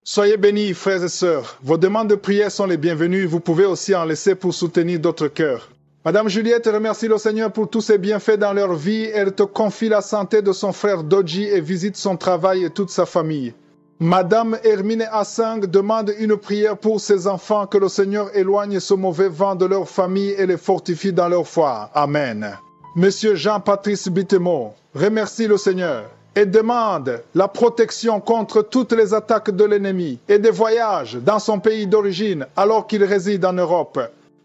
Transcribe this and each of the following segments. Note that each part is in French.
Soyez bénis, frères et sœurs. Vos demandes de prière sont les bienvenues. Vous pouvez aussi en laisser pour soutenir d'autres cœurs. Madame Juliette remercie le Seigneur pour tous ses bienfaits dans leur vie. Elle te confie la santé de son frère Doji et visite son travail et toute sa famille. Madame Hermine Assang demande une prière pour ses enfants, que le Seigneur éloigne ce mauvais vent de leur famille et les fortifie dans leur foi. Amen. Monsieur Jean-Patrice Bitemo remercie le Seigneur et demande la protection contre toutes les attaques de l'ennemi et des voyages dans son pays d'origine alors qu'il réside en Europe.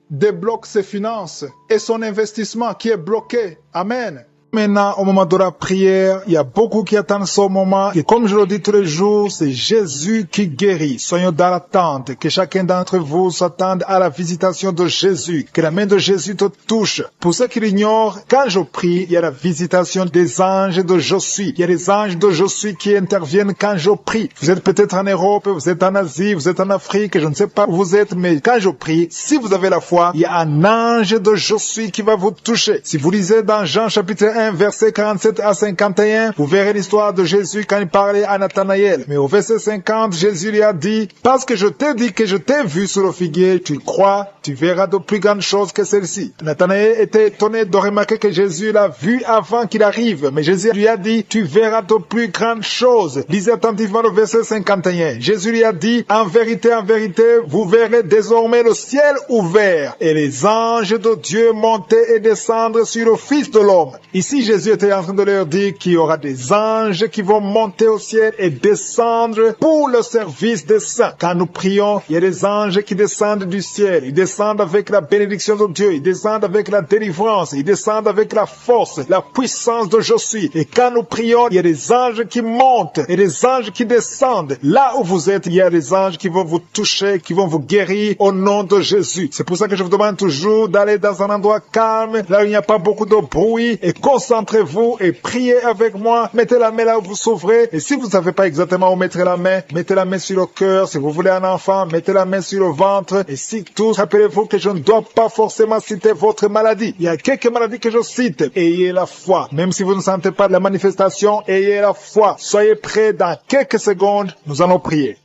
Débloque ses finances et son investissement qui est bloqué. Amen. Maintenant, au moment de la prière, il y a beaucoup qui attendent ce moment. Et comme je le dis tous les jours, c'est Jésus qui guérit. Soyons dans l'attente, que chacun d'entre vous s'attende à la visitation de Jésus, que la main de Jésus te touche. Pour ceux qui l'ignorent, quand je prie, il y a la visitation des anges de Je suis. Il y a les anges de Je suis qui interviennent quand je prie. Vous êtes peut-être en Europe, vous êtes en Asie, vous êtes en Afrique, je ne sais pas où vous êtes, mais quand je prie, si vous avez la foi, il y a un ange de Je suis qui va vous toucher. Si vous lisez dans Jean chapitre 1, verset 47 à 51, vous verrez l'histoire de Jésus quand il parlait à Nathanaël. Mais au verset 50, Jésus lui a dit, parce que je t'ai dit que je t'ai vu sur le figuier, tu crois, tu verras de plus grandes choses que celle-ci. Nathanaël était étonné de remarquer que Jésus l'a vu avant qu'il arrive. Mais Jésus lui a dit, tu verras de plus grandes choses. Lisez attentivement le verset 51. Jésus lui a dit, en vérité, vous verrez désormais le ciel ouvert et les anges de Dieu monter et descendre sur le Fils de l'homme. Ici, Jésus était en train de leur dire qu'il y aura des anges qui vont monter au ciel et descendre pour le service des saints. Quand nous prions, il y a des anges qui descendent du ciel. Ils descendent avec la bénédiction de Dieu. Ils descendent avec la délivrance. Ils descendent avec la force, la puissance de Je suis. Et quand nous prions, il y a des anges qui montent et des anges qui descendent. Là où vous êtes, il y a des anges qui vont vous toucher, qui vont vous guérir au nom de Jésus. C'est pour ça que je vous demande toujours d'aller dans un endroit calme, là où il n'y a pas beaucoup de bruit, et concentrez-vous et priez avec moi. Mettez la main là où vous souffrez. Et si vous ne savez pas exactement où mettre la main, mettez la main sur le cœur. Si vous voulez un enfant, mettez la main sur le ventre. Et si tous, rappelez-vous que je ne dois pas forcément citer votre maladie. Il y a quelques maladies que je cite. Ayez la foi. Même si vous ne sentez pas de la manifestation, ayez la foi. Soyez prêts, dans quelques secondes, nous allons prier.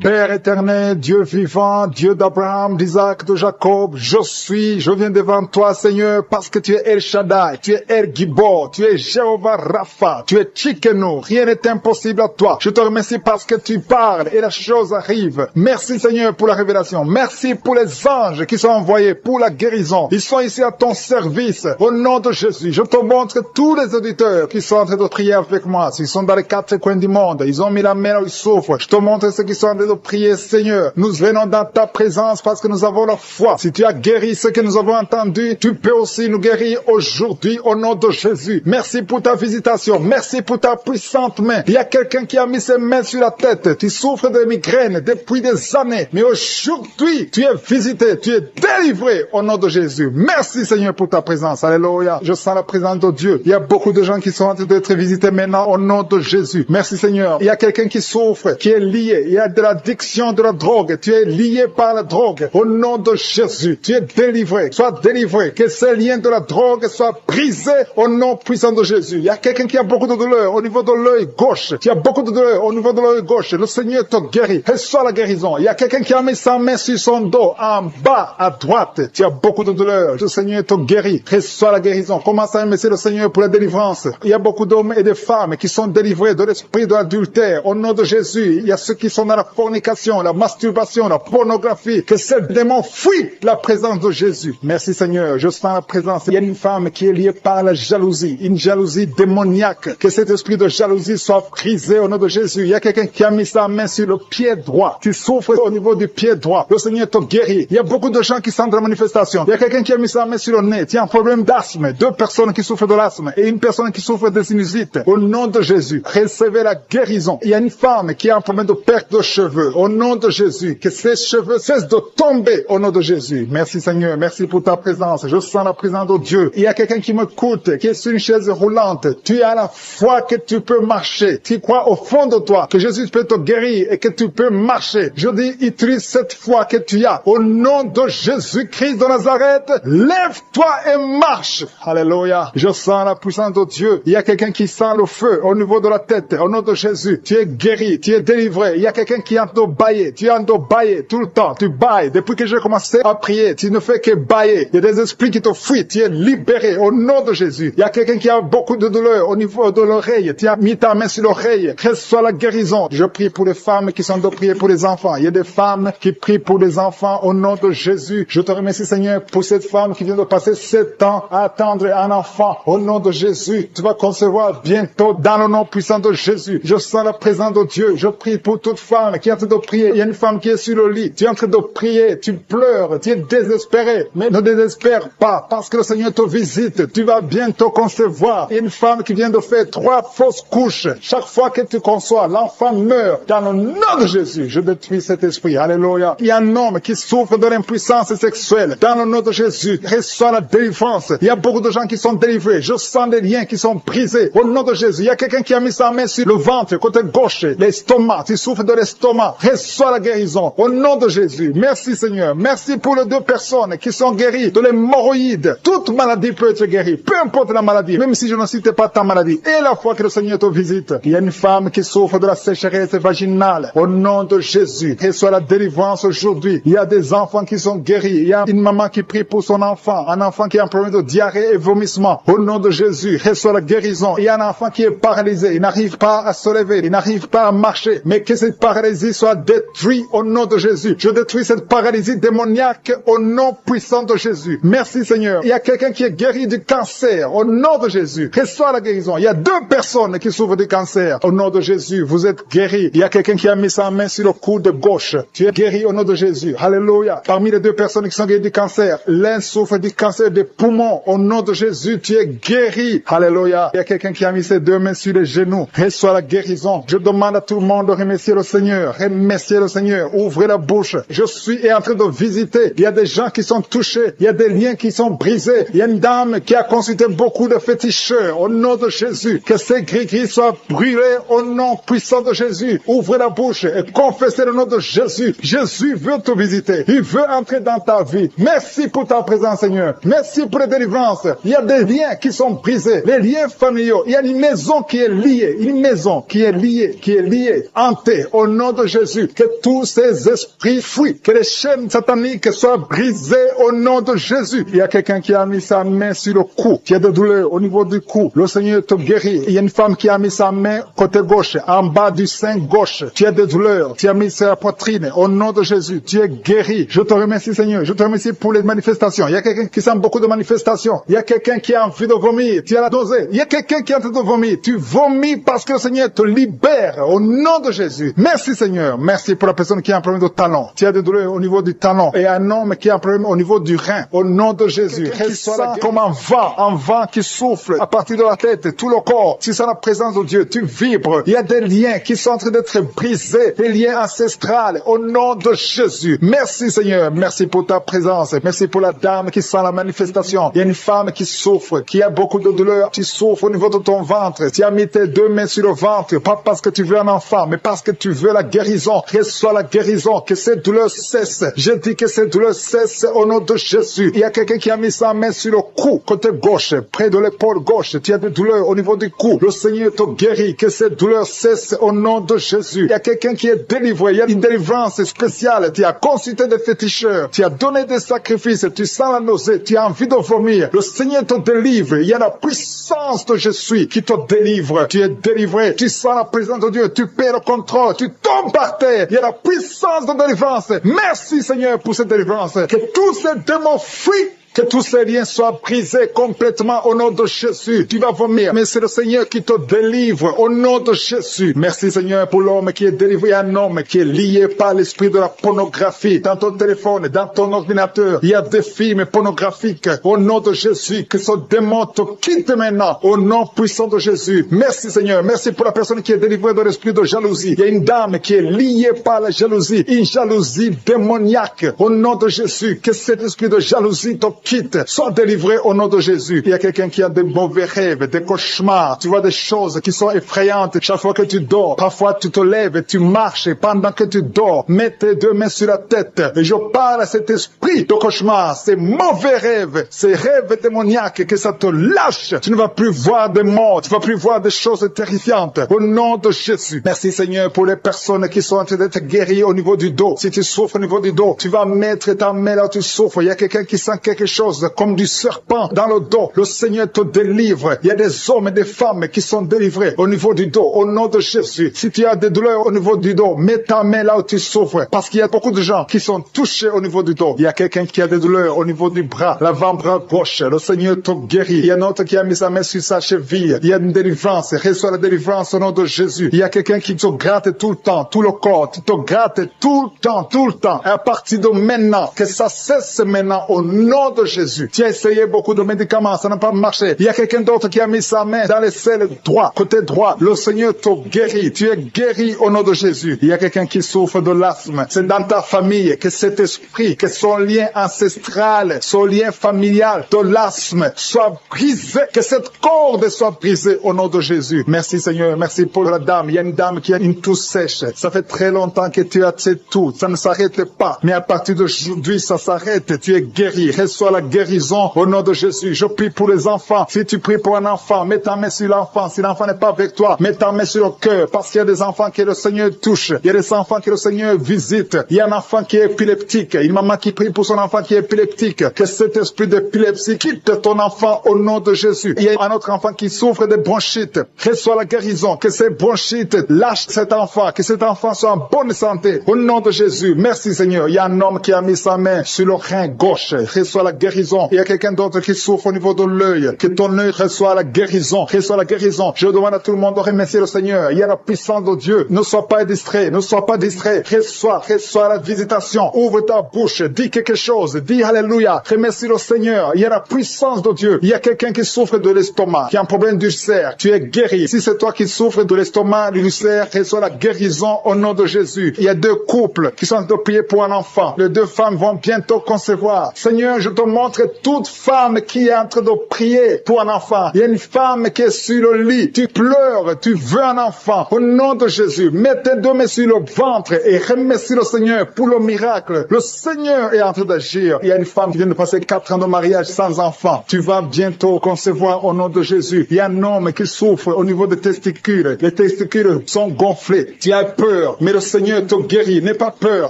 Père éternel, Dieu vivant, Dieu d'Abraham, d'Isaac, de Jacob, je viens devant toi, Seigneur, parce que tu es El Shaddai, tu es El Gibor, tu es Jéhovah Rapha, tu es Tchikeno, rien n'est impossible à toi. Je te remercie parce que tu parles et la chose arrive. Merci Seigneur pour la révélation, merci pour les anges qui sont envoyés pour la guérison. Ils sont ici à ton service, au nom de Jésus. Je te montre tous les auditeurs qui sont en train de prier avec moi, s'ils sont dans les quatre coins du monde, ils ont mis la main là où ils souffrent. Je te montre ceux qui sont en train de prier, Seigneur. Nous venons dans ta présence parce que nous avons la foi. Si tu as guéri ce que nous avons entendu, tu peux aussi nous guérir aujourd'hui au nom de Jésus. Merci pour ta visitation. Merci pour ta puissante main. Il y a quelqu'un qui a mis ses mains sur la tête. Tu souffres de migraines depuis des années. Mais aujourd'hui, tu es visité. Tu es délivré au nom de Jésus. Merci Seigneur pour ta présence. Alléluia. Je sens la présence de Dieu. Il y a beaucoup de gens qui sont en train d'être visités maintenant au nom de Jésus. Merci Seigneur. Il y a quelqu'un qui souffre, qui est lié. Il y a de l'addiction de la drogue. Tu es lié par la drogue. Au nom de Jésus, tu es délivré. Sois délivré. Que ces liens de la drogue soient brisés au nom puissant de Jésus. Il y a quelqu'un qui a beaucoup de douleur au niveau de l'œil gauche. Tu as beaucoup de douleur au niveau de l'œil gauche. Le Seigneur te guérit. Reçois la guérison. Il y a quelqu'un qui a mis sa main sur son dos, en bas, à droite. Tu as beaucoup de douleur. Le Seigneur te guérit. Reçois la guérison. Commence à remercier le Seigneur pour la délivrance. Il y a beaucoup d'hommes et de femmes qui sont délivrés de l'esprit de l'adultère. Au nom de Jésus, il y a ceux qui sont dans la fornication, la masturbation, la pornographie. Que ces démons fuient la présence de Jésus. Merci Seigneur. Je sens la présence. Il y a une femme qui est liée par la jalousie. Une jalousie démoniaque. Que cet esprit de jalousie soit brisé au nom de Jésus. Il y a quelqu'un qui a mis sa main sur le pied droit. Tu souffres au niveau du pied droit. Le Seigneur te guérit. Il y a beaucoup de gens qui sentent la manifestation. Il y a quelqu'un qui a mis sa main sur le nez. Tu as un problème d'asthme. 2 personnes qui souffrent de l'asthme et une personne qui souffre de sinusite. Au nom de Jésus, recevez la guérison. Il y a une femme qui a un problème de perte de cheveux. cheveux au nom de Jésus. Que ces cheveux cessent de tomber au nom de Jésus. Merci Seigneur, merci pour ta présence. Je sens la présence de Dieu. Il y a quelqu'un qui m'écoute, qui est sur une chaise roulante. Tu as la foi que tu peux marcher. Tu crois au fond de toi que Jésus peut te guérir et que tu peux marcher. Je dis, utilise cette foi que tu as. Au nom de Jésus-Christ de Nazareth, lève-toi et marche. Alléluia. Je sens la puissance de Dieu. Il y a quelqu'un qui sent le feu au niveau de la tête. Au nom de Jésus, tu es guéri, tu es délivré. Il y a quelqu'un qui est en train de bailler. Tu es en train de bailler tout le temps. Tu bailles. Depuis que j'ai commencé à prier, tu ne fais que bailler. Il y a des esprits qui te fuient. Tu es libéré au nom de Jésus. Il y a quelqu'un qui a beaucoup de douleur au niveau de l'oreille. Tu as mis ta main sur l'oreille. Reçois la guérison. Je prie pour les femmes qui sont de prier pour les enfants. Il y a des femmes qui prient pour les enfants au nom de Jésus. Je te remercie Seigneur pour cette femme qui vient de passer 7 ans à attendre un enfant. Au nom de Jésus, tu vas concevoir bientôt dans le nom puissant de Jésus. Je sens la présence de Dieu. Je prie pour toute femme qui est en train de prier. Il y a une femme qui est sur le lit. Tu es en train de prier. Tu pleures. Tu es désespéré. Mais ne désespère pas parce que le Seigneur te visite. Tu vas bientôt concevoir. Il y a une femme qui vient de faire 3 fausses couches. Chaque fois que tu conçois, l'enfant meurt. Dans le nom de Jésus, je détruis cet esprit. Alléluia. Il y a un homme qui souffre de l'impuissance sexuelle. Dans le nom de Jésus, reçois la délivrance. Il y a beaucoup de gens qui sont délivrés. Je sens des liens qui sont brisés. Au nom de Jésus, il y a quelqu'un qui a mis sa main sur le ventre, côté gauche, l'estomac. Tu souffres de l'estomac. Reçois la guérison. Au nom de Jésus. Merci Seigneur. Merci pour les 2 personnes qui sont guéries de l'hémorroïde. Toute maladie peut être guérie. Peu importe la maladie. Même si je ne cite pas ta maladie. Et la fois que le Seigneur te visite. Il y a une femme qui souffre de la sécheresse vaginale. Au nom de Jésus. Reçois la délivrance aujourd'hui. Il y a des enfants qui sont guéris. Il y a une maman qui prie pour son enfant. Un enfant qui a un problème de diarrhée et vomissement. Au nom de Jésus. Reçois la guérison. Il y a un enfant qui est paralysé. Il n'arrive pas à se lever. Il n'arrive pas à marcher. Mais que cette paralysie soit détruite au nom de Jésus. Je détruis cette paralysie démoniaque au nom puissant de Jésus. Merci Seigneur. Il y a quelqu'un qui est guéri du cancer. Au nom de Jésus. Reçois la guérison. Il y a 2 personnes qui souffrent du cancer. Au nom de Jésus. Vous êtes guéris. Il y a quelqu'un qui a mis sa main sur le coude gauche. Tu es guéri au nom de Jésus. Alléluia. Parmi les 2 personnes qui sont guéries du cancer, l'un souffre du cancer des poumons. Au nom de Jésus, tu es guéri. Alléluia. Il y a quelqu'un qui a mis ses 2 mains sur les genoux. Reçois la guérison. Je demande à tout le monde de remercier le Seigneur. Remercier le Seigneur. Ouvrez la bouche. Je suis en train de visiter. Il y a des gens qui sont touchés. Il y a des liens qui sont brisés. Il y a une dame qui a consulté beaucoup de féticheurs. Au nom de Jésus. Que ces gris-gris soient brûlés au nom puissant de Jésus. Ouvrez la bouche et confessez le nom de Jésus. Jésus veut te visiter. Il veut entrer dans ta vie. Merci pour ta présence, Seigneur. Merci pour les délivrances. Il y a des liens qui sont brisés. Les liens familiaux. Il y a une maison qui est liée. Une maison qui est liée. Hantée. Au nom de Jésus. Que tous ces esprits fuient. Que les chaînes sataniques soient brisées au nom de Jésus. Il y a quelqu'un qui a mis sa main sur le cou. Qui a des douleurs au niveau du cou. Le Seigneur te guérit. Il y a une femme qui a mis sa main côté gauche. En bas du sein gauche. Tu as des douleurs. Tu as mis sur la poitrine. Au nom de Jésus. Tu es guéri. Je te remercie Seigneur. Je te remercie pour les manifestations. Il y a quelqu'un qui sent beaucoup de manifestations. Il y a quelqu'un qui a envie de vomir. Tu as la nausée. Il y a quelqu'un qui est en train de vomir. Tu vomis parce que le Seigneur te libère. Au nom de Jésus. Merci Seigneur. Merci pour la personne qui a un problème de talon. Tu as des douleurs au niveau du talon. Et un homme qui a un problème au niveau du rein. Au nom de Jésus. Ressens comme un vent qui souffle à partir de la tête, tout le corps. Tu sens la présence de Dieu. Tu vibres. Il y a des liens qui sont en train d'être brisés. Des liens ancestrales. Au nom de Jésus. Merci Seigneur. Merci pour ta présence. Merci pour la dame qui sent la manifestation. Il y a une femme qui souffre, qui a beaucoup de douleur. Tu souffres au niveau de ton ventre. Tu as mis tes 2 mains sur le ventre. Pas parce que tu veux un enfant, mais parce que tu veux la guérison. Reçois la guérison. Que cette douleur cesse. Je dis que cette douleur cesse au nom de Jésus. Il y a quelqu'un qui a mis sa main sur le cou, côté gauche, près de l'épaule gauche. Tu as des douleurs au niveau du cou. Le Seigneur te guérit. Que cette douleur cesse au nom de Jésus. Il y a quelqu'un qui est délivré. Il y a une délivrance spéciale. Tu as consulté des féticheurs. Tu as donné des sacrifices. Tu sens la nausée. Tu as envie de vomir. Le Seigneur te délivre. Il y a la puissance de Je suis qui te délivre. Tu es délivré. Tu sens la présence de Dieu. Tu perds le contrôle. Tu tombes par terre. Il y a la puissance de délivrance. Merci Seigneur pour cette délivrance. Que tous ces démons fuient Que tous ces liens soient brisés complètement au nom de Jésus. Tu vas vomir, mais c'est le Seigneur qui te délivre au nom de Jésus. Merci Seigneur pour l'homme qui est délivré, un homme qui est lié par l'esprit de la pornographie. Dans ton téléphone, dans ton ordinateur, il y a des films pornographiques. Au nom de Jésus, que ce démon te quitte maintenant au nom puissant de Jésus. Merci Seigneur, merci pour la personne qui est délivrée de l'esprit de jalousie. Il y a une dame qui est liée par la jalousie, une jalousie démoniaque. Au nom de Jésus, que cet esprit de jalousie te quitte, sois délivré au nom de Jésus. Il y a quelqu'un qui a des mauvais rêves, des cauchemars, tu vois des choses qui sont effrayantes chaque fois que tu dors. Parfois tu te lèves et tu marches et pendant que tu dors, mets tes deux mains sur la tête et je parle à cet esprit de cauchemar, ces mauvais rêves, ces rêves démoniaques, que ça te lâche. Tu ne vas plus voir des morts, tu ne vas plus voir des choses terrifiantes au nom de Jésus. Merci Seigneur pour les personnes qui sont en train d'être guéries au niveau du dos. Si tu souffres au niveau du dos, tu vas mettre ta main là où tu souffres. Il y a quelqu'un qui sent quelque chose comme du serpent dans le dos. Le Seigneur te délivre. Il y a des hommes et des femmes qui sont délivrés au niveau du dos, au nom de Jésus. Si tu as des douleurs au niveau du dos, mets ta main là où tu souffres, parce qu'il y a beaucoup de gens qui sont touchés au niveau du dos. Il y a quelqu'un qui a des douleurs au niveau du bras, l'avant-bras gauche. Le Seigneur te guérit. Il y a un autre qui a mis sa main sur sa cheville. Il y a une délivrance. Reçois la délivrance au nom de Jésus. Il y a quelqu'un qui te gratte tout le temps, tout le corps. Tu te grattes tout le temps, tout le temps. Et à partir de maintenant, que ça cesse maintenant au nom de Jésus. Tu as essayé beaucoup de médicaments, ça n'a pas marché. Il y a quelqu'un d'autre qui a mis sa main dans les selles droit, côté droit. Le Seigneur te guérit. Tu es guéri au nom de Jésus. Il y a quelqu'un qui souffre de l'asthme. C'est dans ta famille que cet esprit, que son lien ancestral, son lien familial de l'asthme soit brisé, que cette corde soit brisée au nom de Jésus. Merci Seigneur, merci pour la dame. Il y a une dame qui a une toux sèche. Ça fait très longtemps que tu as cette toux. Ça ne s'arrête pas. Mais à partir d'aujourd'hui, ça s'arrête. Tu es guéri. Reçois la guérison au nom de Jésus. Je prie pour les enfants. Si tu pries pour un enfant, mets ta main sur l'enfant. Si l'enfant n'est pas avec toi, mets ta main sur le cœur. Parce qu'il y a des enfants que le Seigneur touche. Il y a des enfants que le Seigneur visite. Il y a un enfant qui est épileptique. Une maman qui prie pour son enfant qui est épileptique. Que cet esprit d'épilepsie quitte ton enfant au nom de Jésus. Il y a un autre enfant qui souffre de bronchite. Reçois la guérison. Que ces bronchites lâchent cet enfant. Que cet enfant soit en bonne santé. Au nom de Jésus. Merci Seigneur. Il y a un homme qui a mis sa main sur le rein gauche. Reçois la guérison. Il y a quelqu'un d'autre qui souffre au niveau de l'œil. Que ton œil reçoit la guérison. Reçois la guérison. Je demande à tout le monde de remercier le Seigneur. Il y a la puissance de Dieu. Ne sois pas distrait. Ne sois pas distrait. Reçois la visitation. Ouvre ta bouche. Dis quelque chose. Dis Alléluia. Remercie le Seigneur. Il y a la puissance de Dieu. Il y a quelqu'un qui souffre de l'estomac, qui a un problème d'ulcère. Tu es guéri. Si c'est toi qui souffres de l'estomac, de l'ulcère, reçois la guérison au nom de Jésus. Il y a deux couples qui sont en train de prier pour un enfant. Les deux femmes vont bientôt concevoir. Seigneur, je te montre toute femme qui est en train de prier pour un enfant. Il y a une femme qui est sur le lit. Tu pleures, tu veux un enfant. Au nom de Jésus, mets tes deux mains sur le ventre et remercie le Seigneur pour le miracle. Le Seigneur est en train d'agir. Il y a une femme qui vient de passer 4 ans de mariage sans enfant. Tu vas bientôt concevoir au nom de Jésus. Il y a un homme qui souffre au niveau des testicules. Les testicules sont gonflés. Tu as peur, mais le Seigneur te guérit. N'aie pas peur.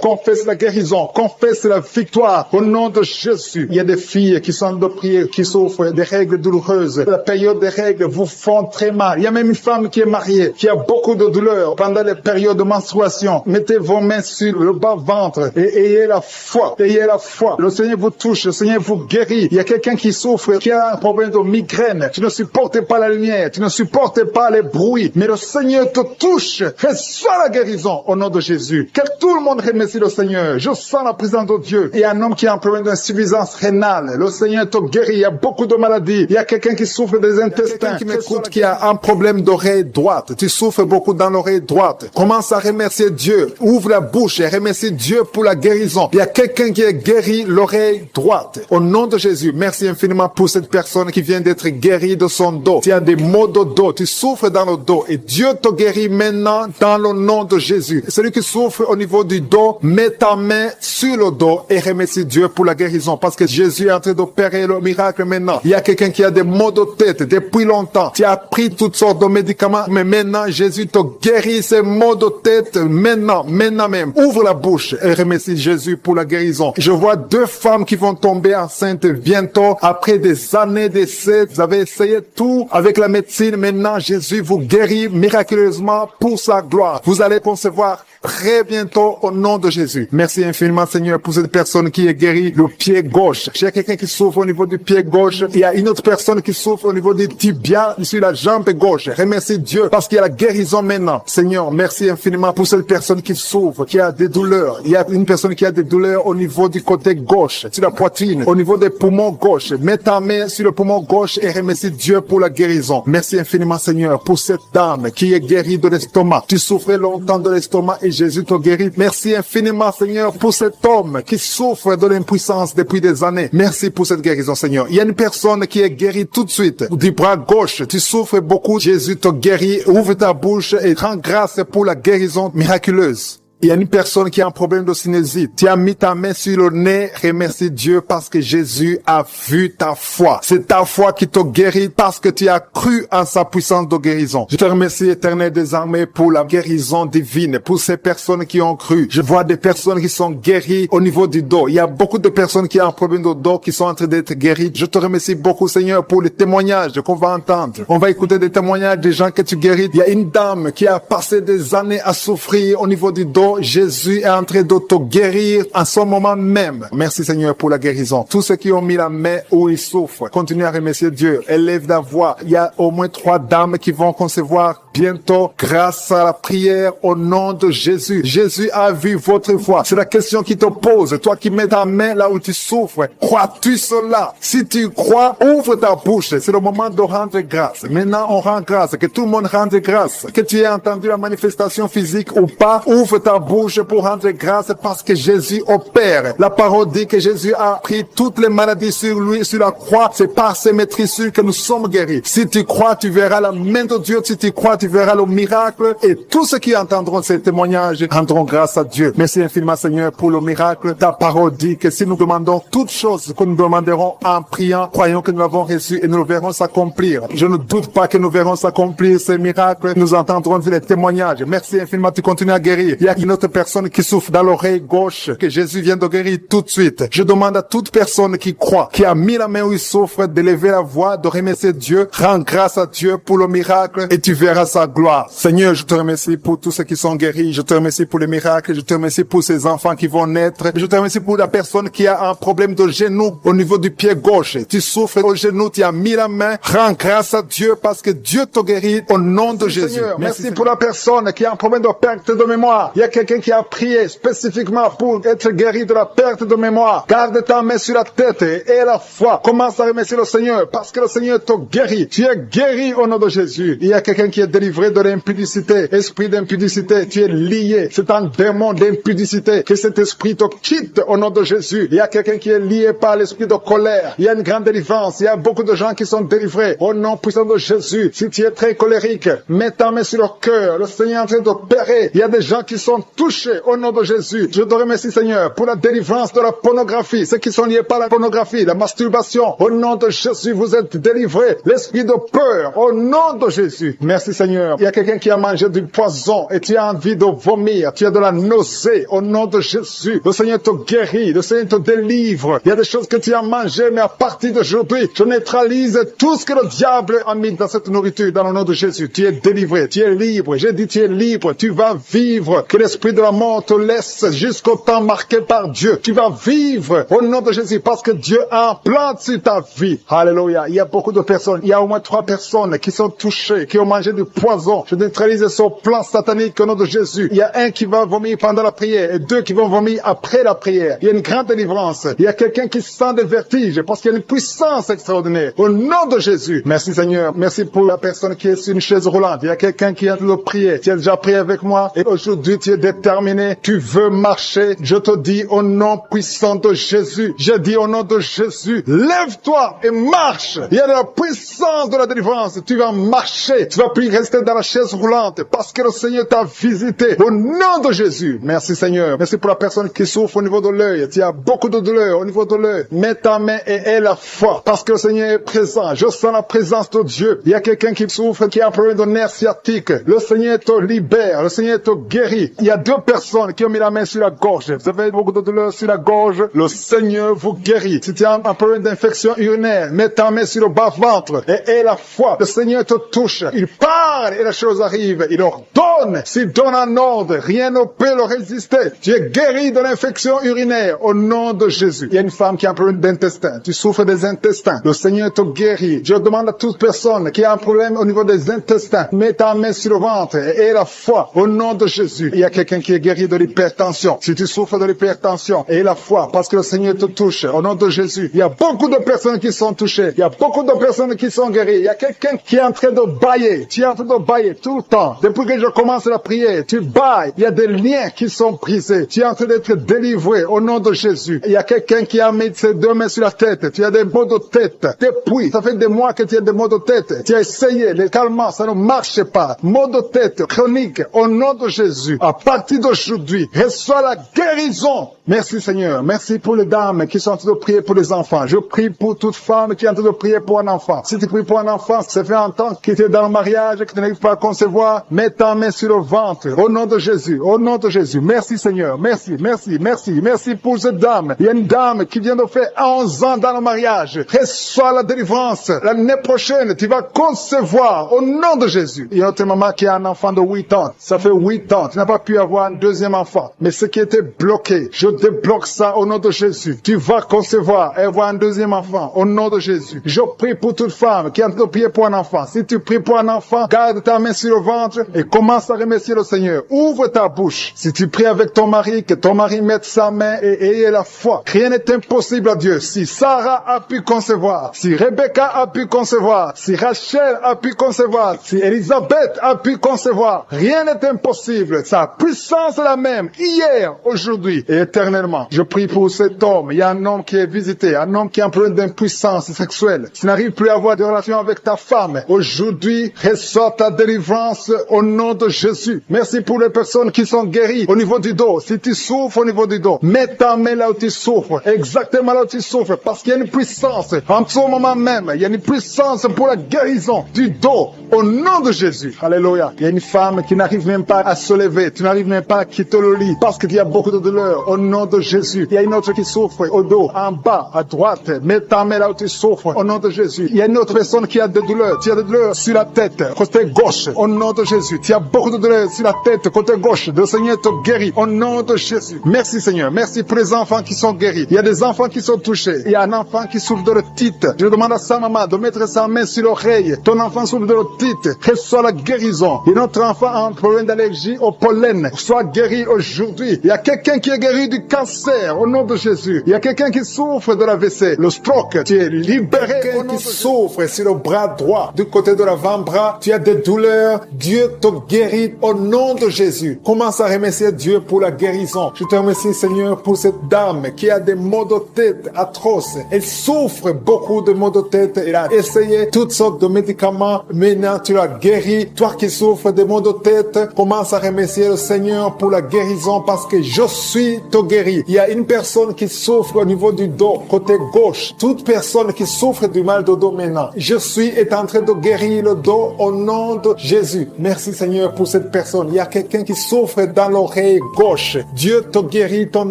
Confesse la guérison. Confesse la victoire au nom de Jésus. Il y a des filles qui sont de prier, qui souffrent des règles douloureuses. La période des règles vous font très mal. Il y a même une femme qui est mariée, qui a beaucoup de douleurs pendant les périodes de menstruation. Mettez vos mains sur le bas-ventre et ayez la foi. Ayez la foi. Le Seigneur vous touche. Le Seigneur vous guérit. Il y a quelqu'un qui souffre, qui a un problème de migraine. Tu ne supportes pas la lumière. Tu ne supportes pas les bruits. Mais le Seigneur te touche. Reçois la guérison au nom de Jésus. Que tout le monde remercie le Seigneur. Je sens la présence de Dieu. Il y a un homme qui a un problème d'insuffisance rénale. Le Seigneur te guérit. Il y a beaucoup de maladies. Il y a quelqu'un qui souffre des intestins. Qui m'écoute, qui a un problème d'oreille droite. Tu souffres beaucoup dans l'oreille droite. Commence à remercier Dieu. Ouvre la bouche et remercie Dieu pour la guérison. Il y a quelqu'un qui est guéri l'oreille droite. Au nom de Jésus, merci infiniment pour cette personne qui vient d'être guérie de son dos. Tu as des maux de dos. Tu souffres dans le dos et Dieu te guérit maintenant dans le nom de Jésus. Celui qui souffre au niveau du dos, mets ta main sur le dos et remercie Dieu pour la guérison parce que Jésus est en train d'opérer le miracle maintenant. Il y a quelqu'un qui a des maux de tête depuis longtemps. Tu as pris toutes sortes de médicaments, mais maintenant Jésus te guérit ces maux de tête maintenant même. Ouvre la bouche et remercie Jésus pour la guérison. Je vois 2 femmes qui vont tomber enceintes bientôt après des années d'essai. Vous avez essayé tout avec la médecine. Maintenant, Jésus vous guérit miraculeusement pour sa gloire. Vous allez concevoir très bientôt au nom de Jésus. Merci infiniment Seigneur pour cette personne qui est guérie le pied gauche. gauche. Il y a quelqu'un qui souffre au niveau du pied gauche. Il y a une autre personne qui souffre au niveau des tibias sur la jambe gauche. Remercie Dieu parce qu'il y a la guérison maintenant. Seigneur, merci infiniment pour cette personne qui souffre, qui a des douleurs. Il y a une personne qui a des douleurs au niveau du côté gauche, sur la poitrine, au niveau des poumons gauche. Mets ta main sur le poumon gauche et remercie Dieu pour la guérison. Merci infiniment, Seigneur, pour cette dame qui est guérie de l'estomac. Tu souffrais longtemps de l'estomac et Jésus t'a guéri. Merci infiniment, Seigneur, pour cet homme qui souffre de l'impuissance depuis des années. Merci pour cette guérison, Seigneur. Il y a une personne qui est guérie tout de suite du bras gauche. Tu souffres beaucoup. Jésus t'a guéri. Ouvre ta bouche et rends grâce pour la guérison miraculeuse. Il y a une personne qui a un problème de sinusite. Tu as mis ta main sur le nez. Remercie Dieu parce que Jésus a vu ta foi. C'est ta foi qui t'a guéri parce que tu as cru en sa puissance de guérison. Je te remercie, Éternel des armées, pour la guérison divine, pour ces personnes qui ont cru. Je vois des personnes qui sont guéries au niveau du dos. Il y a beaucoup de personnes qui ont un problème de dos qui sont en train d'être guéries. Je te remercie beaucoup, Seigneur, pour les témoignages qu'on va entendre. On va écouter des témoignages des gens que tu guéris. Il y a une dame qui a passé des années à souffrir au niveau du dos. Jésus est en train de te guérir en ce moment même. Merci Seigneur pour la guérison. Tous ceux qui ont mis la main où ils souffrent, continuez à remercier Dieu. Élève la voix. Il y a au moins 3 dames qui vont concevoir bientôt grâce à la prière au nom de Jésus. Jésus a vu votre foi. C'est la question qui te pose. Toi qui mets ta main là où tu souffres, crois-tu cela? Si tu crois, ouvre ta bouche. C'est le moment de rendre grâce. Maintenant, on rend grâce. Que tout le monde rende grâce. Que tu aies entendu la manifestation physique ou pas, ouvre ta bouche pour rendre grâce parce que Jésus opère. La parole dit que Jésus a pris toutes les maladies sur lui, sur la croix. C'est par ses maîtrisures que nous sommes guéris. Si tu crois, tu verras la main de Dieu. Si tu crois, tu verras le miracle. Et tous ceux qui entendront ces témoignages rendront grâce à Dieu. Merci infiniment, Seigneur, pour le miracle. Ta parole dit que si nous demandons toutes choses que nous demanderons en priant, croyons que nous l'avons reçu et nous le verrons s'accomplir. Je ne doute pas que nous verrons s'accomplir ces miracles. Nous entendrons les témoignages. Merci infiniment, tu continues à guérir. Il y a une autre personne qui souffre dans l'oreille gauche, que Jésus vient de guérir tout de suite. Je demande à toute personne qui croit, qui a mis la main où il souffre, de lever la voix, de remercier Dieu. Rends grâce à Dieu pour le miracle et tu verras sa gloire. Seigneur, je te remercie pour tous ceux qui sont guéris. Je te remercie pour les miracles. Je te remercie pour ces enfants qui vont naître. Je te remercie pour la personne qui a un problème de genou au niveau du pied gauche. Tu souffres au genou, tu as mis la main. Rends grâce à Dieu parce que Dieu te guérit au nom de Jésus. Seigneur, merci pour la personne qui a un problème de perte de mémoire. Il y a quelqu'un qui a prié spécifiquement pour être guéri de la perte de mémoire. Garde ta main sur la tête et la foi. Commence à remercier le Seigneur parce que le Seigneur te guérit. Tu es guéri au nom de Jésus. Il y a quelqu'un qui est délivré de l'impudicité. Esprit d'impudicité, tu es lié. C'est un démon d'impudicité. Que cet esprit te quitte au nom de Jésus. Il y a quelqu'un qui est lié par l'esprit de colère. Il y a une grande délivrance. Il y a beaucoup de gens qui sont délivrés au nom puissant de Jésus. Si tu es très colérique, mets ta main sur le cœur. Le Seigneur est en train d'opérer. Il y a des gens qui sont touchés au nom de Jésus. Je te remercie, Seigneur, pour la délivrance de la pornographie. Ceux qui sont liés par la pornographie, la masturbation. Au nom de Jésus, vous êtes délivrés. L'esprit de peur, au nom de Jésus. Merci, Seigneur. Il y a quelqu'un qui a mangé du poison et tu as envie de vomir. Tu as de la nausée. Au nom de Jésus, le Seigneur te guérit. Le Seigneur te délivre. Il y a des choses que tu as mangées, mais à partir d'aujourd'hui, je neutralise tout ce que le diable a mis dans cette nourriture. Dans le nom de Jésus, tu es délivré. Tu es libre. J'ai dit, tu es libre. Tu vas vivre. Que l'esprit de la mort te laisse jusqu'au temps marqué par Dieu. Tu vas vivre au nom de Jésus parce que Dieu a un plan sur ta vie. Alléluia. Il y a beaucoup de personnes. Il y a au moins 3 personnes qui sont touchées, qui ont mangé du poison. Je neutralise ce plan satanique au nom de Jésus. Il y a un qui va vomir pendant la prière et 2 qui vont vomir après la prière. Il y a une grande délivrance. Il y a quelqu'un qui sent des vertiges parce qu'il y a une puissance extraordinaire. Au nom de Jésus. Merci Seigneur. Merci pour la personne qui est sur une chaise roulante. Il y a quelqu'un qui est en train de prier. Tu as déjà prié avec moi et aujourd'hui tu es déterminé. Tu veux marcher. Je te dis au nom puissant de Jésus. Je dis au nom de Jésus. Lève-toi et marche. Il y a de la puissance de la délivrance. Tu vas marcher. Tu vas plus rester dans la chaise roulante parce que le Seigneur t'a visité. Au nom de Jésus. Merci Seigneur. Merci pour la personne qui souffre au niveau de l'œil. Tu as beaucoup de douleur au niveau de l'œil. Mets ta main et aie la foi parce que le Seigneur est présent. Je sens la présence de Dieu. Il y a quelqu'un qui souffre, qui a un problème de nerf sciatique. Le Seigneur te libère. Le Seigneur te guérit. Il y y a 2 personnes qui ont mis la main sur la gorge. Vous avez beaucoup de douleur sur la gorge. Le Seigneur vous guérit. Si tu as un problème d'infection urinaire, mets ta main sur le bas-ventre et aie la foi. Le Seigneur te touche. Il parle et la chose arrive. Il ordonne. S'il donne un ordre, rien ne peut le résister. Tu es guéri de l'infection urinaire au nom de Jésus. Il y a une femme qui a un problème d'intestin. Tu souffres des intestins. Le Seigneur te guérit. Je demande à toute personne qui a un problème au niveau des intestins, mets ta main sur le ventre et aie la foi au nom de Jésus. Il y a quelqu'un qui est guéri de l'hypertension. Si tu souffres de l'hypertension, aie la foi parce que le Seigneur te touche au nom de Jésus. Il y a beaucoup de personnes qui sont touchées. Il y a beaucoup de personnes qui sont guéries. Il y a quelqu'un qui est en train de bailler. Tu es en train de bailler tout le temps. Depuis que je commence la prière, tu bailles. Il y a des liens qui sont brisés. Tu es en train d'être délivré au nom de Jésus. Il y a quelqu'un qui a mis ses 2 mains sur la tête. Tu as des maux de tête. Depuis, ça fait des mois que tu as des maux de tête. Tu as essayé les calmants, ça ne marche pas. Maux de tête chronique au nom de Jésus. À partir d'aujourd'hui, reçois la guérison. Merci Seigneur. Merci pour les dames qui sont en train de prier pour les enfants. Je prie pour toute femme qui est en train de prier pour un enfant. Si tu pries pour un enfant, ça fait un temps que tu es dans le mariage et que tu n'arrives pas à concevoir, mets ta main sur le ventre. Au nom de Jésus. Au nom de Jésus. Merci Seigneur. Merci, merci, merci. Merci pour cette dame. Il y a une dame qui vient de faire 11 ans dans le mariage. Reçois la délivrance. L'année prochaine, tu vas concevoir au nom de Jésus. Il y a une autre maman qui a un enfant de 8 ans. Ça fait 8 ans. Tu n'as pas pu avoir un deuxième enfant. Mais ce qui était bloqué, je débloque ça au nom de Jésus. Tu vas concevoir et avoir un deuxième enfant au nom de Jésus. Je prie pour toute femme qui est en train de prier pour un enfant. Si tu pries pour un enfant, garde ta main sur le ventre et commence à remercier le Seigneur. Ouvre ta bouche. Si tu pries avec ton mari, que ton mari mette sa main et ayez la foi. Rien n'est impossible à Dieu. Si Sarah a pu concevoir, si Rebecca a pu concevoir, si Rachel a pu concevoir, si Elisabeth a pu concevoir, rien n'est impossible. Sa puissance est la même, hier, aujourd'hui et éternellement. Je prie pour cet homme. Il y a un homme qui est visité, un homme qui a un problème d'impuissance sexuelle. Tu n'arrives plus à avoir de relation avec ta femme. Aujourd'hui, reçois ta délivrance au nom de Jésus. Merci pour les personnes qui sont guéries au niveau du dos. Si tu souffres au niveau du dos, mets ta main là où tu souffres, exactement là où tu souffres, parce qu'il y a une puissance. En ce moment même, il y a une puissance pour la guérison du dos au nom de Jésus. Alléluia. Il y a une femme qui n'arrive même pas à se lever. Tu n'arrives même pas à quitter le lit parce qu'il y a beaucoup de douleur au nom de Jésus. Il y a une autre qui souffre au dos, en bas, à droite. Mets ta main là où tu souffres au nom de Jésus. Il y a une autre personne qui a des douleurs. Tu as des douleurs sur la tête, côté gauche, au nom de Jésus. Tu as beaucoup de douleurs sur la tête, côté gauche. Le Seigneur te guérit au nom de Jésus. Merci Seigneur. Merci pour les enfants qui sont guéris. Il y a des enfants qui sont touchés. Il y a un enfant qui souffre de l'otite. Je demande à sa maman de mettre sa main sur l'oreille. Ton enfant souffre de l'otite. Reçois la guérison. Et notre enfant a un problème d'allergie au pollen. Sois guéri aujourd'hui. Il y a quelqu'un qui est guéri du cancer au nom de Jésus. Il y a quelqu'un qui souffre de l'AVC, le stroke. Tu es libéré. Quelqu'un qui souffre sur le bras droit, du côté de l'avant-bras. Tu as des douleurs. Dieu te guérit au nom de Jésus. Commence à remercier Dieu pour la guérison. Je te remercie Seigneur pour cette dame qui a des maux de tête atroces. Elle souffre beaucoup de maux de tête. Elle a essayé toutes sortes de médicaments. Maintenant tu l'as guéri. Toi qui souffres de maux de tête, commence à remercier le Seigneur pour la guérison parce que je suis te guéri. Il y a une personne qui souffre au niveau du dos, côté gauche. Toute personne qui souffre du mal de dos maintenant, je suis en train de guérir le dos au nom de Jésus. Merci Seigneur pour cette personne. Il y a quelqu'un qui souffre dans l'oreille gauche. Dieu te guérit ton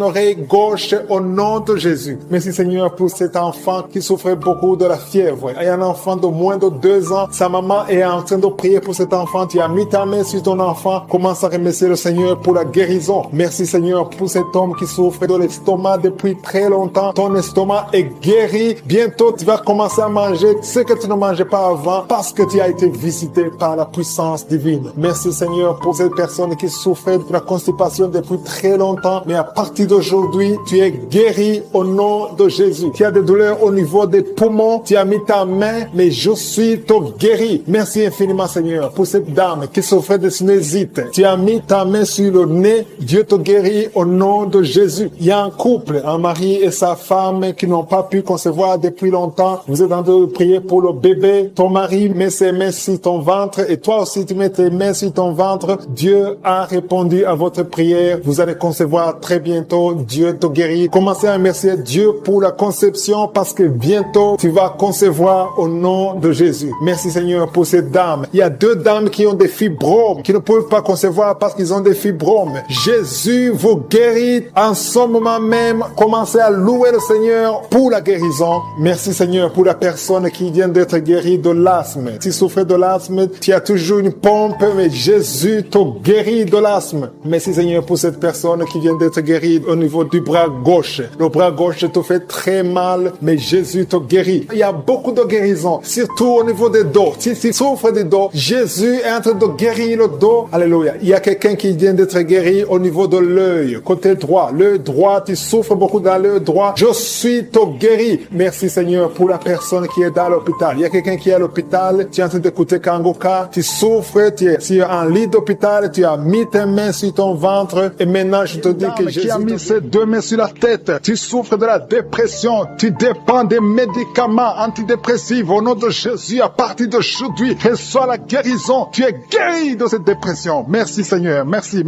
oreille gauche au nom de Jésus. Merci Seigneur pour cet enfant qui souffrait beaucoup de la fièvre. Il y a un enfant de moins de 2 ans. Sa maman est en train de prier pour cet enfant. Tu as mis ta main sur ton enfant. Commence à remercier le Seigneur pour la guérison. Merci Seigneur pour cet homme qui souffre de l'estomac depuis très longtemps. Ton estomac est guéri. Bientôt, tu vas commencer à manger ce que tu ne mangeais pas avant parce que tu as été visité par la puissance divine. Merci Seigneur pour cette personne qui souffrait de la constipation depuis très longtemps. Mais à partir d'aujourd'hui, tu es guéri au nom de Jésus. Tu as des douleurs au niveau des poumons. Tu as mis ta main, mais je suis te guéri. Merci infiniment Seigneur pour cette dame qui souffrait de sinusite. Tu as mis ta main sur le nez. Dieu te guérit au nom de Jésus. Il y a un couple, un mari et sa femme qui n'ont pas pu concevoir depuis longtemps. Vous êtes en train de prier pour le bébé. Ton mari met ses mains sur ton ventre et toi aussi tu mets tes mains sur ton ventre. Dieu a répondu à votre prière. Vous allez concevoir très bientôt. Dieu te guérit. Commencez à remercier Dieu pour la conception parce que bientôt tu vas concevoir au nom de Jésus. Merci Seigneur pour ces dames. Il y a 2 dames qui ont des fibromes, qui ne peuvent pas concevoir parce qu'ils ont des de fibromes. Jésus vous guérit en ce moment même. Commencez à louer le Seigneur pour la guérison. Merci Seigneur pour la personne qui vient d'être guérie de l'asthme. Si tu souffres de l'asthme, tu as toujours une pompe, mais Jésus te guérit de l'asthme. Merci Seigneur pour cette personne qui vient d'être guérie au niveau du bras gauche. Le bras gauche te fait très mal, mais Jésus te guérit. Il y a beaucoup de guérisons, surtout au niveau des dos. Si tu souffres des dos, Jésus est en train de guérir le dos. Alléluia. Il y a quelqu'un qui vient d'être guéri au niveau de l'œil, côté droit. L'œil droit, tu souffres beaucoup dans l'œil droit. Je suis te guéri. Merci Seigneur pour la personne qui est dans l'hôpital. Il y a quelqu'un qui est à l'hôpital, tu es en train d'écouter Kangoka, tu souffres, tu es en lit d'hôpital, tu as mis tes mains sur ton ventre et maintenant je te dis que Jésus qui a mis ses deux mains sur la tête. Tu souffres de la dépression, tu dépends des médicaments antidépressifs. Au nom de Jésus, à partir d'aujourd'hui, reçois la guérison. Tu es guéri de cette dépression. Merci Seigneur, merci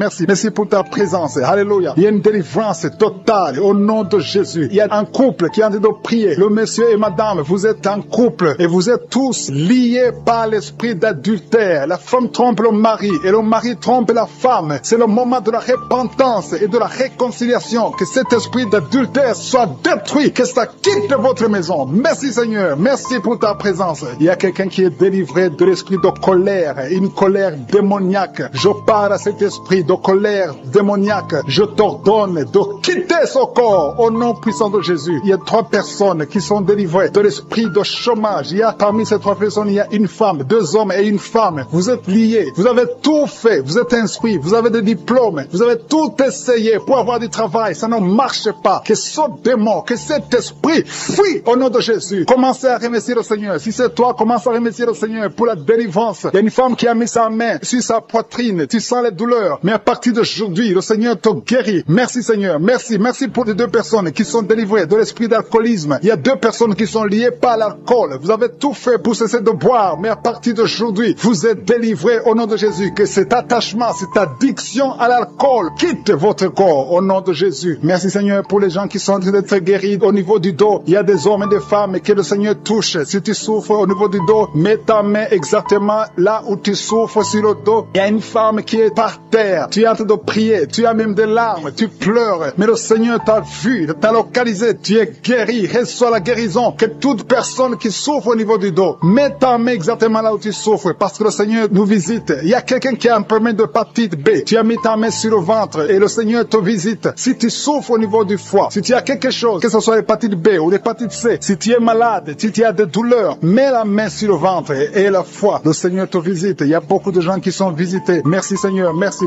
pour ta présence. Alléluia. Il y a une délivrance totale au nom de Jésus. Il y a un couple qui est en train de prier. Le monsieur et madame, vous êtes un couple et vous êtes tous liés par l'esprit d'adultère. La femme trompe le mari et le mari trompe la femme. C'est le moment de la repentance et de la réconciliation. Que cet esprit d'adultère soit détruit, que ça quitte votre maison. Merci Seigneur, merci pour ta présence. Il y a quelqu'un qui est délivré de l'esprit de colère, une colère démoniaque. Je parle à cet esprit de colère démoniaque. Je t'ordonne de quitter son corps au nom puissant de Jésus. Il y a 3 personnes qui sont délivrées de l'esprit de chômage. Il y a parmi ces 3 personnes, il y a une femme, 2 hommes et une femme. Vous êtes liés, vous avez tout fait, vous êtes inscrits, vous avez des diplômes, vous avez tout essayé pour avoir du travail. Ça ne marche pas. Que ce démon, que cet esprit fuit au nom de Jésus. Commencez à remercier le Seigneur. Si c'est toi, commence à remercier le Seigneur pour la délivrance. Il y a une femme qui a mis sa main sur sa poitrine. Tu sens les douleurs. Mais à partir d'aujourd'hui, le Seigneur te guérit. Merci Seigneur. Merci pour les 2 personnes qui sont délivrées de l'esprit d'alcoolisme. Il y a 2 personnes qui sont liées par l'alcool. Vous avez tout fait pour cesser de boire. Mais à partir d'aujourd'hui, vous êtes délivrés au nom de Jésus. Que cet attachement, cette addiction à l'alcool quitte votre corps au nom de Jésus. Merci Seigneur pour les gens qui sont en train d'être guéris au niveau du dos. Il y a des hommes et des femmes que le Seigneur touche. Si tu souffres au niveau du dos, mets ta main exactement là où tu souffres sur le dos. Il y a une femme qui est par terre. Tu es en train de prier. Tu as même des larmes. Tu pleures. Mais le Seigneur t'a vu, t'a localisé. Tu es guéri. Reçois la guérison. Que toute personne qui souffre au niveau du dos, mets ta main exactement là où tu souffres parce que le Seigneur nous visite. Il y a quelqu'un qui a un problème de hépatite B. Tu as mis ta main sur le ventre et le Seigneur te visite. Si tu souffres au niveau du foie, si tu as quelque chose, que ce soit l'hépatite B ou l'hépatite C, si tu es malade, si tu as des douleurs, mets la main sur le ventre et la foi. Le Seigneur te visite. Il y a beaucoup de gens qui sont visités. Merci Seigneur. Merci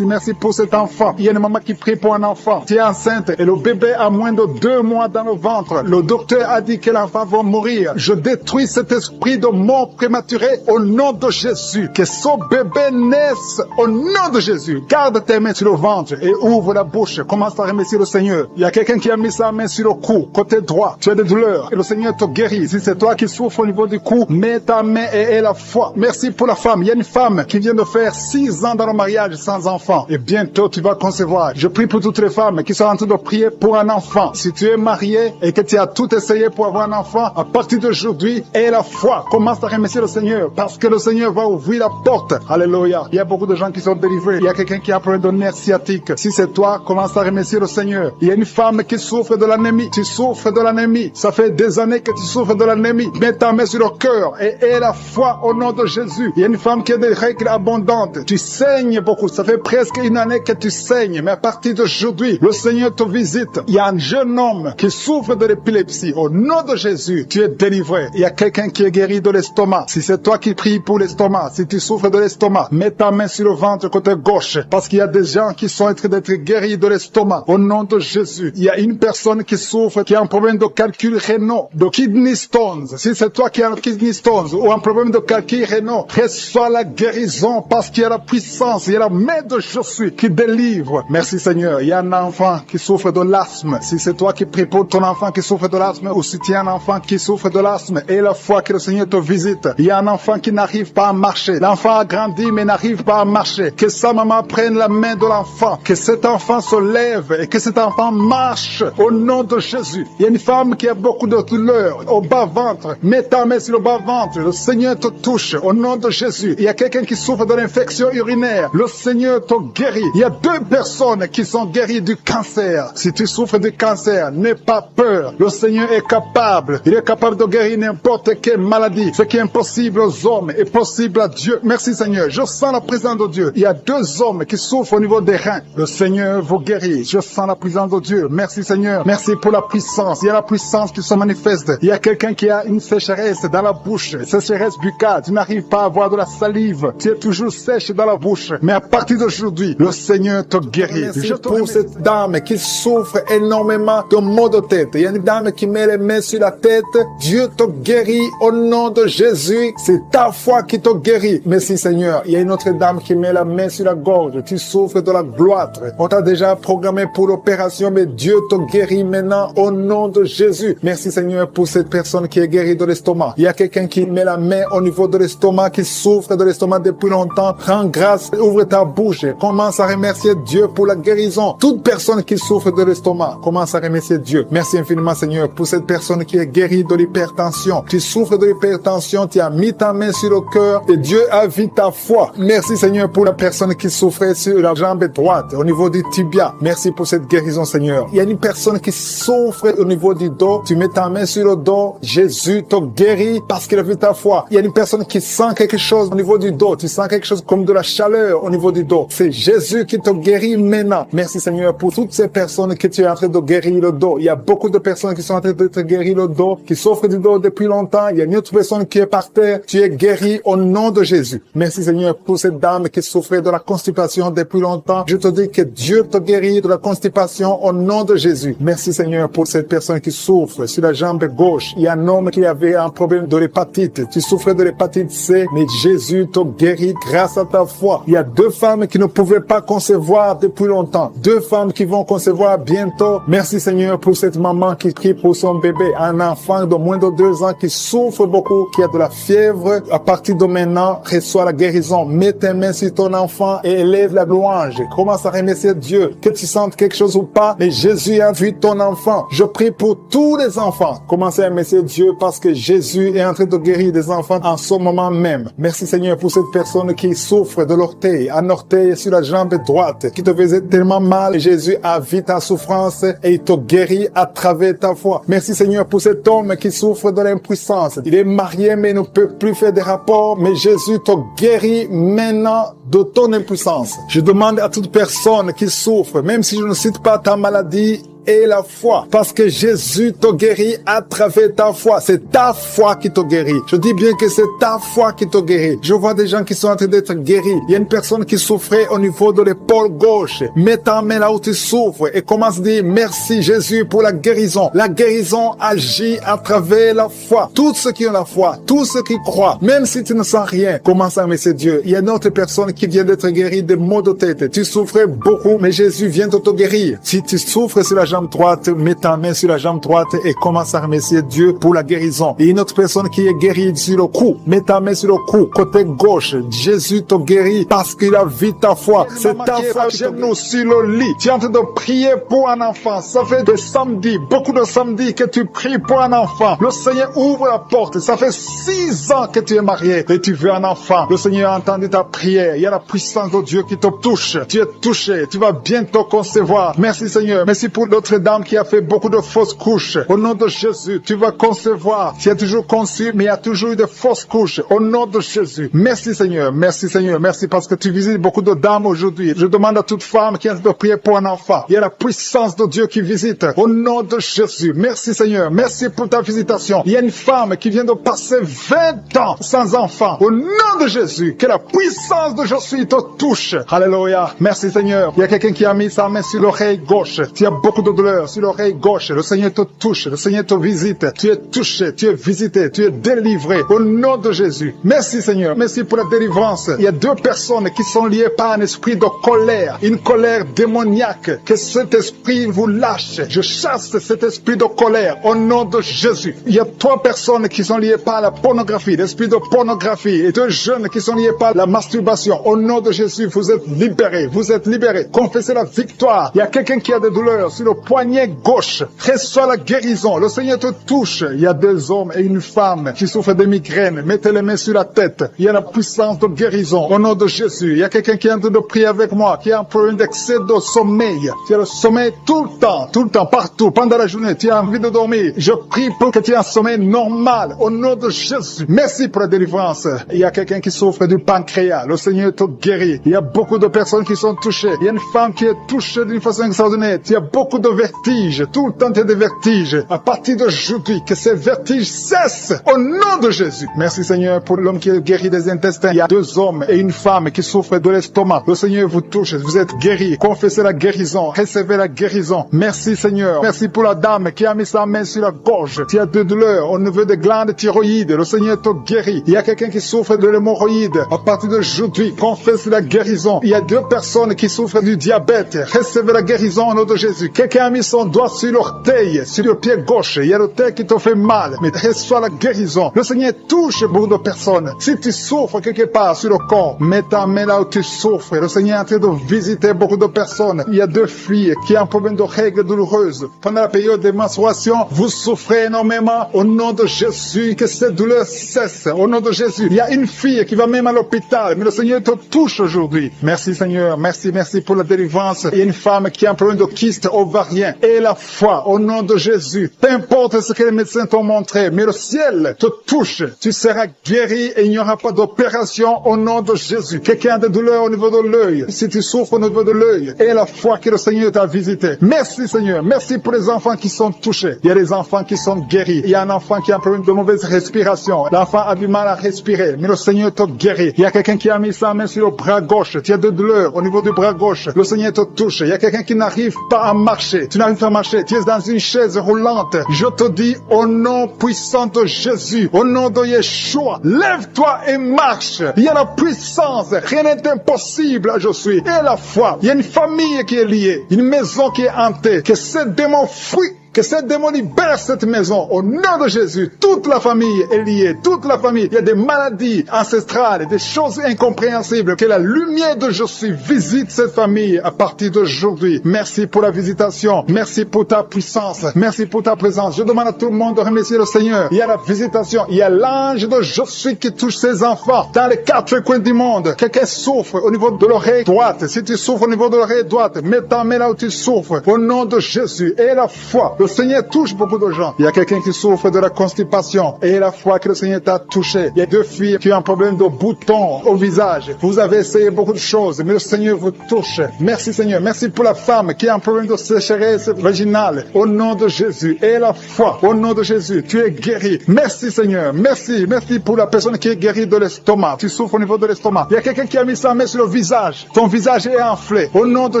pour cet enfant. Il y a une maman qui prie pour un enfant. Tu es enceinte et le bébé a moins de 2 mois dans le ventre. Le docteur a dit que l'enfant va mourir. Je détruis cet esprit de mort prématurée au nom de Jésus. Que ce bébé naisse au nom de Jésus. Garde tes mains sur le ventre et ouvre la bouche. Commence à remercier le Seigneur. Il y a quelqu'un qui a mis sa main sur le cou, côté droit. Tu as des douleurs et le Seigneur te guérit. Si c'est toi qui souffres au niveau du cou, mets ta main et aie la foi. Merci pour la femme. Il y a une femme qui vient de faire 6 ans dans le mariage sans enfant. Et bientôt tu vas concevoir. Je prie pour toutes les femmes qui sont en train de prier pour un enfant. Si tu es marié et que tu as tout essayé pour avoir un enfant, à partir d'aujourd'hui, aie la foi. Commence à remercier le Seigneur parce que le Seigneur va ouvrir la porte. Alléluia. Il y a beaucoup de gens qui sont délivrés. Il y a quelqu'un qui a un problème de nerf sciatique. Si c'est toi, commence à remercier le Seigneur. Il y a une femme qui souffre de l'anémie. Tu souffres de l'anémie. Ça fait des années que tu souffres de l'anémie. Mets ta main sur le cœur et aie la foi au nom de Jésus. Il y a une femme qui a des règles abondantes. Tu saignes beaucoup. Ça fait presque une année que tu saignes. Mais à partir d'aujourd'hui, le Seigneur te visite. Il y a un jeune homme qui souffre de l'épilepsie. Au nom de Jésus, tu es délivré. Il y a quelqu'un qui est guéri de l'estomac. Si c'est toi qui pries pour l'estomac, si tu souffres de l'estomac, mets ta main sur le ventre côté gauche. Parce qu'il y a des gens qui sont en train d'être guéris de l'estomac. Au nom de Jésus, il y a une personne qui souffre, qui a un problème de calcul rénal, de kidney stones. Si c'est toi qui as un kidney stones ou un problème de calcul rénal, reçois la guérison parce qu'il y a la puissance, il y a la main de Jésus qui délivre. Merci Seigneur. Il y a un enfant qui souffre de l'asthme. Si c'est toi qui pries pour ton enfant qui souffre de l'asthme ou si tu as un enfant qui souffre de l'asthme et la foi que le Seigneur te visite. Il y a un enfant qui n'arrive pas à marcher. L'enfant a grandi mais n'arrive pas à marcher. Que sa maman prenne la main de l'enfant. Que cet enfant se lève et que cet enfant marche au nom de Jésus. Il y a une femme qui a beaucoup de douleurs au bas-ventre. Mets ta main sur le bas-ventre. Le Seigneur te touche au nom de Jésus. Il y a quelqu'un qui souffre de l'infection urinaire. Le Seigneur Seigneur te guérit. Il y a 2 personnes qui sont guéries du cancer. Si tu souffres du cancer, n'aie pas peur. Le Seigneur est capable. Il est capable de guérir n'importe quelle maladie. Ce qui est impossible aux hommes est possible à Dieu. Merci Seigneur. Je sens la présence de Dieu. Il y a 2 hommes qui souffrent au niveau des reins. Le Seigneur vous guérit. Je sens la présence de Dieu. Merci Seigneur. Merci pour la puissance. Il y a la puissance qui se manifeste. Il y a quelqu'un qui a une sécheresse dans la bouche. Sécheresse buccale. Tu n'arrives pas à avoir de la salive. Tu es toujours sèche dans la bouche. Mais à partir d'aujourd'hui, le Seigneur te guérit. Je pour cette dame qui souffre énormément de maux de tête. Il y a une dame qui met les mains sur la tête. Dieu te guérit au nom de Jésus. C'est ta foi qui te guérit. Merci Seigneur. Il y a une autre dame qui met la main sur la gorge. Tu souffres de la gloître. On t'a déjà programmé pour l'opération, mais Dieu te guérit maintenant au nom de Jésus. Merci Seigneur pour cette personne qui est guérie de l'estomac. Il y a quelqu'un qui met la main au niveau de l'estomac, qui souffre de l'estomac depuis longtemps. Prends grâce, ouvre ta bouche. Commence à remercier Dieu pour la guérison. Toute personne qui souffre de l'estomac, commence à remercier Dieu. Merci infiniment Seigneur pour cette personne qui est guérie de l'hypertension. Tu souffres de l'hypertension, tu as mis ta main sur le cœur et Dieu a vu ta foi. Merci Seigneur pour la personne qui souffrait sur la jambe droite, au niveau du tibia. Merci pour cette guérison Seigneur. Il y a une personne qui souffre au niveau du dos. Tu mets ta main sur le dos. Jésus te guérit parce qu'il a vu ta foi. Il y a une personne qui sent quelque chose au niveau du dos. Tu sens quelque chose comme de la chaleur au niveau du dos. C'est Jésus qui te guérit maintenant. Merci Seigneur pour toutes ces personnes que tu es en train de guérir le dos. Il y a beaucoup de personnes qui sont en train de te guérir le dos, qui souffrent du dos depuis longtemps. Il y a une autre personne qui est par terre. Tu es guéri au nom de Jésus. Merci Seigneur pour cette dame qui souffrait de la constipation depuis longtemps. Je te dis que Dieu te guérit de la constipation au nom de Jésus. Merci Seigneur pour cette personne qui souffre sur la jambe gauche. Il y a un homme qui avait un problème de l'hépatite. Tu souffrais de l'hépatite C, mais Jésus te guérit grâce à ta foi. Il y a 2 femmes qui ne pouvaient pas concevoir depuis longtemps. 2 femmes qui vont concevoir bientôt. Merci Seigneur pour cette maman qui crie pour son bébé. Un enfant de moins de 2 ans qui souffre beaucoup, qui a de la fièvre. À partir de maintenant, reçois la guérison. Mets tes mains sur ton enfant et élève la louange. Commence à remercier Dieu. Que tu sentes quelque chose ou pas, mais Jésus a vu ton enfant. Je prie pour tous les enfants. Commencez à remercier Dieu parce que Jésus est en train de guérir des enfants en ce moment même. Merci Seigneur pour cette personne qui souffre de l'orteil, un orteil sur la jambe droite, qui te faisait tellement mal. Jésus a vu ta souffrance et il te guérit à travers ta foi. Merci Seigneur pour cet homme qui souffre de l'impuissance. Il est marié mais ne peut plus faire des rapports, mais Jésus te guérit maintenant de ton impuissance. Je demande à toute personne qui souffre, même si je ne cite pas ta maladie, et la foi, parce que Jésus te guérit à travers ta foi. C'est ta foi qui te guérit. Je dis bien que c'est ta foi qui te guérit. Je vois des gens qui sont en train d'être guéris. Il y a une personne qui souffrait au niveau de l'épaule gauche. Mets ta main là où tu souffres et commence à dire merci Jésus pour la guérison. La guérison agit à travers la foi. Tous ceux qui ont la foi, tous ceux qui croient, même si tu ne sens rien, commence à remercier Dieu. Il y a une autre personne qui vient d'être guérie de maux de tête. Tu souffrais beaucoup, mais Jésus vient de te guérir. Si tu souffres sur la jambe droite, mets ta main sur la jambe droite et commence à remercier Dieu pour la guérison. Et une autre personne qui est guérie sur le cou, mets ta main sur le cou, côté gauche. Jésus te guérit parce qu'il a vu ta foi. C'est ta foi qui te guérit. Sur le lit, tu es en train de prier pour un enfant. Ça fait des samedis, beaucoup de samedis que tu pries pour un enfant. Le Seigneur ouvre la porte. Ça fait 6 ans que tu es marié et tu veux un enfant. Le Seigneur a entendu ta prière. Il y a la puissance de Dieu qui te touche. Tu es touché. Tu vas bientôt concevoir. Merci Seigneur. Merci pour l'autre dame qui a fait beaucoup de fausses couches. Au nom de Jésus, tu vas concevoir. Tu as toujours conçu, mais il y a toujours eu de fausses couches. Au nom de Jésus. Merci Seigneur. Merci Seigneur. Merci parce que tu visites beaucoup de dames aujourd'hui. Je demande à toute femme qui a de prier pour un enfant. Il y a la puissance de Dieu qui visite. Au nom de Jésus. Merci Seigneur. Merci pour ta visitation. Il y a une femme qui vient de passer 20 ans sans enfant. Au nom de Jésus. Que la puissance de Jésus te touche. Alléluia. Merci Seigneur. Il y a quelqu'un qui a mis sa main sur l'oreille gauche. Tu as beaucoup de douleur sur l'oreille gauche. Le Seigneur te touche. Le Seigneur te visite. Tu es touché. Tu es visité. Tu es délivré. Au nom de Jésus. Merci Seigneur. Merci pour la délivrance. Il y a 2 personnes qui sont liées par un esprit de colère. Une colère démoniaque. Que cet esprit vous lâche. Je chasse cet esprit de colère. Au nom de Jésus. Il y a 3 personnes qui sont liées par la pornographie. L'esprit de pornographie. Et 2 jeunes qui sont liés par la masturbation. Au nom de Jésus, vous êtes libérés. Vous êtes libérés. Confessez la victoire. Il y a quelqu'un qui a des douleurs sur le poignet gauche. Reçois la guérison. Le Seigneur te touche. Il y a 2 hommes et une femme qui souffrent de migraines. Mettez les mains sur la tête. Il y a la puissance de guérison. Au nom de Jésus. Il y a quelqu'un qui est en train de prier avec moi, qui a un problème d'excès de sommeil. Tu as le sommeil tout le temps, partout, pendant la journée. Tu as envie de dormir. Je prie pour que tu aies un sommeil normal. Au nom de Jésus. Merci pour la délivrance. Il y a quelqu'un qui souffre du pancréas. Le Seigneur te guérit. Il y a beaucoup de personnes qui sont touchées. Il y a une femme qui est touchée d'une façon extraordinaire. Il y a beaucoup de vertiges. Tout le temps, il y a des vertiges. À partir d'aujourd'hui, que ces vertiges cessent. Au nom de Jésus. Merci Seigneur pour l'homme qui est guéri des intestins. Il y a 2 hommes et une femme qui souffrent de l'estomac. Le Seigneur vous touche. Vous êtes guéris. Confessez la guérison. Recevez la guérison. Merci Seigneur. Merci pour la dame qui a mis sa main sur la gorge. Tu as de douleurs au niveau des glandes thyroïdes. Le Seigneur te guérit. Il y a quelqu'un qui souffre de l'hémorroïde. À partir d'aujourd'hui, confesse la guérison. Il y a 2 personnes qui souffrent du diabète. Recevez la guérison au nom de Jésus. Quelqu'un a mis son doigt sur l'orteil, sur le pied gauche. Il y a l'orteil qui te fait mal. Mais reçois la guérison. Le Seigneur touche beaucoup de personnes. Si tu souffres quelque part sur le corps, mets ta main là où tu souffres. Le Seigneur est en train de visiter beaucoup de personnes. Il y a 2 filles qui ont un problème de règles douloureuses. Pendant la période de menstruation, vous souffrez énormément. Au nom de Jésus, que cette douleur cesse. Au nom de Jésus. Il y a une fille qui va même à l'hôpital, mais le Seigneur te touche aujourd'hui. Merci Seigneur. Merci pour la délivrance. Il y a une femme qui a un problème de kyste ovarien. Et la foi, au nom de Jésus. Peu importe ce que les médecins t'ont montré, mais le ciel te touche. Tu seras guéri et il n'y aura pas d'opération au nom de Jésus. Quelqu'un a des douleurs au niveau de l'œil. Si tu souffres au niveau de l'œil, et la foi que le Seigneur t'a visité. Merci Seigneur. Merci pour les enfants qui sont touchés. Il y a des enfants qui sont guéris. Il y a un enfant qui a un problème de mauvaise respiration. L'enfant a du mal à respirer, mais le Seigneur te guérit. Il y a quelqu'un qui a mis sa main sur le bras gauche. Tu as de douleurs au niveau du bras gauche. Le Seigneur te touche. Il y a quelqu'un qui n'arrive pas à marcher. Tu n'arrives pas à marcher. Tu es dans une chaise roulante. Je te dis au nom puissant de Jésus, au nom de Yeshua, lève-toi et marche. Il y a la puissance. Rien n'est impossible. Je suis. Et la foi. Il y a une famille qui est liée. Une maison qui est hantée. Que ces démons fuient. Que ces démons libèrent cette maison au nom de Jésus. Toute la famille est liée. Toute la famille. Il y a des maladies ancestrales, des choses incompréhensibles. Que la lumière de Jésus visite cette famille à partir d'aujourd'hui. Merci pour la visitation. Merci pour ta puissance. Merci pour ta présence. Je demande à tout le monde de remercier le Seigneur. Il y a la visitation. Il y a l'ange de Jésus qui touche ses enfants dans les 4 coins du monde. Quelqu'un souffre au niveau de l'oreille droite. Si tu souffres au niveau de l'oreille droite, mets ta main là où tu souffres. Au nom de Jésus. Et la foi. Le Seigneur touche beaucoup de gens. Il y a quelqu'un qui souffre de la constipation. Et la fois que le Seigneur t'a touché. Il y a 2 filles qui ont un problème de boutons au visage. Vous avez essayé beaucoup de choses, mais le Seigneur vous touche. Merci Seigneur. Merci pour la femme qui a un problème de sécheresse vaginale. Au nom de Jésus. Et la foi. Au nom de Jésus. Tu es guéri. Merci Seigneur. Merci. Merci pour la personne qui est guérie de l'estomac. Tu souffres au niveau de l'estomac. Il y a quelqu'un qui a mis sa main sur le visage. Ton visage est enflé. Au nom de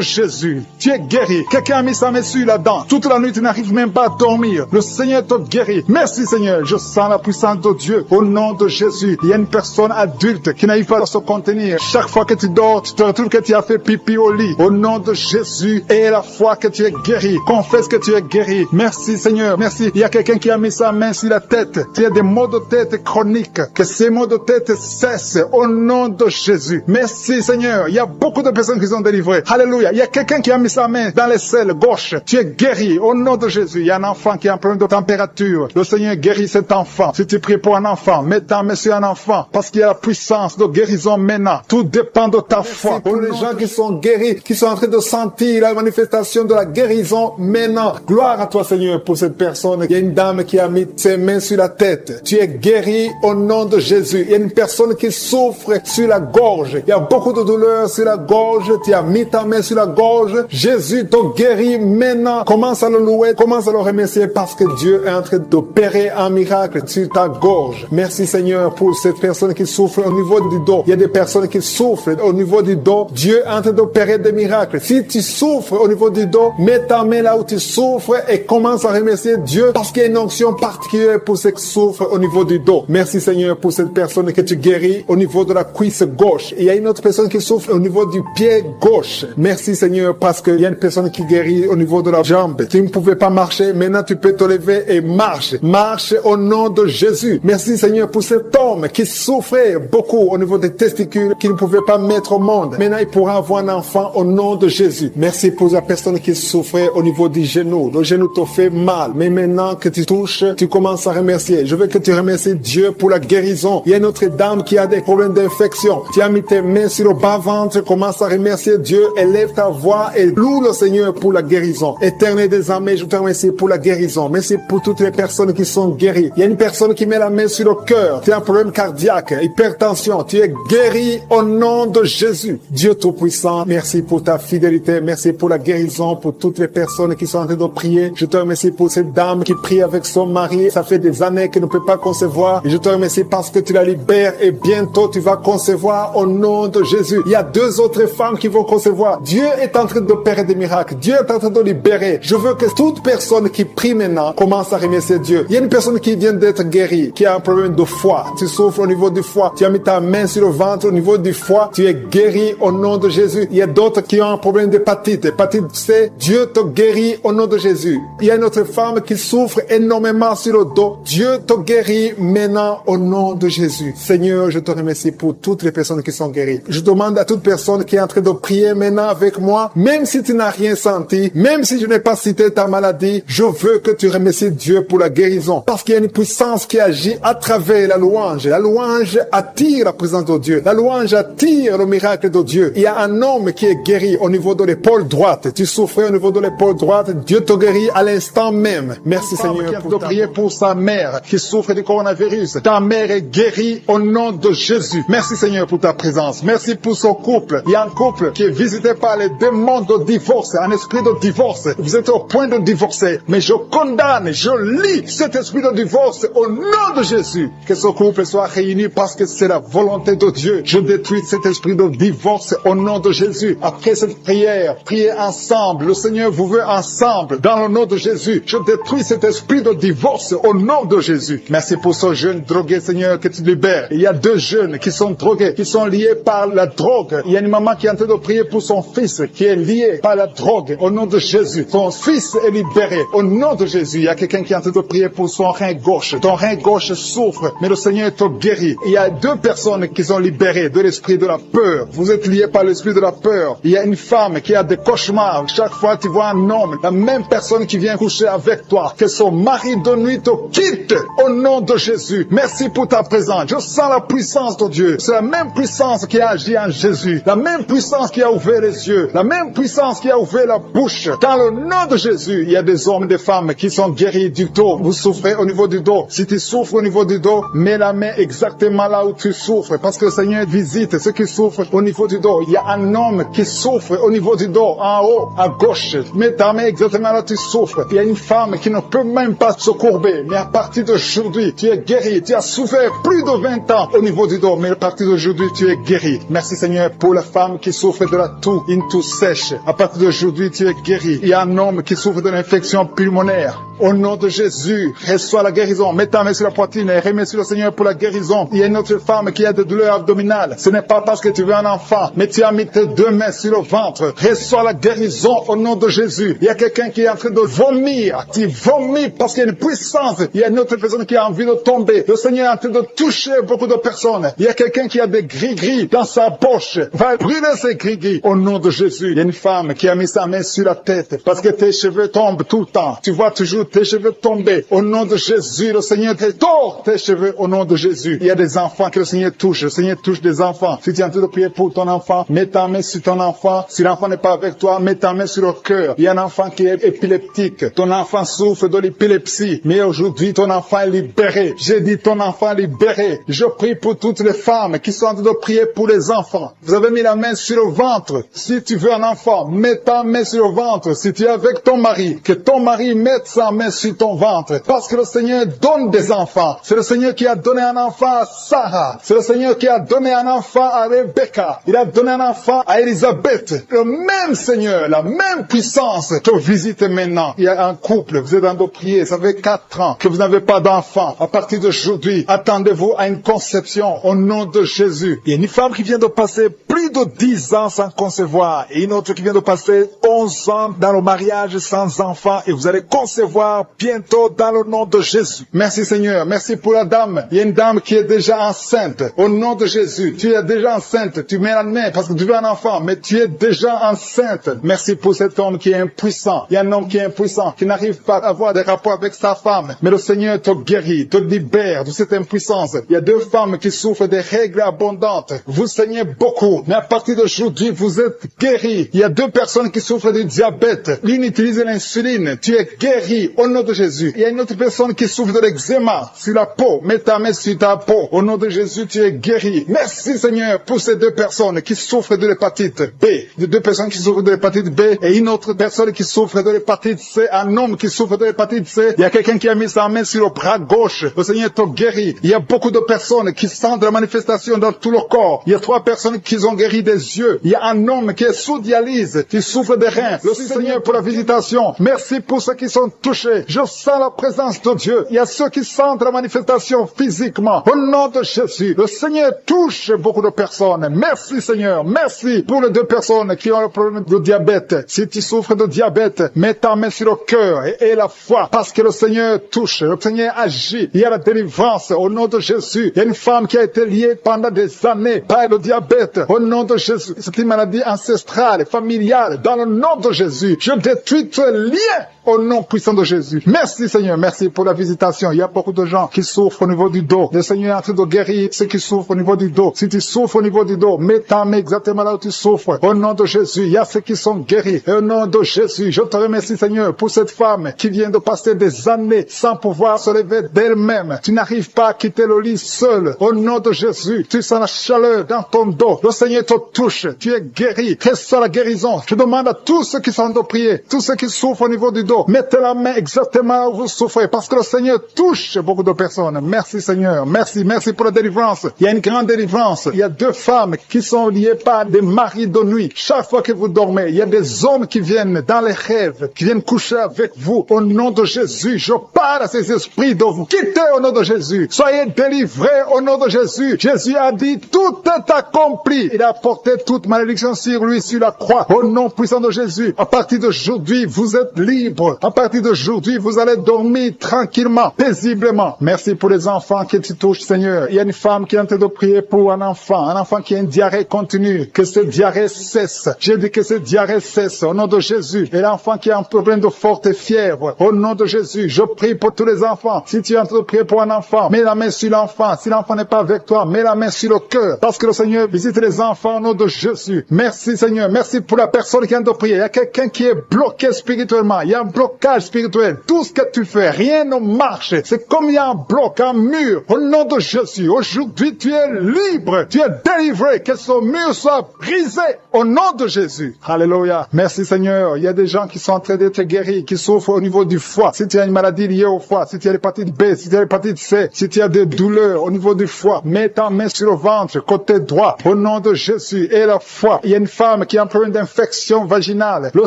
Jésus. Tu es guéri. Quelqu'un a mis sa main sur la dent. Toute la nuit, tu n'arrives même pas à dormir. Le Seigneur te guérit. Merci Seigneur. Je sens la puissance de Dieu. Au nom de Jésus. Il y a une personne adulte qui n'arrive pas à se contenir. Chaque fois que tu dors, tu te retrouves que tu as fait pipi au lit. Au nom de Jésus. Et la foi que tu es guéri. Confesse que tu es guéri. Merci Seigneur. Merci. Il y a quelqu'un qui a mis sa main sur la tête. Tu as des maux de tête chroniques. Que ces maux de tête cessent. Au nom de Jésus. Merci Seigneur. Il y a beaucoup de personnes qui sont délivrées. Alléluia. Il y a quelqu'un qui a mis sa main dans l'aisselle gauche. Tu es guéri. Au nom de Jésus. Il y a un enfant qui a un problème de température. Le Seigneur guérit cet enfant. Si tu pries pour un enfant, mets ta main sur un enfant. Parce qu'il y a la puissance de guérison maintenant. Tout dépend de ta foi. Pour les gens qui sont guéris, qui sont en train de sentir la manifestation de la guérison maintenant. Gloire à toi Seigneur pour cette personne. Il y a une dame qui a mis ses mains sur la tête. Tu es guéri au nom de Jésus. Il y a une personne qui souffre sur la gorge. Il y a beaucoup de douleur sur la gorge. Tu as mis ta main sur la gorge. Jésus te guérit maintenant. Commence à le louer. Commence à le remercier parce que Dieu est en train d'opérer un miracle sur ta gorge. Merci Seigneur pour cette personne qui souffre au niveau du dos. Il y a des personnes qui souffrent au niveau du dos. Dieu est en train d'opérer des miracles. Si tu souffres au niveau du dos, mets ta main là où tu souffres et commence à remercier Dieu parce qu'il y a une onction particulière pour ceux qui souffrent au niveau du dos. Merci Seigneur pour cette personne que tu guéris au niveau de la cuisse gauche. Et il y a une autre personne qui souffre au niveau du pied gauche. Merci Seigneur parce qu'il y a une personne qui guérit au niveau de la jambe. Tu ne pouvais pas marcher, maintenant tu peux te lever et marche. Marche au nom de Jésus. Merci Seigneur pour cet homme qui souffrait beaucoup au niveau des testicules, qui ne pouvait pas mettre au monde. Maintenant il pourra avoir un enfant au nom de Jésus. Merci pour la personne qui souffrait au niveau du genou. Le genou te fait mal, mais maintenant que tu touches, tu commences à remercier. Je veux que tu remercies Dieu pour la guérison. Il y a une autre dame qui a des problèmes d'infection. Tu as mis tes mains sur le bas-ventre, commence à remercier Dieu, élève ta voix et loue le Seigneur pour la guérison. Éternel des armées, je te remercie pour la guérison. Merci pour toutes les personnes qui sont guéries. Il y a une personne qui met la main sur le cœur. Tu as un problème cardiaque, hypertension. Tu es guéri au nom de Jésus. Dieu Tout-Puissant, merci pour ta fidélité. Merci pour la guérison, pour toutes les personnes qui sont en train de prier. Je te remercie pour cette dame qui prie avec son mari. Ça fait des années qu'elle ne peut pas concevoir. Et je te remercie parce que tu la libères et bientôt tu vas concevoir au nom de Jésus. Il y a 2 autres femmes qui vont concevoir. Dieu est en train d'opérer des miracles. Dieu est en train de libérer. Je veux que toute personne qui prie maintenant commence à remercier Dieu. Il y a une personne qui vient d'être guérie, qui a un problème de foie. Tu souffres au niveau du foie. Tu as mis ta main sur le ventre au niveau du foie. Tu es guéri au nom de Jésus. Il y a d'autres qui ont un problème d'hépatite. Hépatite C, Dieu te guérit au nom de Jésus. Il y a une autre femme qui souffre énormément sur le dos. Dieu te guérit maintenant au nom de Jésus. Seigneur, je te remercie pour toutes les personnes qui sont guéries. Je demande à toute personne qui est en train de prier maintenant avec moi, même si tu n'as rien senti, même si je n'ai pas cité ta maladie, je veux que tu remercies Dieu pour la guérison. Parce qu'il y a une puissance qui agit à travers la louange. La louange attire la présence de Dieu. La louange attire le miracle de Dieu. Il y a un homme qui est guéri au niveau de l'épaule droite. Tu souffrais au niveau de l'épaule droite. Dieu te guérit à l'instant même. Merci Seigneur. Qui a prié pour sa mère qui souffre du coronavirus. Ta mère est guérie au nom de Jésus. Merci Seigneur pour ta présence. Merci pour son couple. Il y a un couple qui est visité par les démons de divorce, un esprit de divorce. Vous êtes au point de divorcer, mais je condamne, je lis cet esprit de divorce au nom de Jésus. Que ce couple soit réuni parce que c'est la volonté de Dieu. Je détruis cet esprit de divorce au nom de Jésus. Après cette prière, priez ensemble. Le Seigneur vous veut ensemble dans le nom de Jésus. Je détruis cet esprit de divorce au nom de Jésus. Merci pour ce jeune drogué, Seigneur, que tu libères. Il y a 2 jeunes qui sont drogués, qui sont liés par la drogue. Il y a une maman qui est en train de prier pour son fils qui est lié par la drogue au nom de Jésus. Ton fils est libéré au nom de Jésus. Il y a quelqu'un qui est en train de prier pour son rein gauche. Ton rein gauche souffre, mais le Seigneur te guérit. Il y a 2 personnes qui sont libérées de l'esprit de la peur. Vous êtes liés par l'esprit de la peur. Il y a une femme qui a des cauchemars. Chaque fois tu vois un homme, la même personne qui vient coucher avec toi, que son mari de nuit te quitte au nom de Jésus. Merci pour ta présence. Je sens la puissance de Dieu. C'est la même puissance qui a agi en Jésus. La même puissance qui a ouvert les yeux. La même puissance qui a ouvert la bouche. Dans le nom de Jésus, il y a des hommes et des femmes qui sont guéris du dos. Vous souffrez au niveau du dos. Si tu souffres au niveau du dos, mets la main exactement là où tu souffres. Parce que le Seigneur visite ceux qui souffrent au niveau du dos. Il y a un homme qui souffre au niveau du dos, en haut, à gauche. Mets ta main exactement là où tu souffres. Il y a une femme qui ne peut même pas se courber. Mais à partir d'aujourd'hui, tu es guéri. Tu as souffert plus de 20 ans au niveau du dos. Mais à partir d'aujourd'hui, tu es guéri. Merci Seigneur pour la femme qui souffre de la toux, une toux sèche. À partir d'aujourd'hui, tu es guéri. Il y a un homme qui souffre de l'infection pulmonaire. Au nom de Jésus, reçois la guérison. Mets ta main sur la poitrine et remercie le Seigneur pour la guérison. Il y a une autre femme qui a des douleurs abdominales. Ce n'est pas parce que tu veux un enfant, mais tu as mis tes 2 mains sur le ventre. Reçois la guérison au nom de Jésus. Il y a quelqu'un qui est en train de vomir. Tu vomis parce qu'il y a une puissance. Il y a une autre personne qui a envie de tomber. Le Seigneur est en train de toucher beaucoup de personnes. Il y a quelqu'un qui a des gris-gris dans sa poche. Va brûler ces gris-gris au nom de Jésus. Il y a une femme qui a mis sa main sur la tête parce que tes cheveux tombent tout le temps. Tu vois toujours tes cheveux tomber. Au nom de Jésus, le Seigneur tord tes cheveux au nom de Jésus. Il y a des enfants que le Seigneur touche. Le Seigneur touche des enfants. Si tu es en train de prier pour ton enfant, mets ta main sur ton enfant. Si l'enfant n'est pas avec toi, mets ta main sur le cœur. Il y a un enfant qui est épileptique. Ton enfant souffre de l'épilepsie. Mais aujourd'hui, ton enfant est libéré. J'ai dit ton enfant libéré. Je prie pour toutes les femmes qui sont en train de prier pour les enfants. Vous avez mis la main sur le ventre. Si tu veux un enfant, mets ta main sur le ventre. Si tu es avec ton mari, que ton mari mette sa main main sur ton ventre. Parce que le Seigneur donne des enfants. C'est le Seigneur qui a donné un enfant à Sarah. C'est le Seigneur qui a donné un enfant à Rebecca. Il a donné un enfant à Élisabeth. Le même Seigneur, la même puissance te visite maintenant. Il y a un couple, vous êtes en train de prier, ça fait 4 ans que vous n'avez pas d'enfant. À partir d'aujourd'hui, attendez-vous à une conception au nom de Jésus. Il y a une femme qui vient de passer plus de 10 ans sans concevoir et une autre qui vient de passer 11 ans dans le mariage sans enfant et vous allez concevoir bientôt dans le nom de Jésus. Merci Seigneur, merci pour la dame. Il y a une dame qui est déjà enceinte. Au nom de Jésus, tu es déjà enceinte. Tu mets la main parce que tu veux un enfant, mais tu es déjà enceinte. Merci pour cet homme qui est impuissant. Il y a un homme qui est impuissant, qui n'arrive pas à avoir des rapports avec sa femme. Mais le Seigneur te guérit, te libère de cette impuissance. Il y a 2 femmes qui souffrent des règles abondantes. Vous saignez beaucoup, mais à partir d'aujourd'hui, vous êtes guéris. Il y a 2 personnes qui souffrent du diabète. L'une utilise l'insuline. Tu es guéri au nom de Jésus. Il y a une autre personne qui souffre de l'eczéma sur la peau. Mets ta main sur ta peau. Au nom de Jésus, tu es guéri. Merci Seigneur pour ces 2 personnes qui souffrent de l'hépatite B. De 2 personnes qui souffrent de l'hépatite B et une autre personne qui souffre de l'hépatite C. Un homme qui souffre de l'hépatite C. Il y a quelqu'un qui a mis sa main sur le bras gauche. Le Seigneur te guérit. Il y a beaucoup de personnes qui sentent la manifestation dans tout le corps. Il y a 3 personnes qui ont guéri des yeux. Il y a un homme qui est sous dialyse, qui souffre des reins. Le Seigneur pour la visitation. Merci pour ceux qui sont touchés. Je sens la présence de Dieu. Il y a ceux qui sentent la manifestation physiquement. Au nom de Jésus, le Seigneur touche beaucoup de personnes. Merci Seigneur. Merci pour les 2 personnes qui ont le problème de diabète. Si tu souffres de diabète, mets ta main sur le cœur et la foi. Parce que le Seigneur touche. Le Seigneur agit. Il y a la délivrance au nom de Jésus. Il y a une femme qui a été liée pendant des années par le diabète. Au nom de Jésus. C'est une maladie ancestrale, familiale. Dans le nom de Jésus, je détruis tous les liens au nom puissant de Jésus. Merci Seigneur, merci pour la visitation. Il y a beaucoup de gens qui souffrent au niveau du dos. Le Seigneur est en train de guérir ceux qui souffrent au niveau du dos. Si tu souffres au niveau du dos, mets ta main exactement là où tu souffres. Au nom de Jésus, il y a ceux qui sont guéris. Et au nom de Jésus, je te remercie Seigneur pour cette femme qui vient de passer des années sans pouvoir se lever d'elle-même. Tu n'arrives pas à quitter le lit seul. Au nom de Jésus, tu sens la chaleur dans ton dos. Le Seigneur te touche. Tu es guéri. Reçois la guérison. Je demande à tous ceux qui sont de prier, tous ceux qui souffrent au niveau du dos, mettez la main exactement là où vous souffrez, parce que le Seigneur touche beaucoup de personnes. Merci Seigneur, merci pour la délivrance. Il y a une grande délivrance. Il y a 2 femmes qui sont liées par des maris de nuit. Chaque fois que vous dormez, il y a des hommes qui viennent dans les rêves, qui viennent coucher avec vous. Au nom de Jésus, je parle à ces esprits de vous. Quittez au nom de Jésus. Soyez délivrés au nom de Jésus. Jésus a dit, tout est accompli. Il a porté toute malédiction sur lui, sur la croix. Au nom puissant de Jésus, à partir d'aujourd'hui, vous êtes libres. À partir d'aujourd'hui, vous allez dormir tranquillement, paisiblement. Merci pour les enfants qui te touchent, Seigneur. Il y a une femme qui est en train de prier pour un enfant qui a une diarrhée continue. Que cette diarrhée cesse. J'ai dit que cette diarrhée cesse au nom de Jésus. Et l'enfant qui a un problème de forte fièvre, au nom de Jésus, je prie pour tous les enfants. Si tu es en train de prier pour un enfant, mets la main sur l'enfant. Si l'enfant n'est pas avec toi, mets la main sur le cœur. Parce que le Seigneur visite les enfants au nom de Jésus. Merci Seigneur. Merci pour la personne qui vient de prier. Il y a quelqu'un qui est bloqué spirituellement. Il y a un blocage spirituel. Tout ce que tu fais, rien ne marche. C'est comme il y a un bloc, un mur. Au nom de Jésus, aujourd'hui, tu es libre. Tu es délivré. Que ce mur soit brisé au nom de Jésus. Alléluia. Merci Seigneur. Il y a des gens qui sont en train d'être guéris, qui souffrent au niveau du foie. Si tu as une maladie liée au foie, si tu as l'hépatite B, si tu as l'hépatite C, si tu as des douleurs au niveau du foie, mets ta main sur le ventre, côté droit, au nom de Jésus. Et la foie. Il y a une femme qui a un problème d'infection vaginale. Le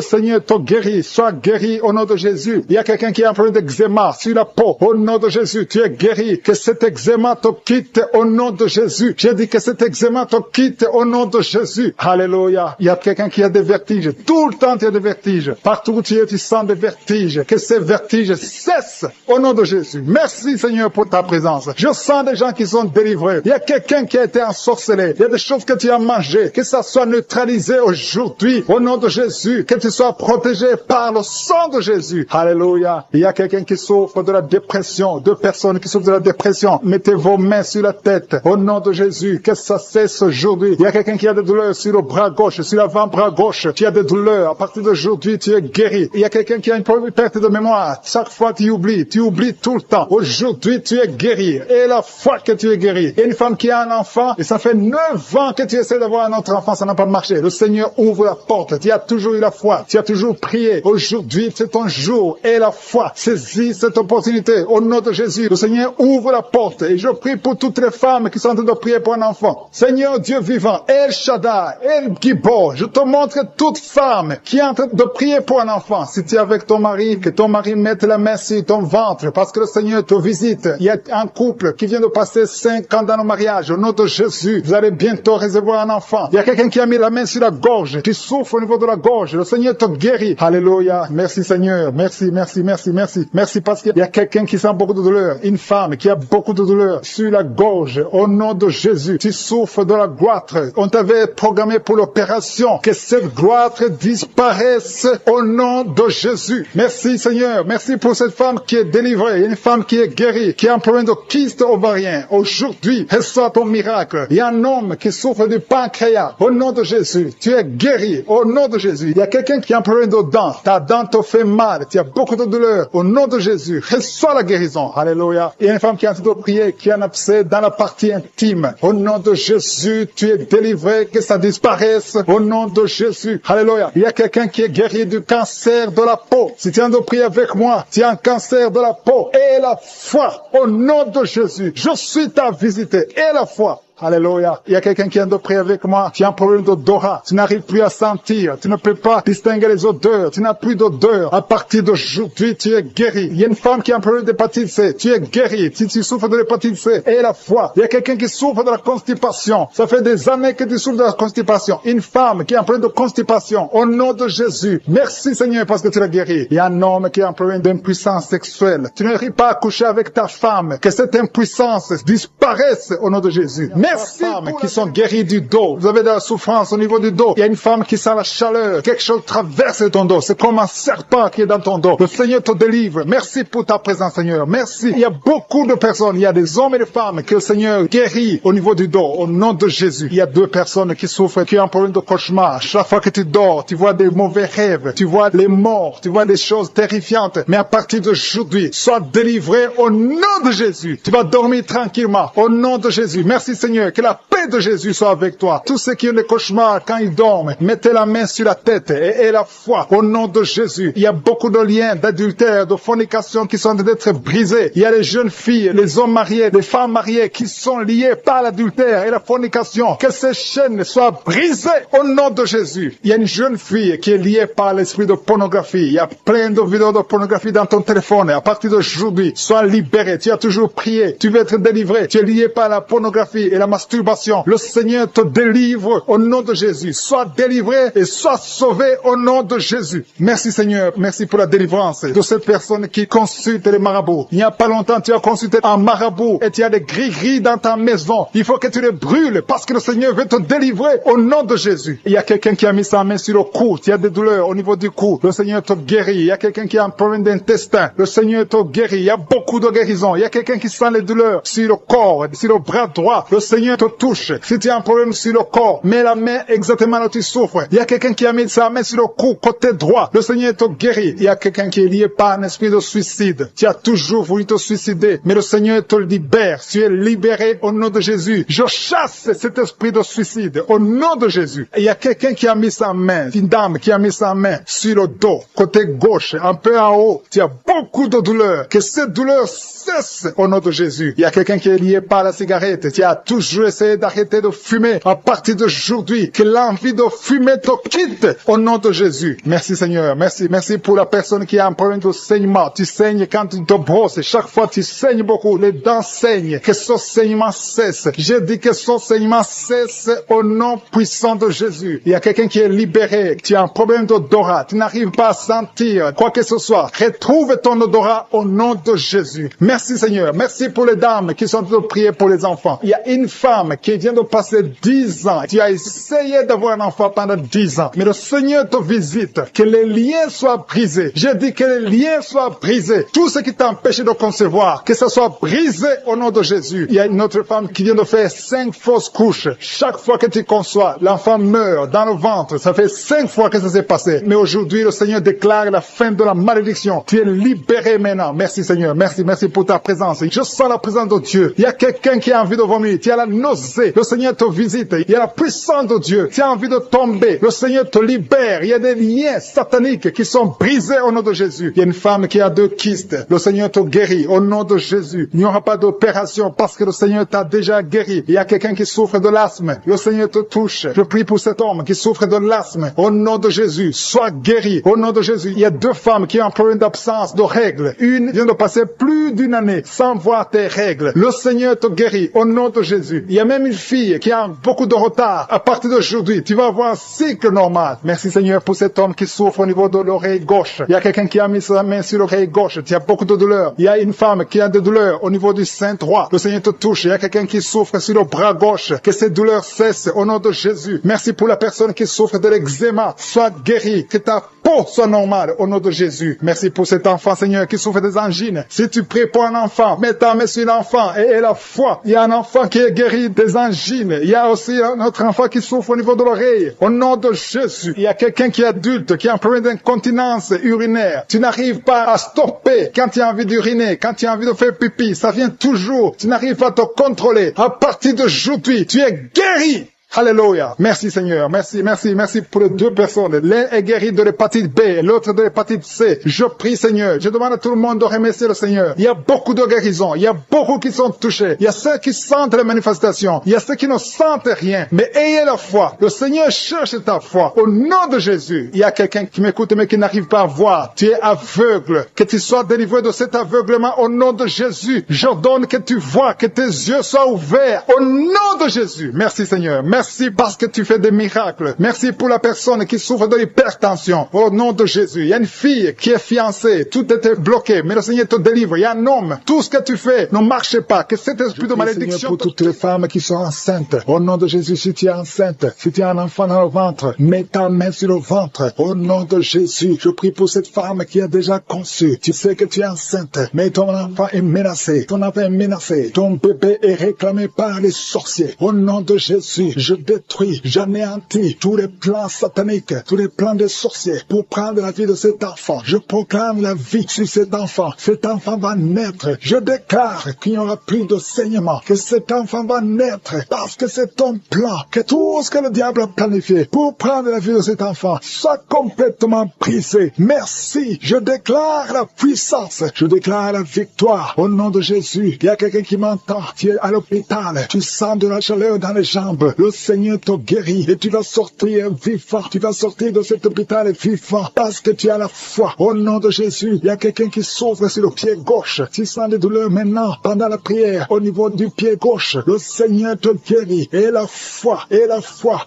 Seigneur te guérit. Sois guéri au nom de Jésus. Il y a quelqu'un qui a un problème d'eczéma sur la peau. Au nom de Jésus, tu es guéri. Que cet eczéma te quitte au nom de Jésus. J'ai dit que cet eczéma te quitte au nom de Jésus. Alléluia. Il y a quelqu'un qui a des vertiges. Tout le temps, tu as des vertiges. Partout où tu es, tu sens des vertiges. Que ces vertiges cessent au nom de Jésus. Merci Seigneur pour ta présence. Je sens des gens qui sont délivrés. Il y a quelqu'un qui a été ensorcelé. Il y a des choses que tu as mangées. Que ça soit neutralisé aujourd'hui au nom de Jésus. Que tu sois protégé par le sang de Jésus. Alléluia. Il y a quelqu'un qui souffre de la dépression. 2 personnes qui souffrent de la dépression. Mettez vos mains sur la tête. Au nom de Jésus. Que ça cesse aujourd'hui. Il y a quelqu'un qui a des douleurs sur le bras gauche, sur l'avant-bras gauche. Tu as des douleurs. À partir d'aujourd'hui, tu es guéri. Il y a quelqu'un qui a une perte de mémoire. Chaque fois, tu oublies tout le temps. Aujourd'hui, tu es guéri. Et la fois que tu es guéri. Il y a une femme qui a un enfant et ça fait 9 ans que tu essaies d'avoir un autre enfant. Ça n'a pas marché. Le Seigneur ouvre la porte. Tu as toujours eu la foi. Tu as toujours prié. Aujourd'hui, c'est ton jour. Et la foi. Saisis cette opportunité. Au nom de Jésus, le Seigneur ouvre la porte. Et je prie pour toutes les femmes qui sont en train de prier pour un enfant. Seigneur Dieu vivant, El Shaddai, El Gibor, je te montre toute femme qui est en train de prier pour un enfant. Si tu es avec ton mari, que ton mari mette la main sur ton ventre parce que le Seigneur te visite. Il y a un couple qui vient de passer 5 ans dans le mariage. Au nom de Jésus, vous allez bientôt recevoir un enfant. Il y a quelqu'un qui a mis la main sur la gorge. Tu souffres au niveau de la gorge. Le Seigneur te guérit. Alléluia. Merci Seigneur. Merci, merci, merci, merci. Merci parce qu'il y a quelqu'un qui sent beaucoup de douleur. Une femme qui a beaucoup de douleur sur la gorge. Au nom de Jésus, tu souffres de la goitre. On t'avait programmé pour l'opération. Que cette goitre disparaisse au nom de Jésus. Merci Seigneur. Merci pour cette femme qui est délivrée. Une femme qui est guérie, qui a un problème de kyste ovarien. Aujourd'hui, reçois ton miracle. Il y a un homme qui souffre du pancréas. Au nom de Jésus, tu es guéri. Au nom de Jésus, il y a quelqu'un qui a un problème de dents. Ta dent te fait mal. Tu as beaucoup de douleur. Au nom de Jésus, reçois la guérison. Alléluia. Il y a une femme qui est en train de prier, qui a un abcès dans la partie intime. Au nom de Jésus, tu es délivré, que ça disparaisse. Au nom de Jésus. Alléluia. Il y a quelqu'un qui est guéri du cancer de la peau. Si tu es en train de prier avec moi, tu as un cancer de la peau. Et la foi. Au nom de Jésus, je suis ta visite. Et la foi. Alléluia. Il y a quelqu'un qui vient de prier avec moi. Tu as un problème d'odorat. Tu n'arrives plus à sentir. Tu ne peux pas distinguer les odeurs. Tu n'as plus d'odeur. À partir d'aujourd'hui, tu es guéri. Il y a une femme qui a un problème d'hépatite C. Tu es guéri. Si tu souffres de l'hépatite C, et la foi. Il y a quelqu'un qui souffre de la constipation. Ça fait des années que tu souffres de la constipation. Une femme qui a un problème de constipation. Au nom de Jésus. Merci Seigneur parce que tu l'as guéri. Il y a un homme qui a un problème d'impuissance sexuelle. Tu n'arrives pas à coucher avec ta femme. Que cette impuissance disparaisse au nom de Jésus. Merci femmes qui sont guéries du dos. Vous avez de la souffrance au niveau du dos. Il y a une femme qui sent la chaleur. Quelque chose traverse ton dos. C'est comme un serpent qui est dans ton dos. Le Seigneur te délivre. Merci pour ta présence, Seigneur. Merci. Il y a beaucoup de personnes. Il y a des hommes et des femmes que le Seigneur guérit au niveau du dos. Au nom de Jésus. Il y a 2 personnes qui souffrent, qui ont un problème de cauchemar. Chaque fois que tu dors, tu vois des mauvais rêves. Tu vois les morts. Tu vois des choses terrifiantes. Mais à partir d'aujourd'hui, sois délivré au nom de Jésus. Tu vas dormir tranquillement. Au nom de Jésus. Merci, Seigneur. Que la paix de Jésus soit avec toi. Tous ceux qui ont des cauchemars quand ils dorment, mettez la main sur la tête et la foi au nom de Jésus. Il y a beaucoup de liens d'adultère, de fornication qui sont en train d'être brisés. Il y a les jeunes filles, les hommes mariés, les femmes mariées qui sont liés par l'adultère et la fornication. Que ces chaînes soient brisées au nom de Jésus. Il y a une jeune fille qui est liée par l'esprit de pornographie. Il y a plein de vidéos de pornographie dans ton téléphone. Et à partir d'aujourd'hui, sois libéré. Tu as toujours prié. Tu veux être délivré. Tu es lié par la pornographie et la masturbation. Le Seigneur te délivre au nom de Jésus. Sois délivré et sois sauvé au nom de Jésus. Merci Seigneur. Merci pour la délivrance de cette personne qui consulte les marabouts. Il n'y a pas longtemps, tu as consulté un marabout et tu as des gris-gris dans ta maison. Il faut que tu les brûles parce que le Seigneur veut te délivrer au nom de Jésus. Il y a quelqu'un qui a mis sa main sur le cou. Tu as des douleurs au niveau du cou. Le Seigneur te guérit. Il y a quelqu'un qui a un problème d'intestin. Le Seigneur te guérit. Il y a beaucoup de guérisons. Il y a quelqu'un qui sent les douleurs sur le corps, sur le bras droit. Le Seigneur te touche. Si tu as un problème sur le corps, mets la main exactement là où tu souffres. Il y a quelqu'un qui a mis sa main sur le cou, côté droit. Le Seigneur te guérit. Il y a quelqu'un qui est lié par un esprit de suicide. Tu as toujours voulu te suicider, mais le Seigneur te libère. Tu es libéré au nom de Jésus. Je chasse cet esprit de suicide au nom de Jésus. Et il y a quelqu'un qui a mis sa main, une dame qui a mis sa main sur le dos, côté gauche, un peu en haut. Tu as beaucoup de douleur. Que cette douleur cesse au nom de Jésus. Il y a quelqu'un qui est lié par la cigarette. Tu as toujours essayé d'arrêter de fumer. À partir d'aujourd'hui, que l'envie de fumer te quitte au nom de Jésus. Merci Seigneur. Merci. Merci pour la personne qui a un problème de saignement. Tu saignes quand tu te brosses. Chaque fois tu saignes beaucoup. Les dents saignent. Que ce saignement cesse. Je dis que ce saignement cesse au nom puissant de Jésus. Il y a quelqu'un qui est libéré. Tu as un problème d'odorat. Tu n'arrives pas à sentir quoi que ce soit. Retrouve ton odorat au nom de Jésus. Merci Seigneur. Merci pour les dames qui sont en train de prier pour les enfants. Il y a une femme qui vient de passer 10 ans. Tu as essayé d'avoir un enfant pendant 10 ans. Mais le Seigneur te visite. Que les liens soient brisés. Je dis que les liens soient brisés. Tout ce qui t'empêche de concevoir, que ça soit brisé au nom de Jésus. Il y a une autre femme qui vient de faire 5 fausses couches. Chaque fois que tu conçois, l'enfant meurt dans le ventre. Ça fait 5 fois que ça s'est passé. Mais aujourd'hui, le Seigneur déclare la fin de la malédiction. Tu es libéré maintenant. Merci Seigneur. Merci pour ta présence. Je sens la présence de Dieu. Il y a quelqu'un qui a envie de vomir. Tu as la nausée, le Seigneur te visite. Il y a la puissance de Dieu. Tu as envie de tomber, le Seigneur te libère. Il y a des liens sataniques qui sont brisés au nom de Jésus. Il y a une femme qui a 2 kystes. Le Seigneur te guérit au nom de Jésus. Il n'y aura pas d'opération parce que le Seigneur t'a déjà guéri. Il y a quelqu'un qui souffre de l'asthme. Le Seigneur te touche. Je prie pour cet homme qui souffre de l'asthme. Au nom de Jésus, sois guéri. Au nom de Jésus, il y a 2 femmes qui ont un problème d'absence de règles. Une vient de passer plus d'une année sans voir tes règles. Le Seigneur te guérit au nom de Jésus. Il y a même une fille qui a beaucoup de retard. À partir d'aujourd'hui, tu vas avoir un cycle normal. Merci Seigneur pour cet homme qui souffre au niveau de l'oreille gauche. Il y a quelqu'un qui a mis sa main sur l'oreille gauche. Tu as beaucoup de douleurs. Il y a une femme qui a des douleurs au niveau du sein droit. Le Seigneur te touche. Il y a quelqu'un qui souffre sur le bras gauche. Que ces douleurs cessent au nom de Jésus. Merci pour la personne qui souffre de l'eczéma. Sois guéri. Que ta peau soit normale au nom de Jésus. Merci pour cet enfant, Seigneur, qui souffre des angines. Si tu pries pour un enfant, mets ta main sur l'enfant et la foi. Il y a un enfant qui est guéri des angines. Il y a aussi un autre enfant qui souffre au niveau de l'oreille. Au nom de Jésus. Il y a quelqu'un qui est adulte, qui a un problème d'incontinence urinaire. Tu n'arrives pas à stopper quand tu as envie d'uriner, quand tu as envie de faire pipi. Ça vient toujours. Tu n'arrives pas à te contrôler. À partir d'aujourd'hui, tu es guéri. Alléluia. Merci Seigneur. Merci pour les 2 personnes. L'un est guéri de l'hépatite B, l'autre de l'hépatite C. Je prie Seigneur. Je demande à tout le monde de remercier le Seigneur. Il y a beaucoup de guérisons. Il y a beaucoup qui sont touchés. Il y a ceux qui sentent les manifestations. Il y a ceux qui ne sentent rien. Mais ayez la foi. Le Seigneur cherche ta foi. Au nom de Jésus. Il y a quelqu'un qui m'écoute mais qui n'arrive pas à voir. Tu es aveugle. Que tu sois délivré de cet aveuglement au nom de Jésus. J'ordonne que tu vois, que tes yeux soient ouverts. Au nom de Jésus. Merci Seigneur. Merci parce que tu fais des miracles. Merci pour la personne qui souffre de l'hypertension. Au nom de Jésus. Il y a une fille qui est fiancée. Tout était bloqué. Mais le Seigneur te délivre. Il y a un homme. Tout ce que tu fais ne marche pas. Que cet esprit de malédiction... Seigneur, pour toutes les femmes qui sont enceintes. Au nom de Jésus, si tu es enceinte, si tu as un enfant dans le ventre, mets ta main sur le ventre. Au nom de Jésus, je prie pour cette femme qui a déjà conçu. Tu sais que tu es enceinte. Mais ton enfant est menacé. Ton enfant est menacé. Ton bébé est réclamé par les sorciers. Au nom de Jésus, je détruis, j'anéantis tous les plans sataniques, tous les plans des sorciers pour prendre la vie de cet enfant. Je proclame la vie sur cet enfant. Cet enfant va naître. Je déclare qu'il n'y aura plus de saignement, que cet enfant va naître parce que c'est ton plan, que tout ce que le diable a planifié pour prendre la vie de cet enfant soit complètement brisé. Merci. Je déclare la puissance. Je déclare la victoire au nom de Jésus. Il y a quelqu'un qui m'entend. Tu es à l'hôpital. Tu sens de la chaleur dans les jambes. Le Seigneur te guérit et tu vas sortir vivant. Tu vas sortir de cet hôpital vivant parce que tu as la foi. Au nom de Jésus, il y a quelqu'un qui souffre sur le pied gauche. Tu sens des douleurs maintenant pendant la prière au niveau du pied gauche. Le Seigneur te guérit et la foi.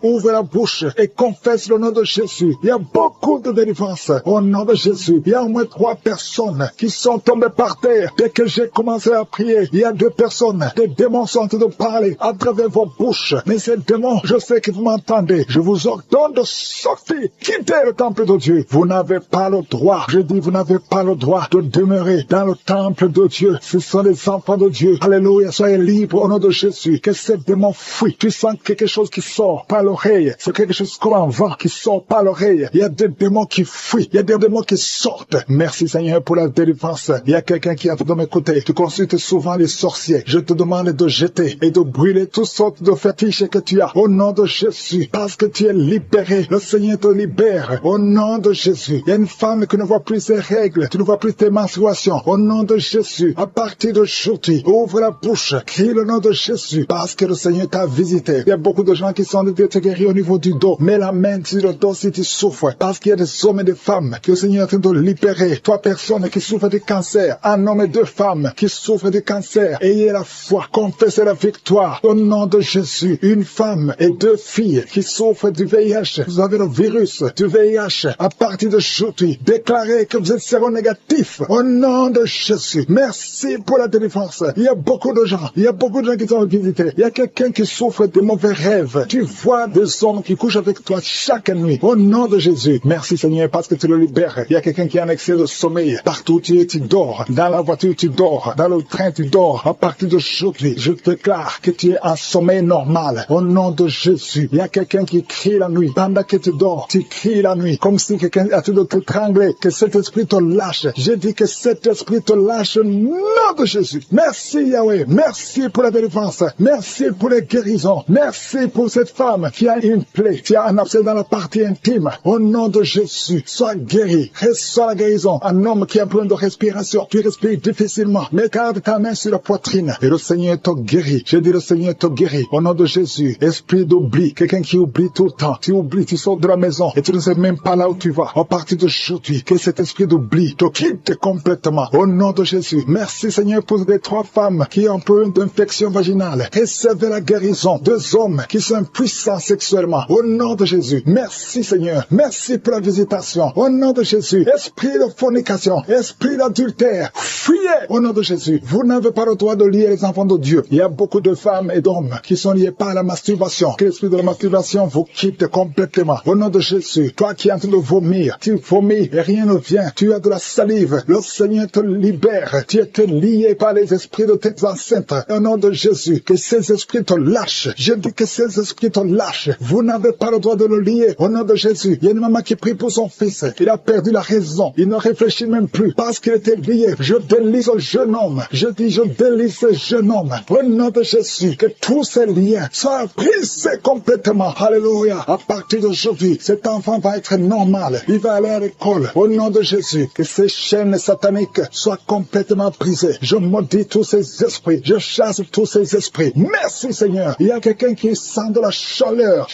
Ouvre la bouche et confesse le nom de Jésus. Il y a beaucoup de délivrance au nom de Jésus. Il y a au moins 3 personnes qui sont tombées par terre. Dès que j'ai commencé à prier, il y a 2 personnes. Des démons sont en train de parler à travers vos bouches. Mais ces démons, je sais que vous m'entendez. Je vous ordonne de sortir, quitter le temple de Dieu. Vous n'avez pas le droit. Je dis, vous n'avez pas le droit de demeurer dans le temple de Dieu. Ce sont les enfants de Dieu. Alléluia. Soyez libres au nom de Jésus. Que ces démons fuient. Tu sens quelque chose qui sort par l'oreille. C'est quelque chose comme un vent qui sort par l'oreille. Il y a des démons qui fuient. Il y a des démons qui sortent. Merci Seigneur pour la délivrance. Il y a quelqu'un qui a de m'écouter. Tu consultes souvent les sorciers. Je te demande de jeter et de brûler toutes sortes de fétiches que tu as. Au nom de Jésus. Parce que tu es libéré. Le Seigneur te libère. Au nom de Jésus. Il y a une femme qui ne voit plus ses règles. Tu ne vois plus tes menstruations. Au nom de Jésus. À partir d'aujourd'hui, ouvre la bouche. Crie le nom de Jésus. Parce que le Seigneur t'a visité. Il y a beaucoup de gens qui sont te guérir au niveau du dos. Mets la main sur le dos si tu souffres. Parce qu'il y a des hommes et des femmes que le Seigneur est en train de libérer. 3 personnes qui souffrent de cancer. Un homme et 2 femmes qui souffrent de cancer. Ayez la foi. Confessez la victoire. Au nom de Jésus. Une femme et 2 filles qui souffrent du VIH. Vous avez le virus du VIH. À partir d'aujourd'hui, déclarez que vous êtes séronégatif. Au nom de Jésus. Merci pour la délivrance. Il y a beaucoup de gens. Il y a beaucoup de gens qui sont visités. Il y a quelqu'un qui souffre de mauvais rêves. Tu vois des hommes qui couchent avec toi chaque nuit. Au nom de Jésus. Merci Seigneur parce que tu le libères. Il y a quelqu'un qui a un excès de sommeil. Partout tu es, tu dors. Dans la voiture tu dors. Dans le train tu dors. À partir d'aujourd'hui, je déclare que tu es en sommeil normal. Au nom nom de Jésus. Il y a quelqu'un qui crie la nuit. Pendant que tu dors, tu cries la nuit. Comme si quelqu'un a tout de t'étrangler. Que cet esprit te lâche. Je dis que cet esprit te lâche au nom de Jésus. Merci Yahweh. Merci pour la délivrance. Merci pour les guérisons. Merci pour cette femme qui a une plaie, qui a un abcès dans la partie intime. Au nom de Jésus, sois guéri. Reçois la guérison. Un homme qui a un problème de respiration. Tu respires difficilement. Mais garde ta main sur la poitrine. Et le Seigneur te guérit. Je dis le Seigneur te guérit. Au nom de Jésus, esprit d'oubli. Quelqu'un qui oublie tout le temps. Tu oublies, tu sors de la maison et tu ne sais même pas là où tu vas. À partir d'aujourd'hui, que cet esprit d'oubli te quitte complètement. Au nom de Jésus. Merci Seigneur pour les 3 femmes qui ont un problème d'infection vaginale. Recevez la guérison. 2 hommes qui sont puissants sexuellement. Au nom de Jésus. Merci Seigneur. Merci pour la visitation. Au nom de Jésus. Esprit de fornication. Esprit d'adultère. Fuyez au nom de Jésus. Vous n'avez pas le droit de lier les enfants de Dieu. Il y a beaucoup de femmes et d'hommes qui sont liés par la masturbation. Que l'esprit de la masturbation vous quitte complètement. Au nom de Jésus. Toi qui es en train de vomir. Tu vomis et rien ne vient. Tu as de la salive. Le Seigneur te libère. Tu es lié par les esprits de tes ancêtres. Au nom de Jésus. Que ces esprits te lâchent. Je dis que ces esprits te lâchent. Vous n'avez pas le droit de le lier. Au nom de Jésus. Il y a une maman qui prie pour son fils. Il a perdu la raison. Il ne réfléchit même plus. Parce qu'il était lié. Je délie ce jeune homme. Je dis je délie ce jeune homme. Au nom de Jésus. Que tous ces liens soient brisés complètement. Alléluia. À partir d'aujourd'hui, cet enfant va être normal. Il va aller à l'école. Au nom de Jésus. Que ces chaînes sataniques soient complètement brisées. Je maudis tous ces esprits. Je chasse tous ces esprits. Merci Seigneur. Il y a quelqu'un qui sent de la chaleur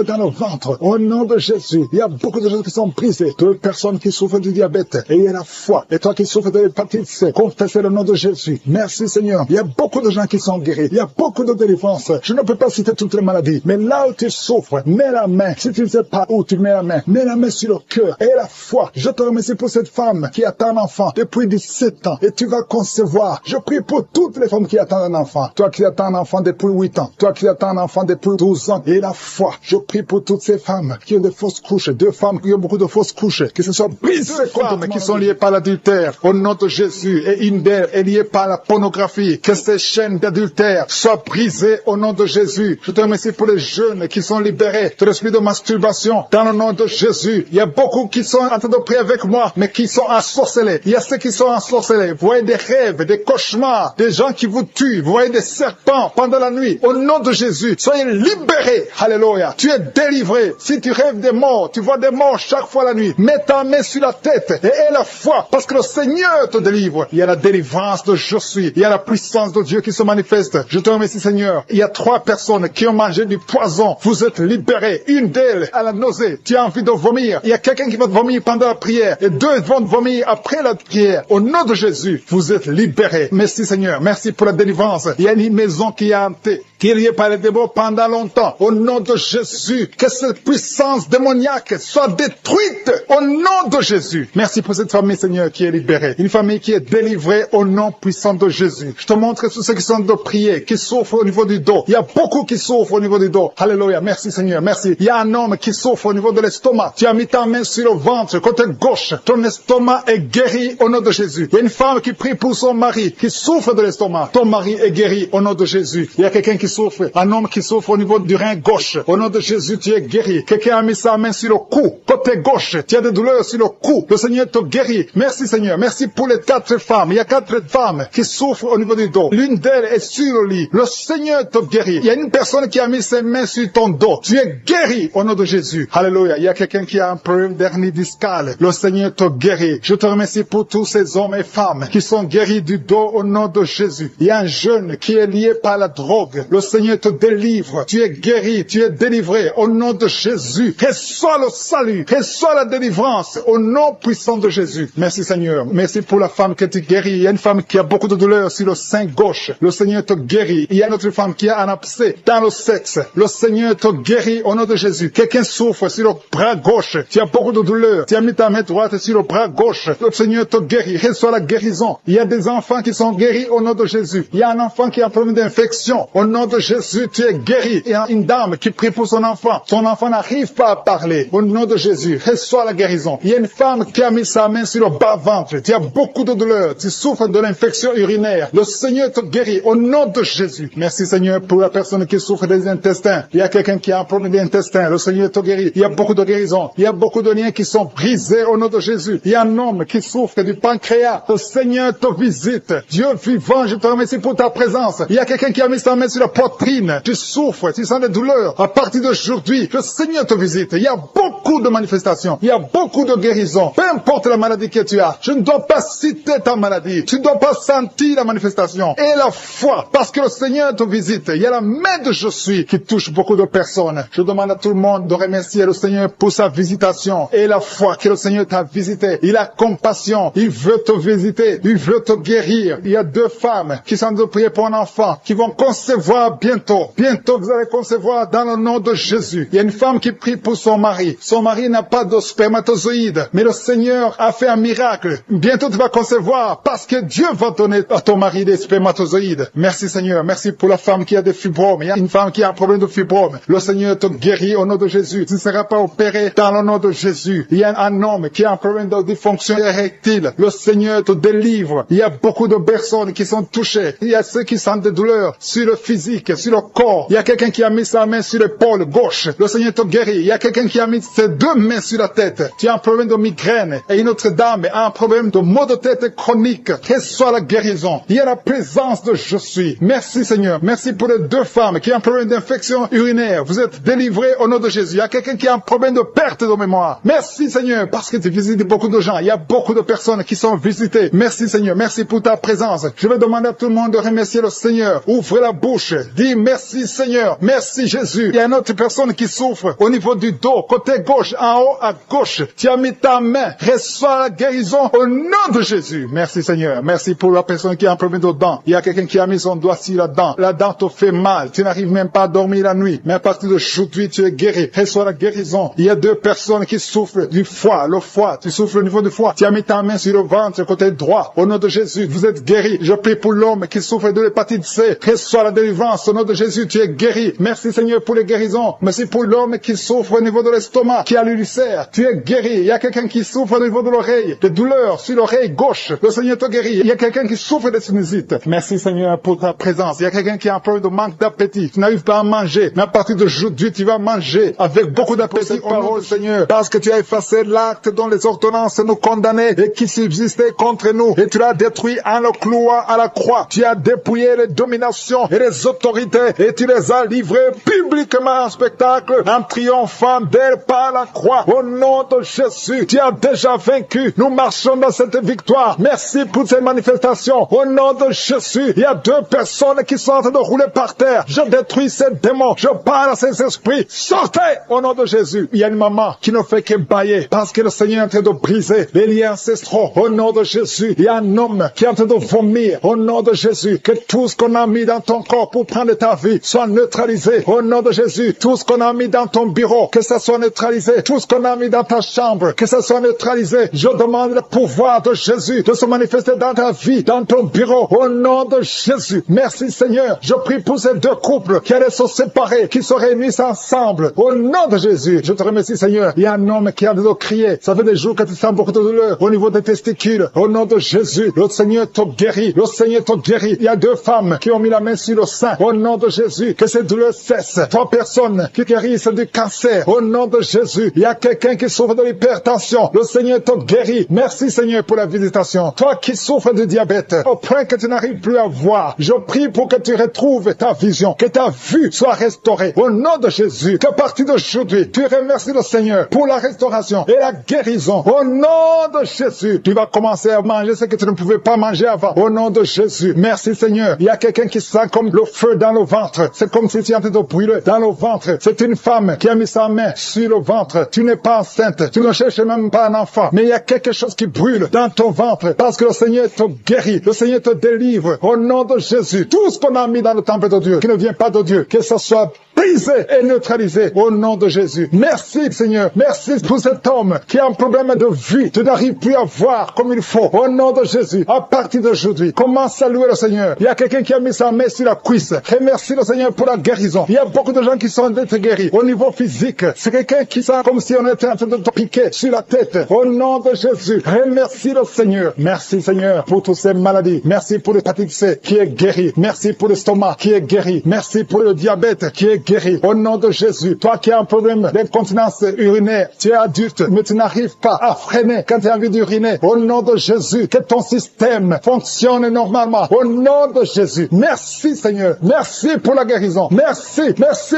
dans le ventre. Au nom de Jésus. Il y a beaucoup de gens qui sont brisés. 2 personnes qui souffrent du diabète. Et il y a la foi. Et toi qui souffres de l'hépatite C. Confessez le nom de Jésus. Merci Seigneur. Il y a beaucoup de gens qui sont guéris. Il y a beaucoup de délivrances. Je ne peux pas citer toutes les maladies. Mais là où tu souffres, mets la main. Si tu ne sais pas où tu mets la main sur le cœur. Et la foi. Je te remercie pour cette femme qui attend un enfant depuis 17 ans. Et tu vas concevoir. Je prie pour toutes les femmes qui attendent un enfant. Toi qui attends un enfant depuis 8 ans. Toi qui attends un enfant depuis 12 ans. Et la foi. Je prie pour toutes ces femmes qui ont de fausses couches. 2 femmes qui ont beaucoup de fausses couches. Que ce soit brisé. 2 femmes qui sont liées par l'adultère. Au nom de Jésus. Et une d'elles est liée par la pornographie. Que ces chaînes d'adultère soient brisées au nom de Jésus. Je te remercie pour les jeunes qui sont libérés de l'esprit de masturbation. Dans le nom de Jésus. Il y a beaucoup qui sont en train de prier avec moi, mais qui sont ensorcelés. Il y a ceux qui sont ensorcelés. Vous voyez des rêves, des cauchemars, des gens qui vous tuent. Vous voyez des serpents pendant la nuit. Au nom de Jésus, soyez libérés. Alléluia. Tu es délivré. Si tu rêves des morts, tu vois des morts chaque fois la nuit. Mets ta main sur la tête et aie la foi, parce que le Seigneur te délivre. Il y a la délivrance de je suis. Il y a la puissance de Dieu qui se manifeste. Je te remercie Seigneur. Il y a 3 personnes qui ont mangé du poison. Vous êtes libérés. Une d'elles a la nausée. Tu as envie de vomir. Il y a quelqu'un qui va te vomir pendant la prière. Et 2 vont te vomir après la prière. Au nom de Jésus, vous êtes libérés. Merci Seigneur. Merci pour la délivrance. Il y a une maison qui est hantée, qui est liée par les démons pendant longtemps. Au nom de Jésus, que cette puissance démoniaque soit détruite. Au nom de Jésus. Merci pour cette famille Seigneur qui est libérée. Une famille qui est délivrée au nom puissant de Jésus. Je te montre tous ceux qui sont de prier, qui souffrent au niveau du dos. Il y a beaucoup qui souffrent au niveau du dos. Alléluia. Merci Seigneur. Merci. Il y a un homme qui souffre au niveau de l'estomac. Tu as mis ta main sur le ventre, côté gauche. Ton estomac est guéri au nom de Jésus. Il y a une femme qui prie pour son mari, qui souffre de l'estomac. Ton mari est guéri au nom de Jésus. Il y a quelqu'un qui souffre, un homme qui souffre au niveau du rein gauche. Au nom de Jésus, tu es guéri. Quelqu'un a mis sa main sur le cou, côté gauche. Tu as des douleurs sur le cou. Le Seigneur te guérit. Merci Seigneur. Merci pour les 4 femmes. Il y a 4 femmes qui souffrent au niveau du dos. L'une d'elles est sur le lit. Le Seigneur te guérit. Il y a une personne qui a mis ses mains sur ton dos. Tu es guéri au nom de Jésus. Alléluia. Il y a quelqu'un qui a un problème d'hernie discale. Le Seigneur te guérit. Je te remercie pour tous ces hommes et femmes qui sont guéris du dos au nom de Jésus. Il y a un jeune qui est lié par la drogue. Le Seigneur te délivre. Tu es guéri. Tu es délivré au nom de Jésus. Reçois le salut. Reçois la délivrance au nom puissant de Jésus. Merci Seigneur. Merci pour la femme que tu guéris. Il y a une femme qui a beaucoup de douleurs sur le sein gauche. Le Seigneur te guérit. Il y a une autre femme qui a un abcès dans le sexe. Le Seigneur te guérit au nom de Jésus. Quelqu'un souffre sur le bras gauche. Tu as beaucoup de douleurs. Tu as mis ta main droite sur le bras gauche. Le Seigneur te guérit. Reçois la guérison. Il y a des enfants qui sont guéris au nom de Jésus. Il y a un enfant qui a un problème d'infection. Au nom de Jésus, tu es guéri. Il y a une dame qui prie pour son enfant. Son enfant n'arrive pas à parler. Au nom de Jésus, reçois la guérison. Il y a une femme qui a mis sa main sur le bas-ventre. Tu as beaucoup de douleurs. Tu souffres de l'infection urinaire. Le Seigneur te guérit au nom de Jésus. Merci Seigneur pour la personne qui souffre des des intestins. Il y a quelqu'un qui a un problème d'intestin. Le Seigneur te guérit. Il y a beaucoup de guérisons. Il y a beaucoup de liens qui sont brisés au nom de Jésus. Il y a un homme qui souffre du pancréas. Le Seigneur te visite. Dieu vivant, je te remercie pour ta présence. Il y a quelqu'un qui a mis sa main sur la poitrine. Tu souffres, tu sens des douleurs. À partir d'aujourd'hui, le Seigneur te visite. Il y a beaucoup de manifestations. Il y a beaucoup de guérisons. Peu importe la maladie que tu as. Je ne dois pas citer ta maladie. Tu ne dois pas sentir la manifestation. Et la foi, parce que le Seigneur te visite. Il y a la main de Je suis qui touche beaucoup de personnes. Je demande à tout le monde de remercier le Seigneur pour sa visitation. Et la foi que le Seigneur t'a visité. Il a compassion. Il veut te visiter. Il veut te guérir. Il y a 2 femmes qui sont en train de prier pour un enfant, qui vont concevoir bientôt. Bientôt, vous allez concevoir dans le nom de Jésus. Il y a une femme qui prie pour son mari. Son mari n'a pas de spermatozoïdes, mais le Seigneur a fait un miracle. Bientôt, tu vas concevoir parce que Dieu va donner à ton mari des spermatozoïdes. Merci Seigneur. Merci pour la femme qui a des fibromes. Il y a une femme qui a un problème de fibrome. Le Seigneur te guérit au nom de Jésus. Tu ne seras pas opéré dans le nom de Jésus. Il y a un homme qui a un problème de dysfonction érectile. Le Seigneur te délivre. Il y a beaucoup de personnes qui sont touchées. Il y a ceux qui sentent des douleurs sur le physique, sur le corps. Il y a quelqu'un qui a mis sa main sur l'épaule gauche. Le Seigneur te guérit. Il y a quelqu'un qui a mis ses 2 mains sur la tête. Tu as un problème de migraine. Et une autre dame a un problème de maux de tête chronique. Quelle soit la guérison. Il y a la présence de Je suis. Merci Seigneur. Merci pour les 2 femmes qui ont un problème d'infection urinaire. Vous êtes délivrés au nom de Jésus. Il y a quelqu'un qui a un problème de perte de mémoire. Merci Seigneur parce que tu visites beaucoup de gens. Il y a beaucoup de personnes qui sont visitées. Merci Seigneur. Merci pour ta présence. Je vais demander à tout le monde de remercier le Seigneur. Ouvrez la bouche. Dis merci Seigneur. Merci Jésus. Il y a une autre personne qui souffre au niveau du dos, côté gauche, en haut à gauche. Tu as mis ta main. Reçois la guérison au nom de Jésus. Merci Seigneur. Merci pour la personne qui a un problème de dents. Il y a quelqu'un qui a mis son doigt sur la dent. La dent te fait mal. Tu n'arrives même pas à dormir la nuit. Mais à partir d'aujourd'hui, tu es guéri. Reçois la guérison. Il y a 2 personnes qui souffrent du foie. Le foie. Tu souffres au niveau du foie. Tu as mis ta main sur le ventre, côté droit. Au nom de Jésus, vous êtes guéri. Je prie pour l'homme qui souffre de l'hépatite C. Reçois la délivrance. Au nom de Jésus, tu es guéri. Merci Seigneur pour les guérisons. Merci pour l'homme qui souffre au niveau de l'estomac, qui a l'ulcère. Tu es guéri. Il y a quelqu'un qui souffre au niveau de l'oreille, des douleurs sur l'oreille gauche. Le Seigneur te guérit. Il y a quelqu'un qui souffre de sinusite. Merci Seigneur pour ta présence. Il y a quelqu'un qui a un problème de manque d'appétit. Tu n'arrives pas à manger. Mais à partir d'aujourd'hui, tu vas manger avec beaucoup d'appétit. Parole Seigneur, parce que tu as effacé l'acte dont les ordonnances nous condamnaient et qui subsistait contre nous. Et tu l'as détruit en le clouant à la croix. Tu as dépouillé les dominations et les autorités et tu les as livrées publiquement en spectacle en triomphant d'elles par la croix. Au nom de Jésus, tu as déjà vaincu. Nous marchons dans cette victoire. Merci pour ces manifestations. Au nom de Jésus, il y a 2 personnes qui sont en train de rouler par terre. Je détruis ces démons. Je parle à ces esprits. Sortez au nom de Jésus. Il y a une maman qui ne fait que bailler parce que le Seigneur est en train de briser les liens ancestraux. Au nom de Jésus, il y a un homme qui est en train de vomir. Au nom de Jésus, que tout ce qu'on a mis dans ton corps pour prendre ta vie soit neutralisé. Au nom de Jésus, tout ce qu'on a mis dans ton bureau, que ça soit neutralisé. Tout ce qu'on a mis dans ta chambre, que ça soit neutralisé. Je demande le pouvoir de Jésus de se manifester dans ta vie, dans ton bureau. Au nom de Jésus. Merci Seigneur. Je prie pour ces 2 couples qui allaient se séparer, qui se réunissent ensemble. Au nom de Jésus. Je te remercie Seigneur. Il y a un homme qui a de crier. Ça fait des jours que tu sens beaucoup de douleur au niveau des testicules. Au nom de Jésus. Le Seigneur te guérit. Le Seigneur te guérit. Il y a 2 femmes qui ont mis la main sur le sein. Au nom de Jésus. Que ces douleurs cessent. 3 personnes qui guérissent du cancer. Au nom de Jésus. Il y a quelqu'un qui souffre de l'hypertension. Le Seigneur te guérit. Merci Seigneur pour la visitation. Toi qui souffres de diabète, au point que tu n'arrives plus à voir, je prie pour que tu retrouves ta vision, que ta vue soit restaurée. Au nom de Jésus. Qu'à partir d'aujourd'hui, tu remercies le Seigneur pour la restauration et la guérison. Au nom de Jésus, tu vas commencer à manger ce que tu ne pouvais pas manger avant. Au nom de Jésus. Merci Seigneur. Il y a quelqu'un qui sent comme le feu dans le ventre. C'est comme si tu es en train de brûler dans le ventre. C'est une femme qui a mis sa main sur le ventre. Tu n'es pas enceinte. Tu ne cherches même pas un enfant. Mais il y a quelque chose qui brûle dans ton ventre parce que le Seigneur te guérit. Le Seigneur te délivre. Au nom de Jésus. Tout ce qu'on a mis dans le temple de Dieu, qui ne vient pas de Dieu, que ce soit brisé et neutralisé au nom de Jésus. Merci Seigneur. Merci pour cet homme qui a un problème de vue. Tu n'arrives plus à voir comme il faut. Au nom de Jésus. À partir d'aujourd'hui, commence à louer le Seigneur. Il y a quelqu'un qui a mis sa main sur la cuisse. Remercie le Seigneur pour la guérison. Il y a beaucoup de gens qui sont d'être guéris. Au niveau physique, c'est quelqu'un qui sent comme si on était en train de te piquer sur la tête. Au nom de Jésus. Remercie le Seigneur. Merci Seigneur pour toutes ces maladies. Merci pour l'hépatite C qui est guéri. Merci pour l'estomac qui est guéri. Merci pour le diabète qui est guéri. Au nom de Jésus, toi qui as un problème d'incontinence urinaire, tu es adulte, mais tu n'arrives pas à freiner quand tu as envie d'uriner. Au nom de Jésus, que ton système fonctionne normalement. Au nom de Jésus, merci Seigneur. Merci pour la guérison. Merci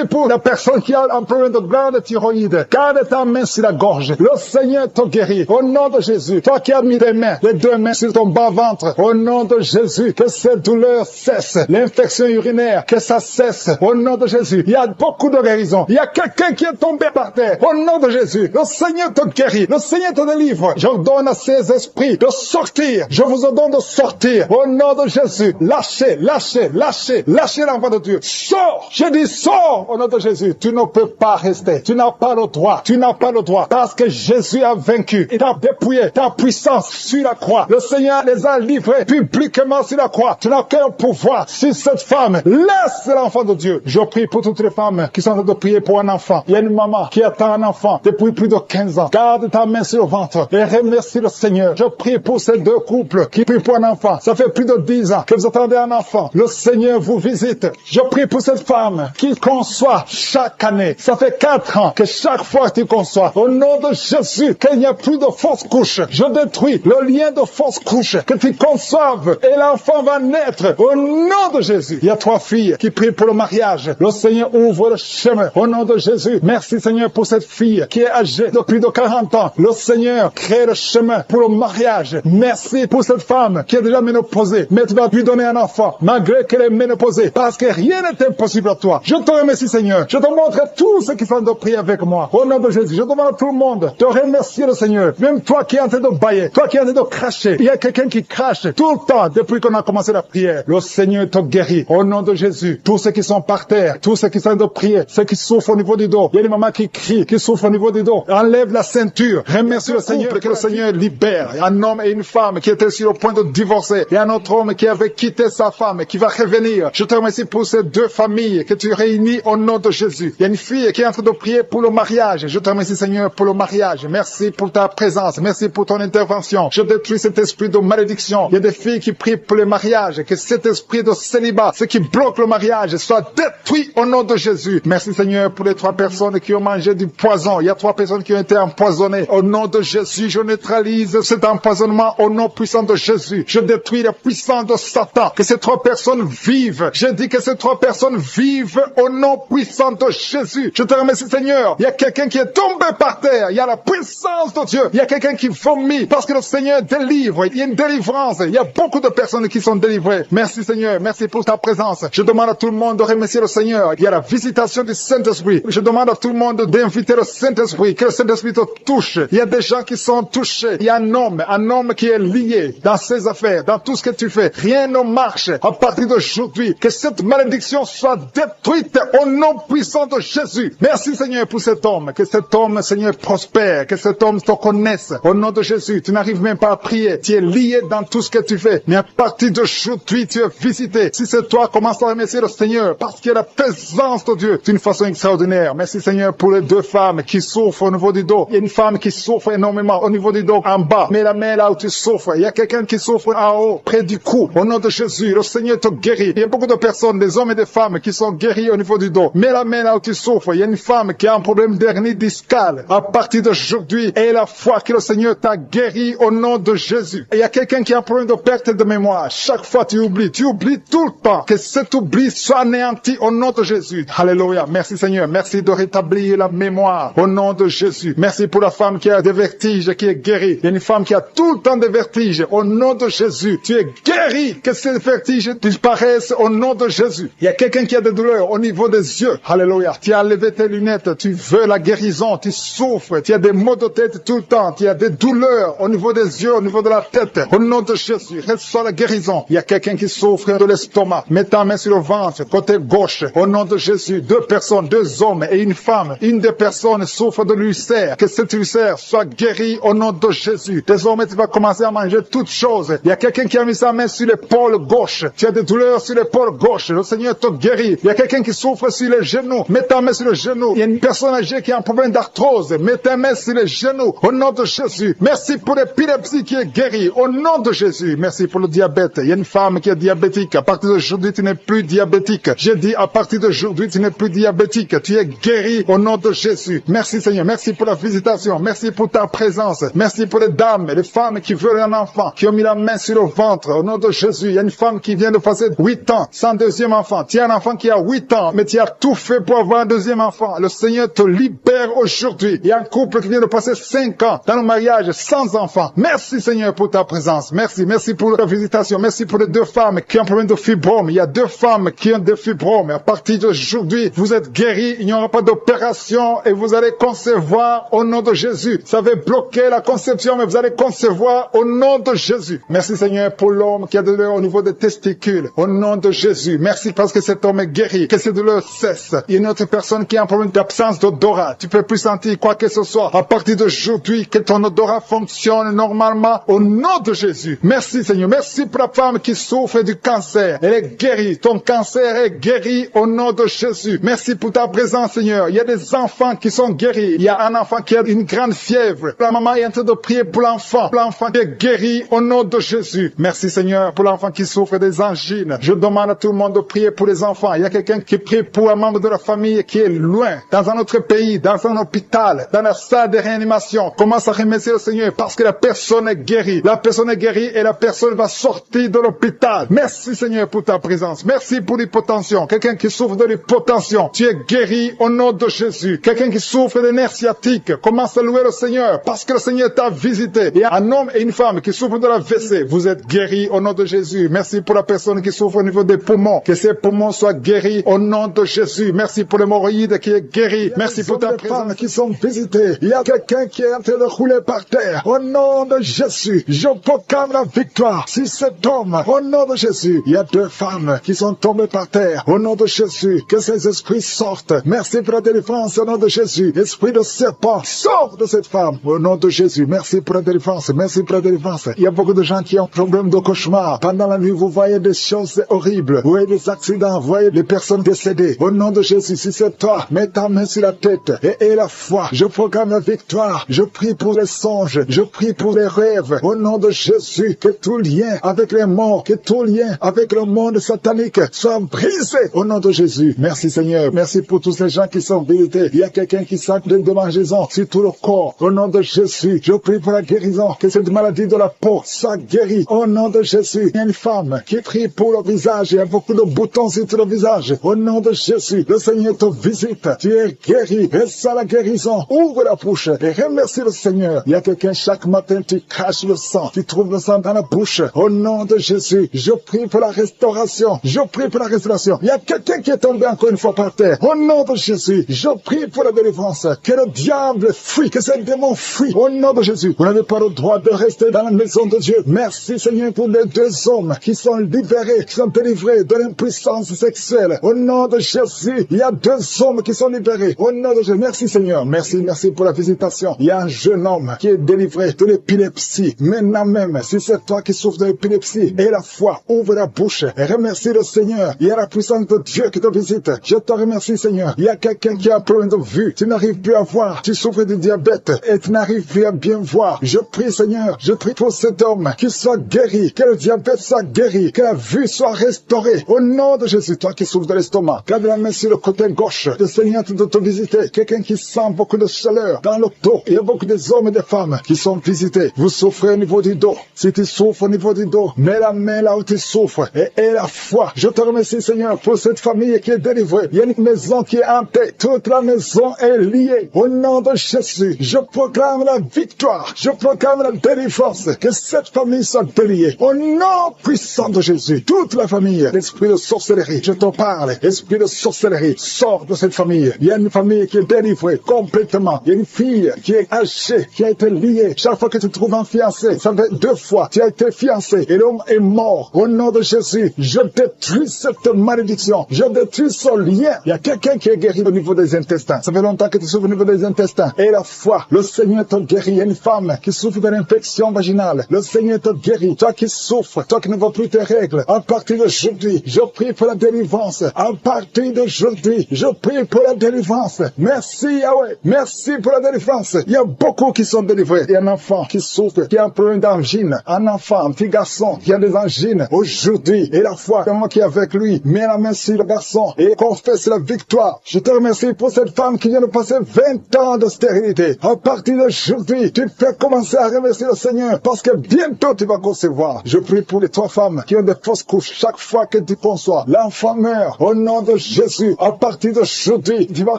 pour la personne qui a un problème de glande thyroïde. Garde ta main sur la gorge. Le Seigneur te guérit. Au nom de Jésus, toi qui as mis les deux mains sur ton bas-ventre, au nom de Jésus, que cette douleur cesse. L'infection urinaire, que ça cesse. Au nom de Jésus, il y a beaucoup de guérison. Il y a quelqu'un qui est tombé par terre. Au nom de Jésus, le Seigneur te guérit. Le Seigneur te délivre. J'ordonne à ces esprits de sortir. Je vous ordonne de sortir. Au nom de Jésus, lâchez l'enfant de Dieu. Sors! J'ai dit sors! Au nom de Jésus, tu ne peux pas rester. Tu n'as pas le droit. Parce que Jésus a vaincu. Il a dépouillé ta puissance sur la croix. Le Seigneur les a livrés publiquement sur la croix. Tu n'as qu'un pouvoir sur cette femme. Laisse l'enfant de Dieu. Je prie pour toutes les femmes qui sont en train de prier pour un enfant. Il y a une maman qui attend un enfant depuis plus de 15 ans. Garde ta main sur le ventre et remercie le Seigneur. Je prie pour ces deux couples qui prient pour un enfant. Ça fait plus de 10 ans que vous attendez un enfant. Le Seigneur vous visite. Je prie pour cette femme qui conçoit chaque année. Ça fait 4 ans que chaque fois que tu conçois, au nom de Jésus, qu'il n'y a plus de fausses couches. Je détruis le lien de fausses couches, que tu conçoives et l'enfant va naître au nom de Jésus. Il y a 3 filles qui prient pour le mariage. Le Seigneur ouvre le chemin au nom de Jésus. Merci Seigneur pour cette fille qui est âgée de plus de 40 ans. Le Seigneur crée le chemin pour le mariage. Merci pour cette femme qui est déjà ménopausée, mais tu vas lui donner un enfant malgré qu'elle est ménopausée, parce que rien n'est impossible à toi. Je te remercie Seigneur. Je te montre tous ceux qui sont de prier avec moi. Au nom de Jésus, je demande à tout le monde de remercier le Seigneur. Même toi qui es en train de bailler, toi qui es en train de cracher. Il y a quelqu'un qui crache tout le temps depuis qu'on a commencé la prière. Le Seigneur te guérit. Au nom de Jésus, tous ceux qui sont par terre, tous ceux qui sont en train de prier, ceux qui souffrent au niveau du dos. Il y a des mamans qui crient, qui souffrent au niveau du dos. Enlève la ceinture. Remercie le Seigneur, que le Seigneur libère. Il y a un homme et une femme qui étaient sur le point de divorcer. Il y a un autre homme qui avait quitté sa femme, qui va revenir. Je te remercie pour ces 2 familles que tu réunis au nom de Jésus. Il y a une fille qui est en train de prier pour le mariage. Je te remercie Seigneur pour le mariage. Merci pour ta présence. Merci pour ton intervention. Je détruis cet esprit de malédiction. Il y a des filles qui prient pour le mariage. Que cet esprit de célibat, ce qui bloque le mariage, soit détruit au nom de Jésus. Merci Seigneur pour les 3 personnes qui ont mangé du poison. Il y a 3 personnes qui ont été empoisonnées. Au nom de Jésus, je neutralise cet empoisonnement au nom puissant de Jésus. Je détruis la puissance de Satan. Que ces 3 personnes vivent. Je dis que ces 3 personnes vivent au nom puissant de Jésus. Je te remercie Seigneur. Il y a quelqu'un qui est tombé par terre. Il y a la puissance de Dieu. Il y a quelqu'un qui vomit parce que le Seigneur délivre. Il y a une délivrance. Il y a beaucoup de personnes qui sont délivrées. Merci Seigneur. Merci pour ta présence. Je demande à tout le monde de remercier le Seigneur. Il y a la visitation du Saint-Esprit. Je demande à tout le monde d'inviter le Saint-Esprit. Que le Saint-Esprit te touche. Il y a des gens qui sont touchés. Il y a un homme qui est lié dans ses affaires, dans tout ce que tu fais. Rien ne marche à partir d'aujourd'hui. Que cette malédiction soit détruite au nom puissant de Jésus. Merci Seigneur pour cet homme. Que cet homme, Seigneur, prospère. Que cet homme te connaisse. Au nom de Jésus, tu n'arrives même pas à prier. Tu es lié dans tout ce que tu fais. Mais à partir d'aujourd'hui, tu es visité. Si c'est toi, commence à remercier le Seigneur. Parce qu'il y a la présence de Dieu d'une façon extraordinaire. Merci Seigneur pour les 2 femmes qui souffrent au niveau du dos. Il y a une femme qui souffre énormément au niveau du dos en bas. Mets la main là où tu souffres. Il y a quelqu'un qui souffre en haut, près du cou. Au nom de Jésus, le Seigneur te guérit. Il y a beaucoup de personnes, des hommes et des femmes qui sont guéris au niveau du dos. Mets la main là où tu souffres. Il y a une femme qui a un problème d'hernie discale. À partir d'aujourd'hui, aie la foi que le Seigneur t'a guéri au nom de Jésus. Et il y a quelqu'un qui a un problème de perte de mémoire. Chaque fois tu oublies tout le temps. Que cet oubli soit anéanti au nom de Jésus. Alléluia. Merci Seigneur. Merci de rétablir la mémoire au nom de Jésus. Merci pour la femme qui a des vertiges, qui est guérie. Il y a une femme qui a tout le temps des vertiges. Au nom de Jésus, tu es guéri. Que ces vertiges disparaissent au nom de Jésus. Il y a quelqu'un qui a des douleurs au niveau des yeux. Alléluia. Tu as enlevé tes lunettes. Tu veux la guérison. Tu souffres. Tu as des maux de tête tout le temps. Tu as des douleurs au niveau des yeux, au niveau de la tête. Au nom de Jésus, reçois la guérison. Il y a quelqu'un qui souffre de l'estomac. Mets ta main sur le ventre, côté gauche. Au nom de Jésus, 2 personnes, 2 hommes et une femme. Une des personnes souffre de l'ulcère. Que cet ulcère soit guéri au nom de Jésus. Désormais, tu vas commencer à manger toutes choses. Il y a quelqu'un qui a mis sa main sur l'épaule gauche. Tu as des douleurs sur l'épaule gauche. Le Seigneur te guérit. Il y a quelqu'un qui souffre sur les genoux. Mets ta main sur le genou. Il y a une personne âgée qui a un problème d'arthrose. Mets ta main sur les genoux. Au nom de Jésus. Merci pour l'épilepsie qui est guérie. Au nom de Jésus. Merci pour le diabète. Il y a une femme qui est diabétique. À partir d'aujourd'hui, tu n'es plus diabétique. Je J'ai dit, à partir d'aujourd'hui, tu n'es plus diabétique. Tu es guéri au nom de Jésus. Merci Seigneur. Merci pour la visitation. Merci pour ta présence. Merci pour les dames et les femmes qui veulent un enfant, qui ont mis la main sur le ventre. Au nom de Jésus, il y a une femme qui vient de passer 8 ans sans deuxième enfant. Tu as un enfant qui a 8 ans, mais tu as tout fait pour avoir un deuxième enfant. Le Seigneur te libère aujourd'hui. Il y a un couple qui vient de passer 5 ans dans le mariage sans enfant. Merci Seigneur pour ta présence. Merci. Merci pour la visitation. Merci pour les 2 femmes qui ont un problème de fibrome. Il y a 2 femmes qui ont des fibromes. À partir d'aujourd'hui, vous êtes guéris. Il n'y aura pas d'opération et vous allez concevoir au nom de Jésus. Ça va bloquer la conception, mais vous allez concevoir au nom de Jésus. Merci Seigneur pour l'homme qui a des douleurs au niveau des testicules. Au nom de Jésus. Merci parce que cet homme est guéri. Que ces douleurs cessent. Il y a une autre personne qui a un problème d'absence d'odorat. Tu peux plus sentir quoi que ce soit. À partir d'aujourd'hui, que ton odorat fonctionne normalement au nom de Jésus. Merci Seigneur. Merci pour la femme qui souffre du cancer. Elle est guérie. Ton cancer est guéri au nom de Jésus. Merci pour ta présence Seigneur. Il y a des enfants qui sont guéris. Il y a un enfant qui a une grande fièvre. La maman est en train de prier pour l'enfant. L'enfant est guéri au nom de Jésus. Merci Seigneur pour l'enfant qui souffre des angines. Je demande à tout le monde de prier pour les enfants. Il y a quelqu'un qui prie pour un membre de la famille qui est loin, dans un autre pays, dans un hôpital, dans la salle de réanimation. Commence à remercier le Seigneur parce que la personne est guérie. La personne est guérie et la personne va sortir de l'hôpital. Merci Seigneur pour ta présence. Merci pour l'hypotension. Quelqu'un qui souffre de l'hypotension, tu es guéri au nom de Jésus. Quelqu'un qui souffre de nerfs sciatiques, commence à louer le Seigneur parce que le Seigneur t'a visité. Il y a un homme et une femme qui souffrent de la WC. Vous êtes guéris au nom de Jésus. Merci pour la personne qui souffre au niveau des poumons. Que ses poumons soient guéris au nom de Jésus. Merci pour l'hémorroïde qui est guéri. Merci pour ta femmes qui sont visitées. Il y a quelqu'un qui est en train de rouler par terre. Au nom de Jésus, je proclame la victoire sur cet homme. Au nom de Jésus, il y a 2 femmes qui sont tombées par terre. Au nom de Jésus, que ces esprits sortent. Merci pour la délivrance au nom de Jésus. Esprit de serpent, sors de cette femme. Au nom de Jésus, merci pour la délivrance. Merci pour la délivrance. Il y a beaucoup de gens qui ont problème de cauchemar. Pendant la nuit, vous voyez des choses horribles. Vous voyez des accidents. Vous voyez des personnes décédées. Au nom de Jésus, si c'est toi, mets ta main sur la tête et aie la foi. Je proclame la victoire. Je prie pour les songes. Je prie pour les rêves. Au nom de Jésus, que tout lien avec les morts, que tout lien avec le monde satanique soit brisé. Au nom de Jésus. Merci Seigneur. Merci pour tous ces gens qui sont visités. Il y a quelqu'un qui sent de démangeaison sur tout le corps. Au nom de Jésus, je prie pour la guérison. Que cette maladie de la peau soit guérie. Au nom de Jésus. Il y a une femme qui prie pour le visage. Il y a beaucoup de boutons sur tout le visage. Au nom de Jésus, le Seigneur te visite. Tu es guéri. Et ça la guérison. Ouvre la bouche et remercie le Seigneur. Il y a quelqu'un chaque matin, tu craches le sang. Tu trouves le sang dans la bouche. Au nom de Jésus, je prie pour la restauration. Je prie pour la restauration. Il y a quelqu'un qui est tombé encore une fois par terre. Au nom de Jésus, je prie pour la délivrance. Que le diable fuit, que ce démon fuit. Au nom de Jésus, vous n'avez pas le droit de rester dans la maison de Dieu. Merci Seigneur pour les 2 hommes qui sont libérés, qui sont délivrés de l'impuissance sexuelle. Au nom de Jésus, il y a 2 hommes qui sont libérés. Au nom de Jésus, merci Seigneur. Merci pour la visitation. Il y a un jeune homme qui est délivré de l'épilepsie. Maintenant même, si c'est toi qui souffres de l'épilepsie, et la foi, ouvre la bouche et remercie le Seigneur. Il y a la puissance de Dieu qui te visite. Je te remercie Seigneur. Il y a quelqu'un qui a un problème de vue. Tu n'arrives plus à voir. Tu souffres du diabète et tu n'arrives plus à bien voir. Je prie Seigneur. Je prie pour cet homme qu'il soit guéri. Que le diabète soit guéri. Que la vue soit restaurée. Au nom de Jésus, toi qui souffres de l'estomac, garde la main sur le côté gauche. Le Seigneur de te visiter. Quelqu'un qui sent beaucoup de chaleur dans le dos. Il y a beaucoup des hommes et des femmes qui sont visités. Vous souffrez au niveau du dos. Si tu souffres au niveau du dos, mets la main là où tu souffres et aie la foi. Je te remercie Seigneur pour cette famille qui est délivrée. Il y a une maison qui est hantée. Toute la maison est liée. Au nom de Jésus, je proclame la victoire. Je proclame la délivrance. Que cette famille soit déliée. Au nom puissant de Jésus, toute la famille, l'esprit de sorcellerie, je te parle. Esprit de sorcellerie, sors de cette famille. Il y a une famille qui est délivrée complètement. Il y a une fille qui est hachée, qui a été liée. Chaque fois que tu trouves un fiancé, ça fait 2 fois, tu as été fiancé et l'homme est mort. Au nom de Jésus, je détruis cette malédiction. Je détruis ce lien. Il y a quelqu'un qui est guéri au niveau des intestins. Ça fait longtemps que tu souffres au niveau des intestins. Et la foi, le Seigneur te guérit. Il y a une femme qui souffre d'une infection vaginale. Le Seigneur te guérit. Toi qui souffres, toi qui ne vois plus tes règles, à partir d'aujourd'hui, je prie pour la délivrance. À partir d'aujourd'hui, je prie pour la délivrance. Merci Yahweh. Merci pour la délivrance. Il y a beaucoup qui sont délivrés. Il y a un enfant qui souffre, qui a un problème d'angine. Un enfant, un petit garçon qui a des angines aujourd'hui. Et la foi, comment qui est avec lui, mets la main sur le garçon et confesse la victoire. Je te remercie pour cette femme qui vient de passer 20 ans de stérilité. À partir d'aujourd'hui, tu peux commencer à remercier le Seigneur parce que bientôt tu vas concevoir. Je prie pour les 3 femmes qui ont des fausses couches. Chaque fois que tu conçois, l'enfant meurt. Au nom de Jésus, à partir d'aujourd'hui, tu vas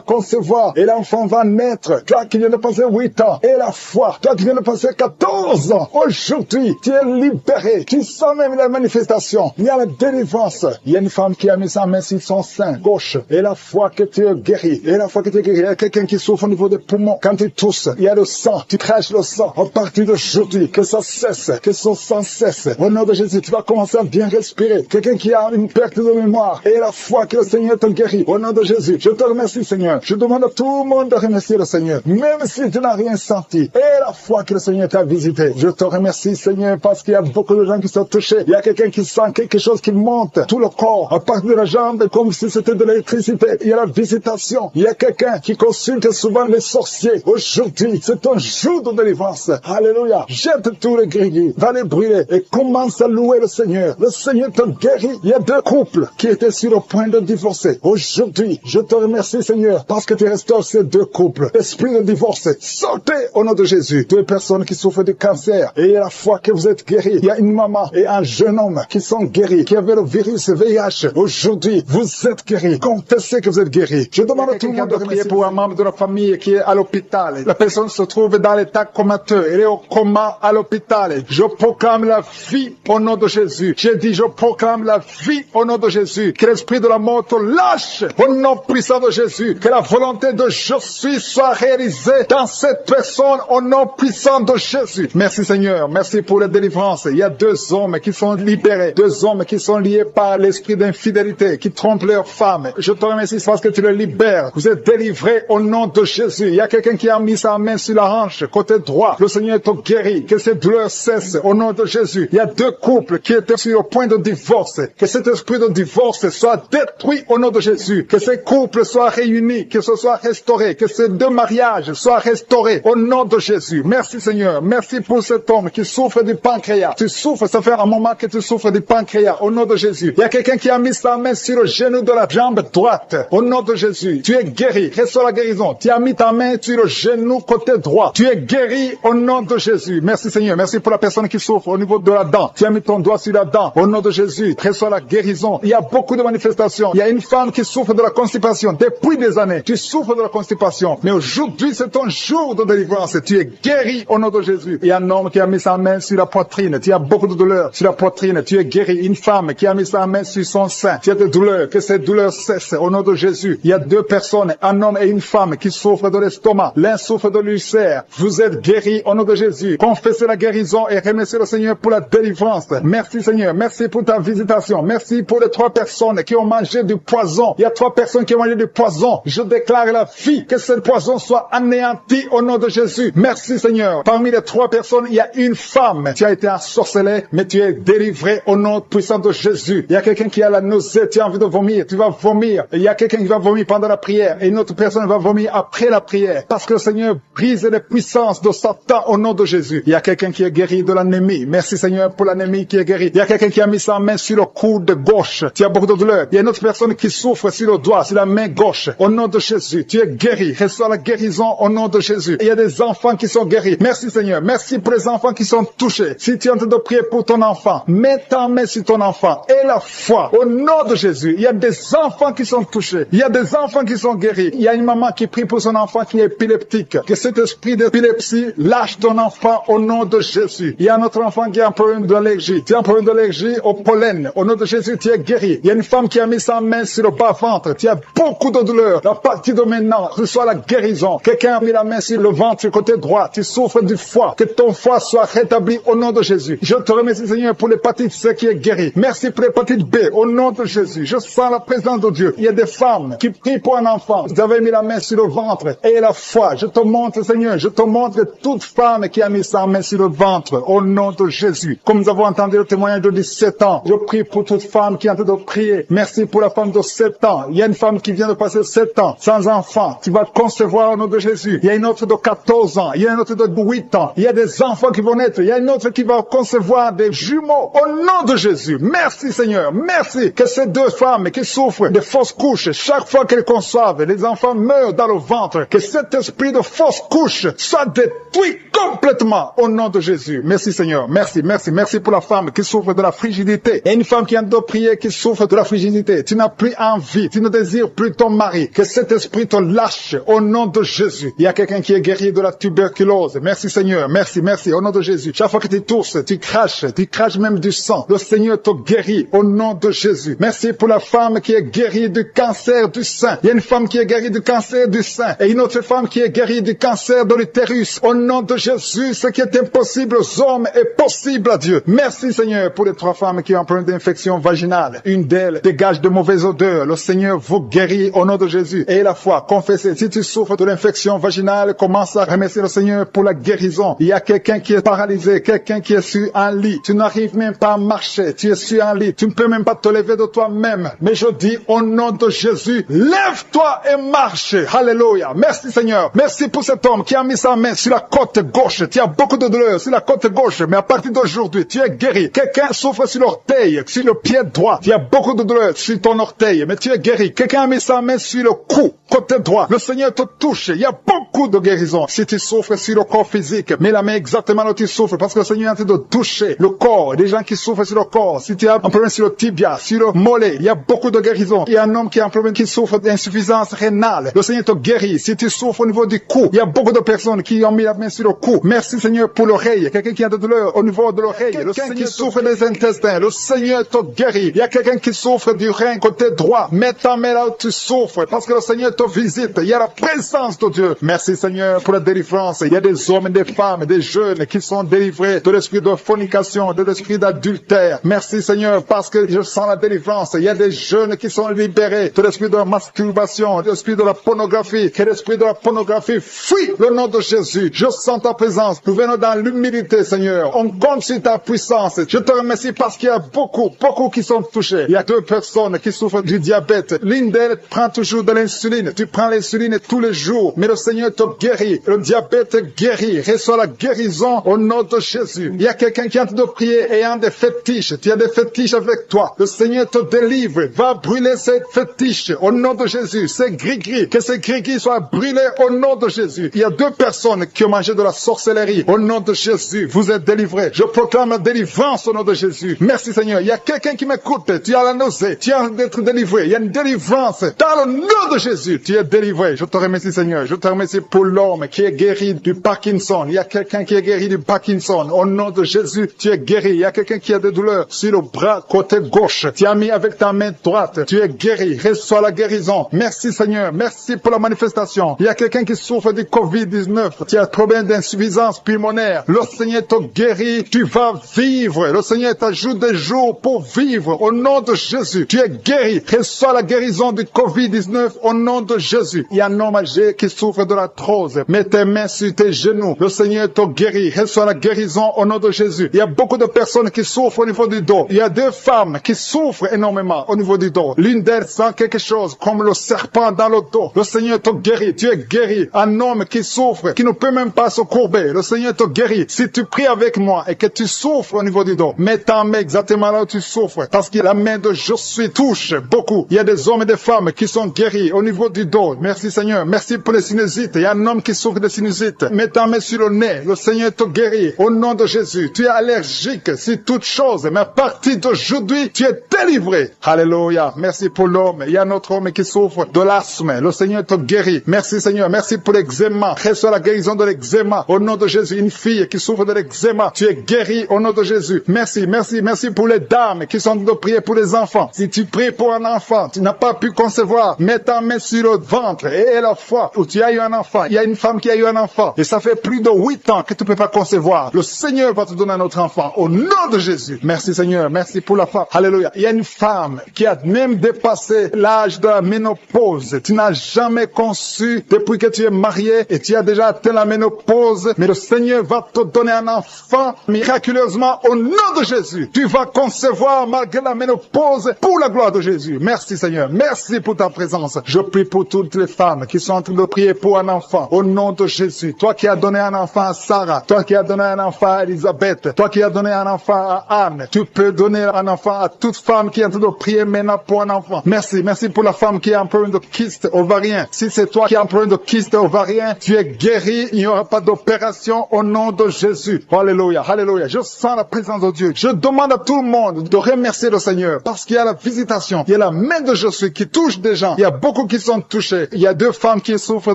concevoir et l'enfant va naître. Toi qui viens de passer 8 ans et la foi, toi qui viens de passer 14 ans, aujourd'hui, tu es libéré. Tu sens même la manifestation. Il y a la délivrance. Il y a une femme qui a mis sa main sur son sein gauche et la foi que tu es guéri. Et la foi que tu es guéri, il y a quelqu'un qui souffre au niveau des poumons. Quand tu tousses, il y a le sang. Tu craches le sang. À partir d'aujourd'hui, que ça cesse, que son sang cesse. Au nom de Jésus, tu vas commencer à bien respirer. Quelqu'un qui a une perte de mémoire et la foi que le Seigneur te guérit. Au nom de Jésus, je te remercie, Seigneur. Je demande à tout le monde de remercier le Seigneur, même si tu n'as rien senti. Et la foi que le Seigneur t'a visité. Je te remercie, Seigneur, parce qu'il y a beaucoup de gens qui sont touchés. Il y a quelqu'un qui sent quelque chose qui monte tout le corps, à partir de la jambe, comme si c'était de l'électricité. Il y a la visitation. Il y a quelqu'un qui consulte souvent les sorciers. Aujourd'hui, c'est un jour de délivrance. Alléluia. Jette tous les grilles, va les brûler et commence à louer le Seigneur. Le Seigneur te guérit. Il y a 2 couples qui étaient sur le point de divorcer. Aujourd'hui, je te remercie, Seigneur, parce que tu restaures ces 2 couples. Esprit de divorce, sortez au nom de Jésus. 2 personnes qui souffrent du cancer et la foi que vous êtes guéris. Il y a une maman et un jeune homme qui sont guéris, qui avaient le virus VIH. Aujourd'hui, vous êtes guéris. Confessez que vous êtes guéris. Je demande à tout le monde de prier pour un membre de la famille qui est à l'hôpital. La personne se trouve dans l'état comateux. Elle est au coma à l'hôpital. Je proclame la vie au nom de Jésus. J'ai dit, je proclame la vie au nom de Jésus. Que l'esprit de la mort te lâche au nom puissant de Jésus. Que la volonté de je suis soit réalisée dans cette personne au nom puissant de Jésus. Merci Seigneur. Merci pour la délivrance. Il y a 2 hommes qui sont libérés. 2 hommes qui sont liés par l'esprit d'infidélité, qui trompent leurs femmes. Je te remercie parce que tu les libères. Vous êtes délivrés au nom de Jésus. Il y a quelqu'un qui a mis sa main sur la hanche, côté droit. Le Seigneur te guérit. Que ces douleurs cessent au nom de Jésus. Il y a 2 couples qui étaient sur le point de divorce. Que cet esprit de divorce soit détruit au nom de Jésus. Que ces couples soient réunis, que ce soit restauré, que ces 2 mariages soient restaurés au nom de Jésus. Merci Seigneur. Merci pour cet homme qui souffre du pancréas. Tu souffres, ça fait un moment que tu souffres du pancréas au nom de Jésus. Il y a quelqu'un qui a mis sa main sur le genou de la jambe droite au nom de Jésus. Tu es guéri. Reçois la guérison. Tu as mis ta main sur le genou côté droit. Tu es guéri au nom de Jésus. Merci Seigneur. Merci pour la personne qui souffre au niveau de la dent. Tu as mis ton doigt sur la dent au nom de Jésus. Reçois la guérison. Il y a beaucoup de manifestations. Il y a une femme qui souffre de la constipation depuis des années. Tu souffres de la constipation. Mais aujourd'hui, c'est ton jour de délivrance. Tu es guéri au nom de Jésus. Il y a un homme qui a mis sa main sur la poitrine. Tu as beaucoup de douleurs sur la poitrine. Tu es guéri. Une femme qui a mis sa main sur son sein. Tu as des douleurs. Que ces douleurs cessent au nom de Jésus. Il y a 2 personnes, un homme et une femme qui souffrent de l'estomac. L'un souffre de l'ulcère. Vous êtes guéris au nom de Jésus. Confessez la guérison et remerciez le Seigneur pour la délivrance. Merci Seigneur. Merci pour ta visitation. Merci pour les 3 personnes qui ont mangé du poison. Il y a 3 personnes qui ont mangé du poison. Je déclare la vie. Que ce poison soit anéanti au nom de Jésus. Merci Seigneur. Parmi les 3 personnes, il y a une femme. Tu as été ensorcelé, mais tu es délivré au nom puissant de Jésus. Il y a quelqu'un qui a la nausée. Tu as envie de vomir. Tu vas vomir. Il y a quelqu'un qui va vomir pendant la prière et une autre personne va vomir après la prière. Parce que le Seigneur brise les puissances de Satan au nom de Jésus. Il y a quelqu'un qui est guéri de l'anémie. Merci Seigneur pour l'anémie qui est guérie. Il y a quelqu'un qui a mis sa main sur le coude gauche. Tu as beaucoup de douleur. Il y a une autre personne qui souffre sur le doigt, sur la main gauche. Au nom de Jésus, tu es guéri. Reçois la guérison au nom de Jésus. Il y a des enfants qui sont guéris. Merci Seigneur. Merci pour les enfants qui sont touchés. Si tu es en train de prier pour ton enfant, mets ta main sur ton enfant et la foi au nom de Jésus. Il y a des enfants qui sont touchés. Il y a des enfants qui sont guéris. Il y a une maman qui prie pour son enfant qui est épileptique. Que cet esprit d'épilepsie lâche ton enfant au nom de Jésus. Il y a un autre enfant qui a un problème d'allergie. Tu as un problème d'allergie au pollen. Au nom de Jésus, tu es guéri. Il y a une femme qui a mis sa main sur le bas-ventre. Tu as beaucoup de douleur. À partir de maintenant, reçois la guérison. Quelqu'un a mis la main sur le ventre côté droit. Tu souffres du foie. Que ton foie soit rétabli au nom de Jésus. Je te remercie Seigneur pour l'hépatite C qui est guérie. Merci pour l'hépatite B au nom de Jésus. Je sens la présence de Dieu. Il y a des femmes qui prient pour un enfant. Vous avez mis la main sur le ventre et la foi. Je te montre Seigneur. Je te montre toute femme qui a mis sa main sur le ventre au nom de Jésus. Comme nous avons entendu le témoignage de 17 ans, je prie pour toute femme qui est en train de prier. Merci pour la femme de 7 ans. Il y a une femme qui vient de passer 7 ans sans enfant. Tu vas concevoir au nom de Jésus. Il y a une autre de 14 ans. Il y a une autre de 8 ans. Il y a des enfants qui vont naître. Il y a une autre qui va concevoir des jumeaux au nom de Jésus. Merci Seigneur. Merci. Que ces deux femmes qui souffrent de fausses couches. Chaque fois qu'elles conçoivent, les enfants meurent dans le ventre. Que cet esprit de fausse couche soit détruit complètement au nom de Jésus. Merci Seigneur. Merci, merci, merci pour la femme qui souffre de la frigidité. Et une femme qui a de prier, qui souffre de la frigidité. Tu n'as plus envie, tu ne désires plus ton mari. Que cet esprit te lâche au nom de Jésus. Il y a quelqu'un qui est guéri de la tuberculose. Merci Seigneur. Merci, merci au nom de Jésus. Chaque fois que tu tousses, tu craches même du sang. Le Seigneur te guérit au nom de Jésus. Merci pour la femme qui est guérie du cancer du sein. Il y a une femme qui est guérie du cancer du sein et une autre femme qui est guérie du cancer de l'utérus. Au nom de Jésus, ce qui est impossible aux hommes est possible à Dieu. Merci Seigneur pour les trois femmes qui ont un problème d'infection vaginale. Une d'elles dégage de mauvaises odeurs. Le Seigneur vous guérit au nom de Jésus. Et la foi, confessez. Si tu souffres de l'infection vaginale, commence à remercier le Seigneur pour la guérison. Il y a quelqu'un qui est paralysé, quelqu'un qui est sur un lit. Tu n'arrives même pas à marcher. Tu es sur un lit. Tu ne peux même pas te lever de toi-même. Mais je dis au nom de Jésus, lève-toi et marche. Alléluia. Merci Seigneur. Merci pour cet homme qui a mis sa main sur la côte gauche. Tu as beaucoup de douleur sur la côte gauche. Mais à partir d'aujourd'hui, tu es guéri. Quelqu'un souffre sur l'orteil, sur le pied droit. Tu as beaucoup de douleur sur ton orteil. Mais tu es guéri. Quelqu'un a mis sa main sur le cou, côté droit. Le Seigneur te touche. Il y a beaucoup de guérison. Si tu souffres sur le corps physique, mets la main exactement là où tu souffres. Parce que le Seigneur est en train de toucher le corps. Des gens qui souffrent sur le corps. Si tu as un problème sur le tibia, sur le mollet, il y a beaucoup de guérison. Il y a un homme qui a un problème qui souffre d'insuffisance rénale. Le Seigneur te guérit. Si tu souffres au niveau du cou, il y a beaucoup de personnes qui ont mis la main sur le cou. Merci Seigneur pour l'oreille. Quelqu'un qui a de douleur au niveau de l'oreille. Le Seigneur qui souffre des intestins. Le Seigneur te guérit. Il y a quelqu'un qui souffre du rein côté droit. Mets ta main là où tu souffres. Parce que le Seigneur te visite. Il y a la présence de Dieu. Merci Seigneur pour la délivrance. Il y a des hommes et des femmes, des jeunes qui sont délivrés de l'esprit de fornication, de l'esprit d'adultère. Merci Seigneur parce que je sens la délivrance. Il y a des jeunes qui sont libérés de l'esprit de la masturbation, de l'esprit de la pornographie. Que l'esprit de la pornographie fuit le nom de Jésus. Je sens ta présence. Nous venons dans l'humilité Seigneur. On compte sur ta puissance. Je te remercie parce qu'il y a beaucoup qui sont touchés. Il y a deux personnes qui souffrent du diabète. L'une d'elles prend toujours de l'insuline. Tu prends l'insuline tous les jours. Mais le Seigneur te guérit. Le diabète guérit. Reçois la guérison au nom de Jésus. Il y a quelqu'un qui est en train de prier ayant des fétiches. Tu as des fétiches avec toi. Le Seigneur te délivre. Va brûler ces fétiches au nom de Jésus. Ces gris-gris. Que ces gris-gris soient brûlés au nom de Jésus. Il y a deux personnes qui ont mangé de la sorcellerie. Au nom de Jésus, vous êtes délivrés. Je proclame la délivrance au nom de Jésus. Merci Seigneur. Il y a quelqu'un qui m'écoute. Tu as la nausée. Tu as d'être délivré. Il y a une délivrance. Dans le nom de Jésus, tu es délivré. Je te remercie Seigneur. Je te remercie pour l'homme qui est guéri du Parkinson. Il y a quelqu'un qui est guéri du Parkinson. Au nom de Jésus, tu es guéri. Il y a quelqu'un qui a des douleurs sur le bras côté gauche. Tu as mis avec ta main droite. Tu es guéri. Reçois la guérison. Merci Seigneur. Merci pour la manifestation. Il y a quelqu'un qui souffre du Covid-19. Tu as un problème d'insuffisance pulmonaire. Le Seigneur te guérit. Tu vas vivre. Le Seigneur t'ajoute des jours pour vivre. Au nom de Jésus, tu es guéri. Reçois la guérison du Covid-19 au nom de Jésus. Il y a un homme âgé qui souffre de l'arthrose. Mets tes mains sur tes genoux. Le Seigneur te guérit. Reçois la guérison au nom de Jésus. Il y a beaucoup de personnes qui souffrent au niveau du dos. Il y a deux femmes qui souffrent énormément au niveau du dos. L'une d'elles sent quelque chose comme le serpent dans le dos. Le Seigneur te guérit. Tu es guéri. Un homme qui souffre, qui ne peut même pas se courber. Le Seigneur te guérit. Si tu pries avec moi et que tu souffres au niveau du dos, mets ta main exactement là où tu souffres. Parce que la main de je suis touche beaucoup. Il y a des hommes et des femmes qui sont guéris au niveau du dos. Merci Seigneur. Merci pour les sinusites. Il y a un homme qui souffre de sinusite. Mets ta main sur le nez. Le Seigneur te guérit. Au nom de Jésus. Tu es allergique sur toute chose. Mais à partir d'aujourd'hui, tu es délivré. Alléluia. Merci pour l'homme. Il y a un autre homme qui souffre de l'asthme. Le Seigneur te guérit. Merci Seigneur. Merci pour l'eczéma. Reçois la guérison de l'eczéma. Au nom de Jésus. Une fille qui souffre de l'eczéma. Tu es guéri au nom de Jésus. Merci, merci, merci pour les dames qui sont en train de prier pour les enfants. Si tu pries pour un enfant, tu n'as pas pu concevoir, mets ta main sur le ventre et la fois où tu as eu un enfant. Il y a une femme qui a eu un enfant et ça fait plus de 8 ans que tu ne peux pas concevoir. Le Seigneur va te donner un autre enfant au nom de Jésus. Merci Seigneur, merci pour la femme. Alléluia. Il y a une femme qui a même dépassé l'âge de la ménopause. Tu n'as jamais conçu depuis que tu es marié et tu as déjà atteint la ménopause. Mais le Seigneur va te donner un enfant miraculeusement au nom de Jésus. Tu vas concevoir malgré la ménopause pour la gloire de Jésus. Merci Seigneur. Merci pour ta présence. Je prie pour toutes les femmes qui sont en train de prier pour un enfant au nom de Jésus. Toi qui as donné un enfant à Sarah, toi qui as donné un enfant à Elisabeth, toi qui as donné un enfant à Anne, tu peux donner un enfant à toute femme qui est en train de prier maintenant pour un enfant. Merci, merci pour la femme qui a un problème de kyste ovarien. Si c'est toi qui as un problème de kyste ovarien, tu es guéri, il n'y aura pas d'opération au nom de Jésus. Alléluia, alléluia. Je sens la présence de Dieu. Je demande à tout le monde de remercier le Seigneur parce qu'il y a la visitation, il y a la main de Jésus qui touche des gens. Il y a beaucoup qui sont touchés. Il y a 2 femmes qui souffrent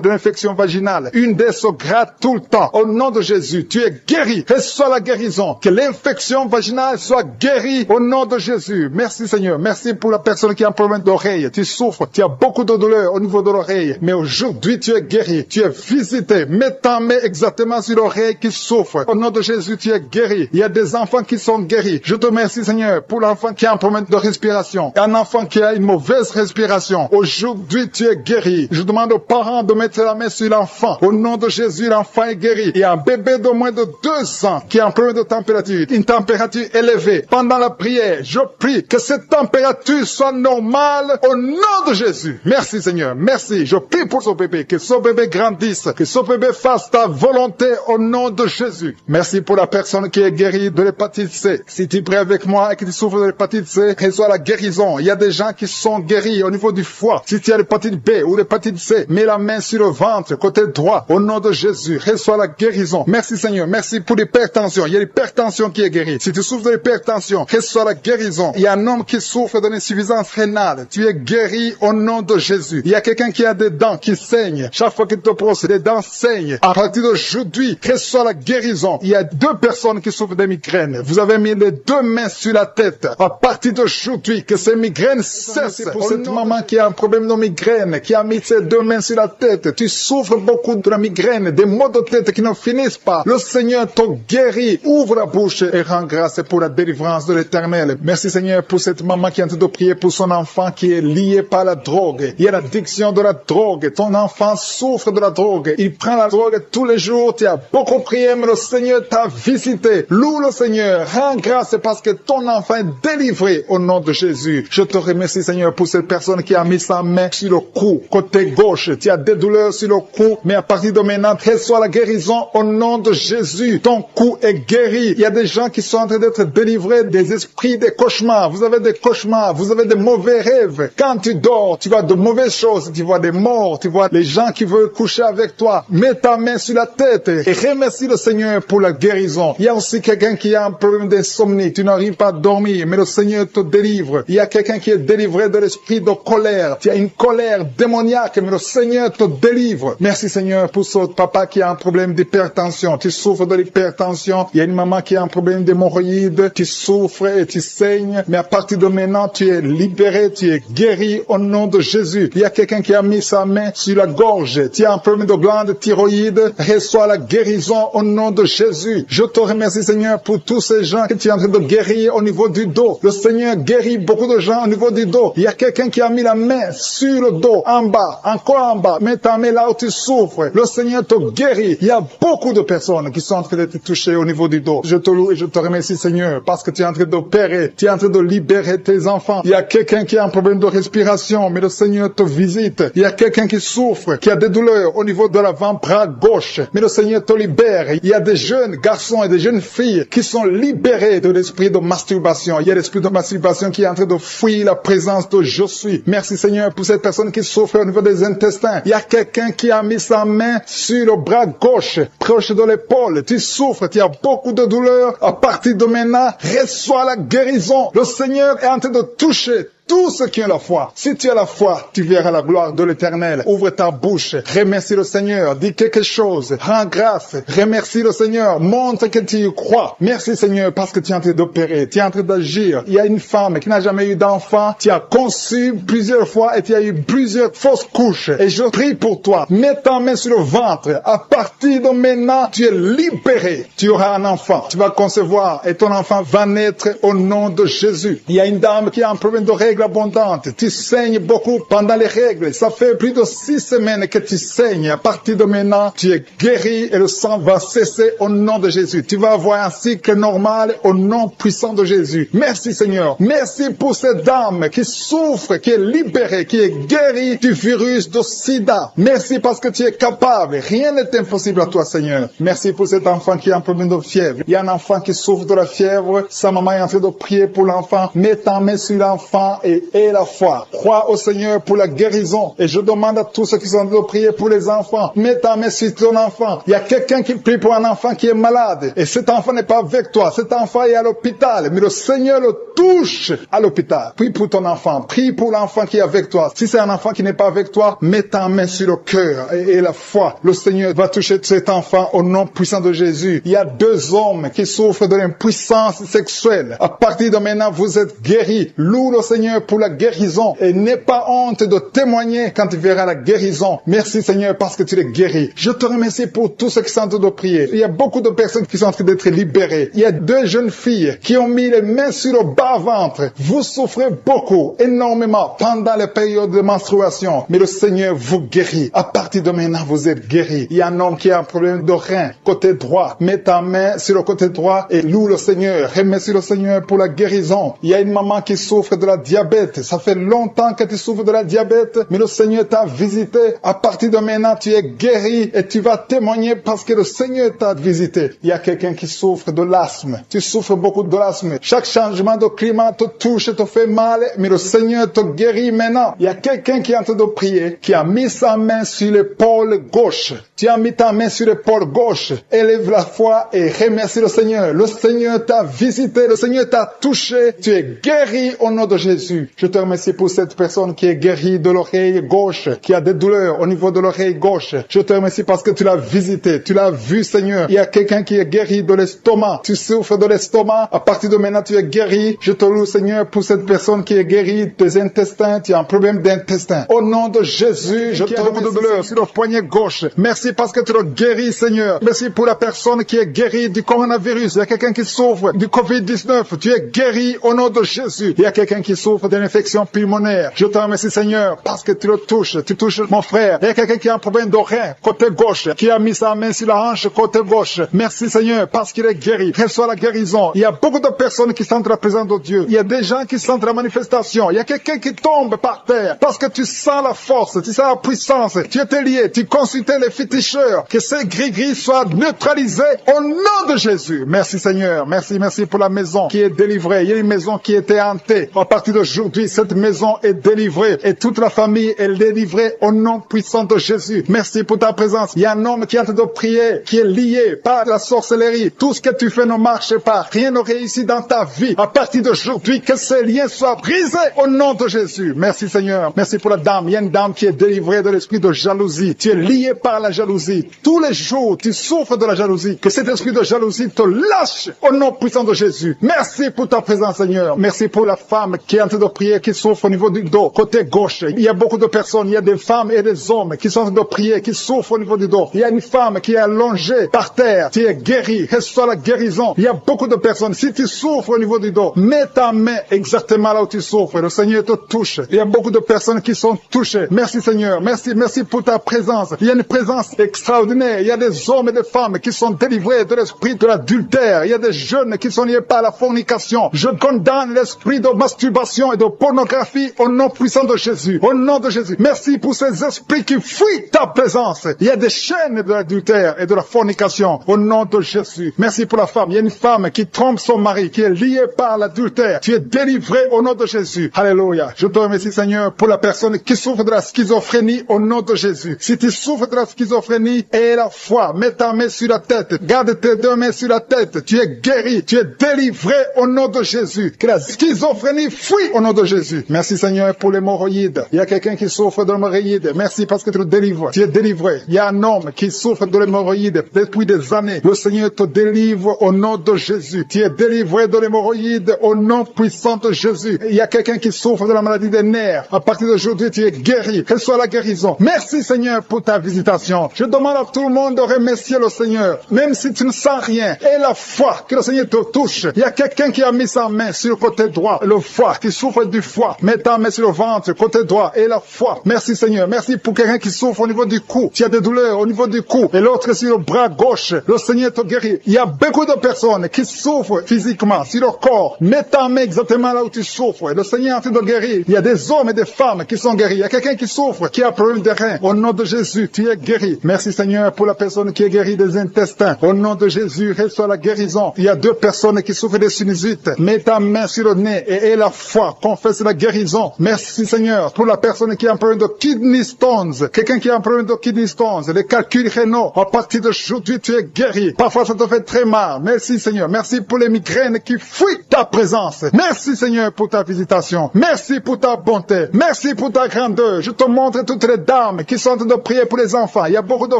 de l'infection vaginale. Une d'elles se gratte tout le temps. Au nom de Jésus, tu es guéri. Reçois la guérison. Que l'infection vaginale soit guérie au nom de Jésus. Merci Seigneur. Merci pour la personne qui a un problème d'oreille. Tu souffres. Tu as beaucoup de douleur au niveau de l'oreille. Mais aujourd'hui, tu es guéri. Tu es visité. Mets ta main exactement sur l'oreille qui souffre. Au nom de Jésus, tu es guéri. Il y a des enfants qui sont guéris. Je te remercie Seigneur pour l'enfant qui a un problème de respiration. Un enfant qui a une mauvaise respiration. Aujourd'hui, tu es guéri. Je demande aux parents de mettre la main sur l'enfant. Au nom de Jésus, l'enfant est guéri. Il y a un bébé de moins de 2 ans qui a un problème de température, une température élevée. Pendant la prière, je prie que cette température soit normale au nom de Jésus. Merci Seigneur, merci. Je prie pour ce bébé, que ce bébé grandisse, que ce bébé fasse ta volonté au nom de Jésus. Merci pour la personne qui est guérie de l'hépatite C. Si tu pries avec moi et que tu souffres de l'hépatite C, reçois la guérison. Il y a des gens qui sont guéris au niveau du foie. Si tu as l'hépatite B ou l'hépatite C, mets la main sur le ventre, côté droit, au nom de Jésus. Reçois la guérison. Merci Seigneur, merci pour l'hypertension. Il y a l'hypertension qui est guérie. Si tu souffres de l'hypertension, reçois la guérison. Il y a un homme qui souffre de l'insuffisance rénale. Tu es guéri au nom de Jésus. Il y a quelqu'un qui a des dents qui saignent. Chaque fois qu'il te brosse, les dents saignent. À partir d'aujourd'hui, reçois la guérison. Il y a 2 personnes qui souffrent de migraines. Vous avez mis les 2 mains sur la tête. À partir d'aujourd'hui, que ces migraines cessent. Pour cette maman qui a un problème de migraine, qui a mis ses 2 mains sur la tête. Tu souffres beaucoup de la migraine, des maux de tête qui ne finissent pas. Le Seigneur te guérit. Ouvre la bouche et rends grâce pour la délivrance de l'Éternel. Merci Seigneur pour cette maman qui est en train de prier pour son enfant qui est lié par la drogue. Il y a l'addiction de la drogue. Ton enfant souffre de la drogue. Il prend la drogue tous les jours. Tu as beaucoup prié, mais le Seigneur t'a visité. Loue le Seigneur. Rends grâce parce que ton enfant est délivré au nom de Jésus. Je te remercie Seigneur pour cette personne qui a mis sa main sur le cou, côté gauche. Tu as des douleurs sur le cou, mais à partir de maintenant, reçois la guérison au nom de Jésus. Ton cou est guéri. Il y a des gens qui sont en train d'être délivrés des esprits des cauchemars. Vous avez des cauchemars, vous avez des mauvais rêves. Quand tu dors, tu vois de mauvaises choses, tu vois des morts, tu vois les gens qui veulent coucher avec toi. Mets ta main sur la tête et remercie le Seigneur pour la guérison. Il y a aussi quelqu'un qui a un problème d'insomnie. Tu n'arrives pas à dormir, mais le Seigneur te délivre. Il y a quelqu'un qui est délivré de l'esprit de colère. Tu as une colère démoniaque, mais le Seigneur te délivre. Merci Seigneur pour ce papa qui a un problème d'hypertension. Tu souffres de l'hypertension. Il y a une maman qui a un problème d'hémorroïdes. Tu souffres et tu saignes, mais à partir de maintenant, tu es libéré, tu es guéri au nom de Jésus. Il y a quelqu'un qui a mis sa main sur la gorge. Tu as un problème de glande thyroïde. Reçois la guérison au nom de Jésus. Je te remercie Seigneur pour tous ces gens que tu es en train de guérir au niveau du dos. Le Seigneur guérit beaucoup de gens au niveau du dos. Il y a quelqu'un qui a mis la main sur le dos, en bas, encore en bas. Mets ta main là où tu souffres. Le Seigneur te guérit. Il y a beaucoup de personnes qui sont en train d'être touchées au niveau du dos. Je te loue et je te remercie Seigneur parce que tu es en train d'opérer. Tu es en train de libérer tes enfants. Il y a quelqu'un qui a un problème de respiration, mais le Seigneur te visite. Il y a quelqu'un qui souffre, qui a des douleurs au niveau de l'avant-bras gauche, mais le Seigneur te libère. Il y a des jeunes garçons et des jeunes filles qui sont libérés de l'esprit de masturbation. Il y a l'esprit de masturbation qui est en train de fuir la présence de je suis. Merci Seigneur pour cette personne qui souffre au niveau des intestins. Il y a quelqu'un qui a mis sa main sur le bras gauche, proche de l'épaule. Tu souffres, tu as beaucoup de douleurs. À partir de maintenant, reçois la guérison. Le Seigneur est en train de toucher tous ceux qui ont la foi. Si tu as la foi, tu verras la gloire de l'Éternel. Ouvre ta bouche, remercie le Seigneur, dis quelque chose, rends grâce, remercie le Seigneur, montre que tu y crois. Merci Seigneur parce que tu es en train d'opérer, tu es en train d'agir. Il y a une femme qui n'a jamais eu d'enfant, tu as conçu plusieurs fois et tu as eu plusieurs fausses couches. Et je prie pour toi, mets ta main sur le ventre. À partir de maintenant, tu es libéré. Tu auras un enfant, tu vas concevoir et ton enfant va naître au nom de Jésus. Il y a une dame qui a un problème de règles règles abondantes. Tu saignes beaucoup pendant les règles. Ça fait plus de 6 semaines que tu saignes. À partir de maintenant, tu es guéri et le sang va cesser au nom de Jésus. Tu vas avoir un cycle normal au nom puissant de Jésus. Merci Seigneur. Merci pour cette dame qui souffre, qui est libérée, qui est guérie du virus de sida. Merci parce que tu es capable. Rien n'est impossible à toi Seigneur. Merci pour cet enfant qui a un problème de fièvre. Il y a un enfant qui souffre de la fièvre. Sa maman est en train de prier pour l'enfant. Mets ta main sur l'enfant et aie la foi. Crois au Seigneur pour la guérison. Et je demande à tous ceux qui sont en train de prier pour les enfants. Mets ta main sur ton enfant. Il y a quelqu'un qui prie pour un enfant qui est malade. Et cet enfant n'est pas avec toi. Cet enfant est à l'hôpital. Mais le Seigneur le touche à l'hôpital. Prie pour ton enfant. Prie pour l'enfant qui est avec toi. Si c'est un enfant qui n'est pas avec toi, mets ta main sur le cœur et la foi. Le Seigneur va toucher cet enfant au nom puissant de Jésus. Il y a 2 hommes qui souffrent de l'impuissance sexuelle. À partir de maintenant, vous êtes guéris. Loue le Seigneur pour la guérison. Et n'aie pas honte de témoigner quand tu verras la guérison. Merci Seigneur parce que tu es guéri. Je te remercie pour tous ceux qui sont en train de prier. Il y a beaucoup de personnes qui sont en train d'être libérées. Il y a 2 jeunes filles qui ont mis les mains sur le bas-ventre. Vous souffrez beaucoup, énormément, pendant les périodes de menstruation. Mais le Seigneur vous guérit. À partir de maintenant, vous êtes guéris. Il y a un homme qui a un problème de rein, côté droit. Mets ta main sur le côté droit et loue le Seigneur. Remercie le Seigneur pour la guérison. Il y a une maman qui souffre de la diabète. Ça fait longtemps que tu souffres de la diabète, mais le Seigneur t'a visité. À partir de maintenant, tu es guéri et tu vas témoigner parce que le Seigneur t'a visité. Il y a quelqu'un qui souffre de l'asthme. Tu souffres beaucoup de l'asthme. Chaque changement de climat te touche, te fait mal, mais le Seigneur te guérit maintenant. Il y a quelqu'un qui est en train de prier, qui a mis sa main sur l'épaule gauche. Tu as mis ta main sur l'épaule gauche. Élève la foi et remercie le Seigneur. Le Seigneur t'a visité, le Seigneur t'a touché. Tu es guéri au nom de Jésus. Je te remercie pour cette personne qui est guérie de l'oreille gauche, qui a des douleurs au niveau de l'oreille gauche. Je te remercie parce que tu l'as visité, tu l'as vu Seigneur. Il y a quelqu'un qui est guéri de l'estomac. Tu souffres de l'estomac. À partir de maintenant, tu es guéri. Je te loue Seigneur pour cette personne qui est guérie des intestins. Tu as un problème d'intestin. Au nom de Jésus, je te remercie. Beaucoup de douleurs sur le poignet gauche. Merci parce que tu le guéris Seigneur. Merci pour la personne qui est guérie du coronavirus. Il y a quelqu'un qui souffre du Covid-19. Tu es guéri au nom de Jésus. Il y a quelqu'un qui souffre d'une infection pulmonaire. Je te remercie Seigneur parce que tu le touches. Tu touches mon frère. Il y a quelqu'un qui a un problème de rein côté gauche, qui a mis sa main sur la hanche côté gauche. Merci Seigneur parce qu'il est guéri. Reçois la guérison. Il y a beaucoup de personnes qui sentent la présence de Dieu. Il y a des gens qui sentent la manifestation. Il y a quelqu'un qui tombe par terre parce que tu sens la force, tu sens la puissance. Tu étais lié, tu consultais les féticheurs. Que ces gris-gris soient neutralisés au nom de Jésus. Merci Seigneur. Merci pour la maison qui est délivrée. Il y a une maison qui était hantée. À partir d'aujourd'hui, cette maison est délivrée et toute la famille est délivrée au nom puissant de Jésus. Merci pour ta présence. Il y a un homme qui est en train de prier, qui est lié par la sorcellerie. Tout ce que tu fais ne marche pas. Rien ne réussit dans ta vie. À partir d'aujourd'hui, que ces liens soient brisés au nom de Jésus. Merci Seigneur. Merci pour la dame. Il y a une dame qui est délivrée de l'esprit de jalousie. Tu es lié par la jalousie. Tous les jours, tu souffres de la jalousie. Que cet esprit de jalousie te lâche au nom puissant de Jésus. Merci pour ta présence Seigneur. Merci pour la femme qui est en train de prier, qui souffre au niveau du dos, côté gauche. Il y a beaucoup de personnes. Il y a des femmes et des hommes qui sont en train de prier, qui souffrent au niveau du dos. Il y a une femme qui est allongée par terre. Tu es guéri. Reçois la guérison. Il y a beaucoup de personnes. Si tu souffres au niveau du dos, mets ta main exactement là où tu souffres. Le Seigneur te touche. Il y a beaucoup de personnes qui sont touchées. Merci Seigneur. Merci pour ta présence. Il y a une présence extraordinaire. Il y a des hommes et des femmes qui sont délivrés de l'esprit de l'adultère. Il y a des jeunes qui sont liés par la fornication. Je condamne l'esprit de masturbation et de pornographie au nom puissant de Jésus. Au nom de Jésus. Merci pour ces esprits qui fuient ta présence. Il y a des chaînes de l'adultère et de la fornication au nom de Jésus. Merci pour la femme. Il y a une femme qui trompe son mari, qui est liée par l'adultère. Tu es délivré au nom de Jésus. Alléluia. Je te remercie Seigneur pour la personne qui souffre de la schizophrénie au nom de Jésus. Si tu souffres de la schizophrénie, aie la foi. Mets ta main sur la tête. Garde tes 2 mains sur la tête. Tu es guéri. Tu es délivré au nom de Jésus. Que la schizophrénie fuit au nom de Jésus. Merci Seigneur pour l'hémorroïde. Il y a quelqu'un qui souffre de l'hémorroïde. Merci parce que tu le délivres. Tu es délivré. Il y a un homme qui souffre de l'hémorroïde depuis des années. Le Seigneur te délivre au nom de Jésus. Tu es délivré de l'hémorroïde au nom puissant de Jésus. Il y a quelqu'un qui souffre de la maladie des nerfs. À partir d'aujourd'hui, tu es guéri. Reçois la guérison. Merci Seigneur pour ta visitation. Je demande à tout le monde de remercier le Seigneur. Même si tu ne sens rien, aie la foi que le Seigneur te touche. Il y a quelqu'un qui a mis sa main sur le côté droit. Le foie qui souffre du foie, mets ta main sur le ventre, côté droit, et la foi. Merci Seigneur, merci pour quelqu'un qui souffre au niveau du cou. Tu as des douleurs au niveau du cou, et l'autre sur le bras gauche. Le Seigneur te guérit. Il y a beaucoup de personnes qui souffrent physiquement, sur leur corps. Mets ta main exactement là où tu souffres. Le Seigneur est en train de guérir. Il y a des hommes et des femmes qui sont guéris. Il y a quelqu'un qui souffre, qui a un problème de rein. Au nom de Jésus, tu es guéri. Merci Seigneur pour la personne qui est guérie des intestins. Au nom de Jésus, reçois la guérison. Il y a 2 personnes qui souffrent des sinusites. Mets ta main sur le nez et aie la foi. Confesse la guérison. Merci Seigneur pour la personne qui a un problème de kidney stones. Quelqu'un qui a un problème de kidney stones. Les calculs rénaux. À partir d'aujourd'hui, tu es guéri. Parfois, ça te fait très mal. Merci Seigneur. Merci pour les migraines qui fuient ta présence. Merci Seigneur pour ta visitation. Merci pour ta bonté. Merci pour ta grandeur. Je te montre toutes les dames qui sont en train de prier pour les enfants. Il y a beaucoup de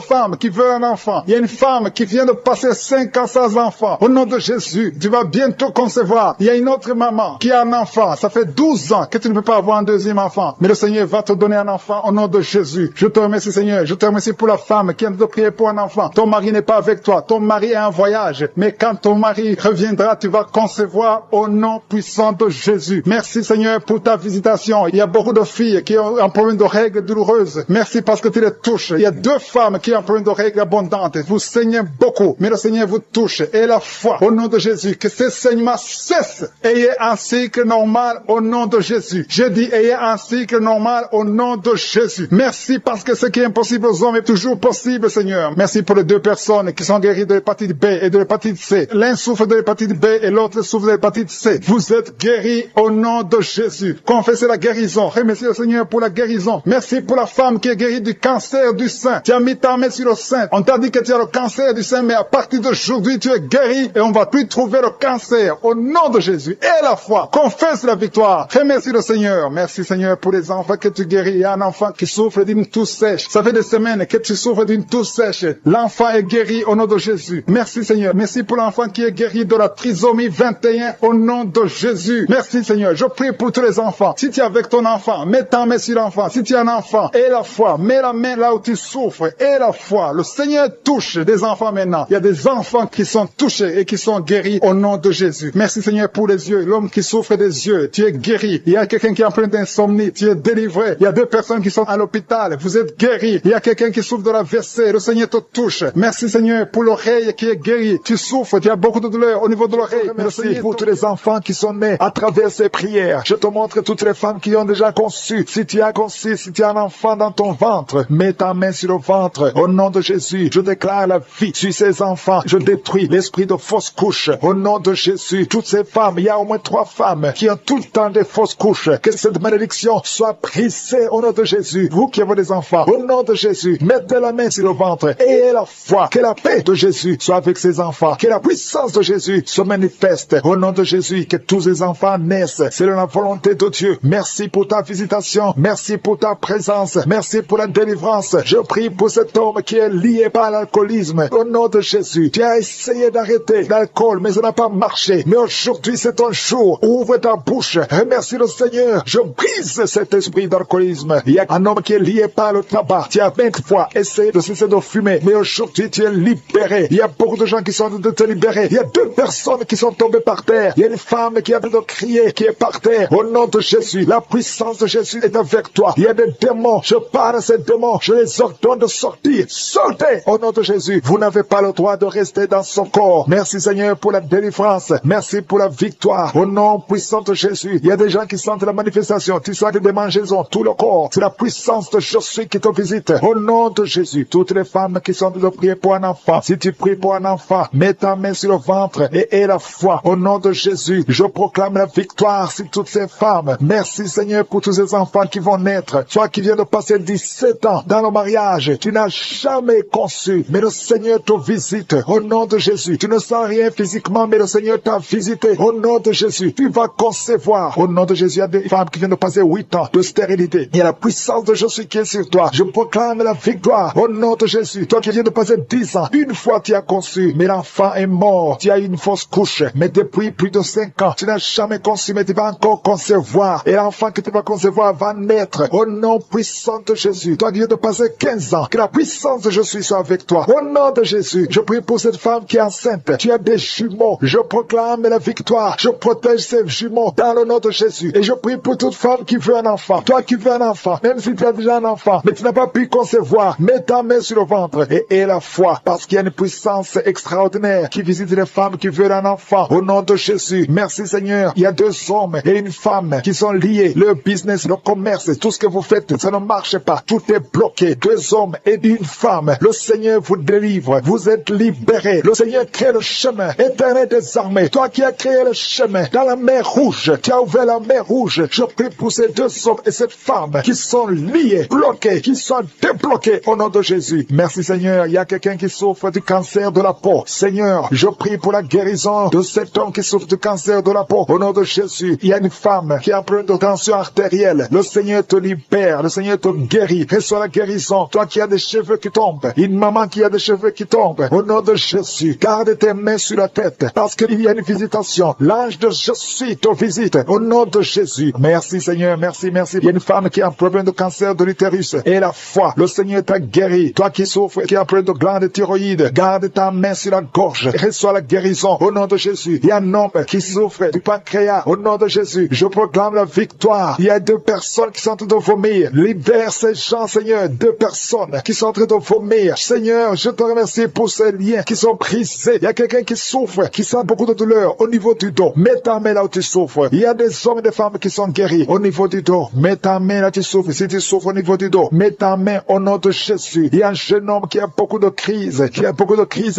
femmes qui veulent un enfant. Il y a une femme qui vient de passer 5 ans sans enfant. Au nom de Jésus, tu vas bientôt concevoir. Il y a une autre maman qui a un enfant. Ça fait 12 ans que tu ne peux pas avoir un deuxième enfant. Mais le Seigneur va te donner un enfant au nom de Jésus. Je te remercie Seigneur. Je te remercie pour la femme qui vient de prier pour un enfant. Ton mari n'est pas avec toi. Ton mari est en voyage. Mais quand ton mari reviendra, tu vas concevoir au nom puissant de Jésus. Merci Seigneur pour ta visitation. Il y a beaucoup de filles qui ont un problème de règles douloureuses. Merci parce que tu les touches. Il y a 2 femmes qui ont un problème de règles abondantes. Vous saignez beaucoup, mais le Seigneur vous touche. Et la foi au nom de Jésus, que ces saignements cessent. Ayez un cycle normal au nom de Jésus. Je dis ayez un cycle normal au nom de Jésus. Merci parce que ce qui est impossible aux hommes est toujours possible, Seigneur. Merci pour les 2 personnes qui sont guéries de l'hépatite B et de l'hépatite C. L'un souffre de l'hépatite B et l'autre souffre de l'hépatite C. Vous êtes guéris au nom de Jésus. Confessez la guérison. Remerciez le Seigneur pour la guérison. Merci pour la femme qui est guérie du cancer du sein. Tu as mis ta main sur le sein. On t'a dit que tu as le cancer du sein, mais à partir d'aujourd'hui, tu es guéri et on va plus trouver le cancer. Au nom de Jésus. Et la foi. Confesse la victoire. Remercie le Seigneur. Merci Seigneur pour les enfants que tu guéris. Il y a un enfant qui souffre d'une toux sèche. Ça fait des semaines que tu souffres d'une toux sèche. L'enfant est guéri au nom de Jésus. Merci Seigneur. Merci pour l'enfant qui est guéri de la trisomie 21 au nom de Jésus. Merci Seigneur. Je prie pour tous les enfants. Si tu es avec ton enfant, mets ta main sur l'enfant. Si tu es un enfant, aie la foi. Mets la main là où tu souffres. Aie la foi. Le Seigneur touche des enfants maintenant. Il y a des enfants qui sont touchés et qui sont guéris au nom de Jésus. Merci Seigneur pour les yeux. L'homme qui souffre des yeux, tu es guéri. Il y a quelqu'un qui est en plein d'insomnie, tu es délivré. Il y a 2 personnes qui sont à l'hôpital, vous êtes guéris. Il y a quelqu'un qui souffre de la WC, le Seigneur te touche. Merci Seigneur pour l'oreille qui est guérie. Tu souffres, tu as beaucoup de douleur au niveau de l'oreille. Merci pour tous les enfants qui sont nés à travers ces prières. Je te montre toutes les femmes qui ont déjà conçu. Si tu as conçu, si tu as un enfant dans ton ventre, mets ta main sur le ventre. Au nom de Jésus, je déclare la vie sur ces enfants. Je détruis l'esprit de fausse couche. Au nom de Jésus, toutes ces femmes, il y a au moins 3 femmes qui ont tout le temps des fausses couches. Que cette malédiction soit brisée au nom de Jésus. Vous qui avez des enfants, au nom de Jésus, mettez la main sur le ventre et ayez la foi. Que la paix de Jésus soit avec ces enfants. Que la puissance de Jésus se manifeste. Au nom de Jésus, que tous ces enfants naissent. C'est la volonté de Dieu. Merci pour ta visitation. Merci pour ta présence. Merci pour la délivrance. Je prie pour cet homme qui est lié par l'alcoolisme. Au nom de Jésus, tu as essayé d'arrêter l'alcool, mais ça n'a pas marché. Mais aujourd'hui, c'est ton jour. Ouvre ta bouche. Remercie le Seigneur. Je brise cet esprit d'alcoolisme. Il y a un homme qui est lié par le tabac. Tu as 20 fois essayé de cesser de fumer, mais aujourd'hui, tu es libéré. Il y a beaucoup de gens qui sont en train de te libérer. Il y a 2 personnes qui sont tombées par terre. Il y a une femme qui a envie de crier, qui est par terre. Au nom de Jésus, la puissance de Jésus est avec toi. Il y a des démons. Je parle à ces démons. Je les ordonne de sortir. Sortez au nom de Jésus. Vous n'avez pas le droit de rester dans son corps. Merci Seigneur pour la délivrance. Merci pour la victoire. Au nom puissant de Jésus. Il y a des gens qui sentent la manifestation. Tu sens des démangeaisons, tout le corps. C'est la puissance de Jésus qui te visite. Au nom de Jésus. Toutes les femmes qui sont de prier pour un enfant. Si tu pries pour un enfant, mets ta main sur le ventre et aie la foi. Au nom de Jésus, je proclame la victoire sur toutes ces femmes. Merci Seigneur pour tous ces enfants qui vont naître. Toi qui viens de passer 17 ans dans le mariage, tu n'as jamais conçu, mais le Seigneur te visite. Au nom de Jésus, tu ne sens rien physiquement, mais le Seigneur t'a visité. Au nom de Jésus, tu vas concevoir. Au nom de Jésus, il y a des femmes qui viennent de passer 8 ans de stérilité. Il y a la puissance de Jésus qui est sur toi. Je proclame la victoire. Au nom de Jésus, toi qui viens de passer 10 ans, une fois tu as conçu, mais l'enfant est mort. Tu as eu une fausse couche, mais depuis plus de 5 ans, tu n'as jamais conçu, mais tu vas encore concevoir. Et l'enfant que tu vas concevoir va naître. Au nom puissant de Jésus, toi qui viens de passer 15 ans, que la puissance de Jésus soit avec toi. Au nom de Jésus, je prie pour cette femme qui est enceinte. Tu as des jumeaux. Je proclame la victoire. Je protège ces jumeaux dans le nom de Jésus. Et je prie pour toute femme qui veut un enfant. Toi qui veux un enfant, même si tu as déjà un enfant, mais tu n'as pas pu concevoir, mets ta main sur le ventre et aie la foi, parce qu'il y a une puissance extraordinaire qui visite les femmes qui veulent un enfant. Au nom de Jésus, merci Seigneur. Il y a 2 hommes et une femme qui sont liés. Leur business, leur commerce, tout ce que vous faites, ça ne marche pas. Tout est bloqué. 2 hommes et une femme. Le Seigneur vous délivre. Vous êtes libérés. Le Seigneur crée le chemin. Éternel des armées, toi qui as créé le chemin dans la mer Rouge, tu as ouvert la mer Rouge. Je prie pour ces 2 hommes et cette femme qui sont liés, bloqués, qui sont débloqués au nom de Jésus. Merci Seigneur. Il y a quelqu'un qui souffre du cancer de la peau. Seigneur, je prie pour la guérison de cet homme qui souffre du cancer de la peau. Au nom de Jésus, il y a une femme qui a un problème de tension artérielle. Le Seigneur te libère. Le Seigneur te guérit. Reçois la guérison. Toi qui as des cheveux qui tombent. Une maman qui a des cheveux qui tombent. Au nom de Jésus, garde tes mains sur la tête parce qu'il y a une visitation. L'ange de Jésus te visite. Au nom de Jésus. Merci Seigneur. Merci, merci. Il y a une femme qui a un problème de cancer de l'utérus. Et la foi. Le Seigneur t'a guéri. Toi qui souffres, qui a un problème de glande thyroïde. Garde ta main sur la gorge. Reçois la guérison. Au nom de Jésus. Il y a un homme qui souffre du pancréas. Au nom de Jésus, je proclame la victoire. Il y a 2 personnes qui sont en train de vomir. Libère ces gens, Seigneur. 2 personnes qui sont en train de vomir. Seigneur, je te remercie pour ces liens qui sont brisés. Il y a quelqu'un qui souffre, qui sent beaucoup de douleur au niveau du dos. Mets ta main là où tu souffres. Il y a des hommes et des femmes qui sont guéris au niveau du dos. Mets ta main là où tu souffres. Si tu souffres au niveau du dos, mets ta main au nom de Jésus. Il y a un jeune homme qui a beaucoup de crises,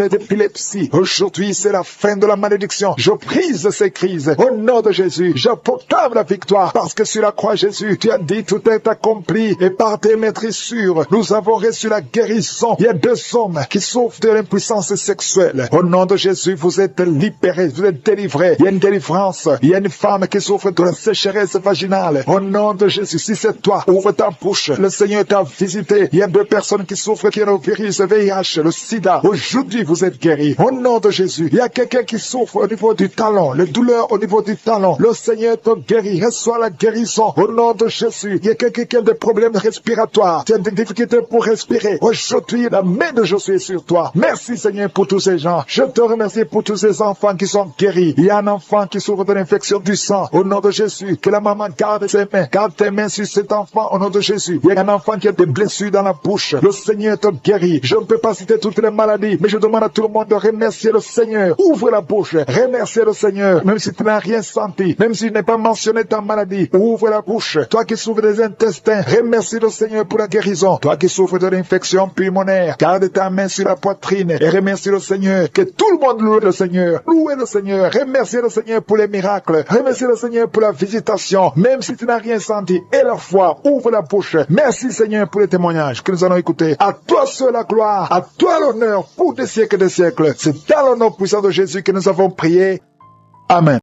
d'épilepsie. Aujourd'hui, c'est la fin de la malédiction. Je brise ces crises au nom de Jésus. Je proclame la victoire parce que sur la croix, Jésus, tu as dit tout est accompli et par tes maîtrissures, nous avons reçu la guérison. Il y a 2 hommes qui souffrent de l'impuissance sexuelle. Au nom de Jésus, vous êtes libérés, vous êtes délivrés. Il y a une délivrance. Il y a une femme qui souffre de la sécheresse vaginale. Au nom de Jésus, si c'est toi, ouvre ta bouche. Le Seigneur t'a visité. Il y a 2 personnes qui souffrent qui ont le virus, le VIH, le sida. Aujourd'hui, vous êtes guéris. Au nom de Jésus, il y a quelqu'un qui souffre au niveau du talon, les douleurs au niveau du talon. Le Seigneur te guérit. Reçois la guérison. Au nom de Jésus, il y a quelqu'un qui a des problèmes respiratoires. Tu as des difficultés pour respirer. Aujourd'hui, la main de Jésus est sur toi. Merci Seigneur pour tous ces gens. Je te remercie pour tous ces enfants qui sont guéris. Il y a un enfant qui souffre de l'infection du sang. Au nom de Jésus, que la maman garde ses mains. Garde tes mains sur cet enfant au nom de Jésus. Il y a un enfant qui a des blessures dans la bouche. Le Seigneur te guérit. Je ne peux pas citer toutes les maladies, mais je demande à tout le monde de remercier le Seigneur. Ouvre la bouche. Remercier le Seigneur. Même si tu n'as rien senti, même si tu n'as pas mentionné ta maladie, ouvre la bouche. Toi qui souffres des intestins, remercie le Seigneur pour la guérison. Toi qui souffres de l'infection pulmonaire, garde ta main sur la poitrine et remercie le Seigneur. Que tout le monde loue le Seigneur. Louez le Seigneur. Remerciez le Seigneur pour les miracles. Remerciez le Seigneur pour la visitation. Même si tu n'as rien senti, et la foi, ouvre la bouche. Merci Seigneur pour les témoignages que nous allons écouter. À toi seul la gloire, à toi l'honneur pour des siècles et des siècles. C'est dans le nom puissant de Jésus que nous avons prié. Amen.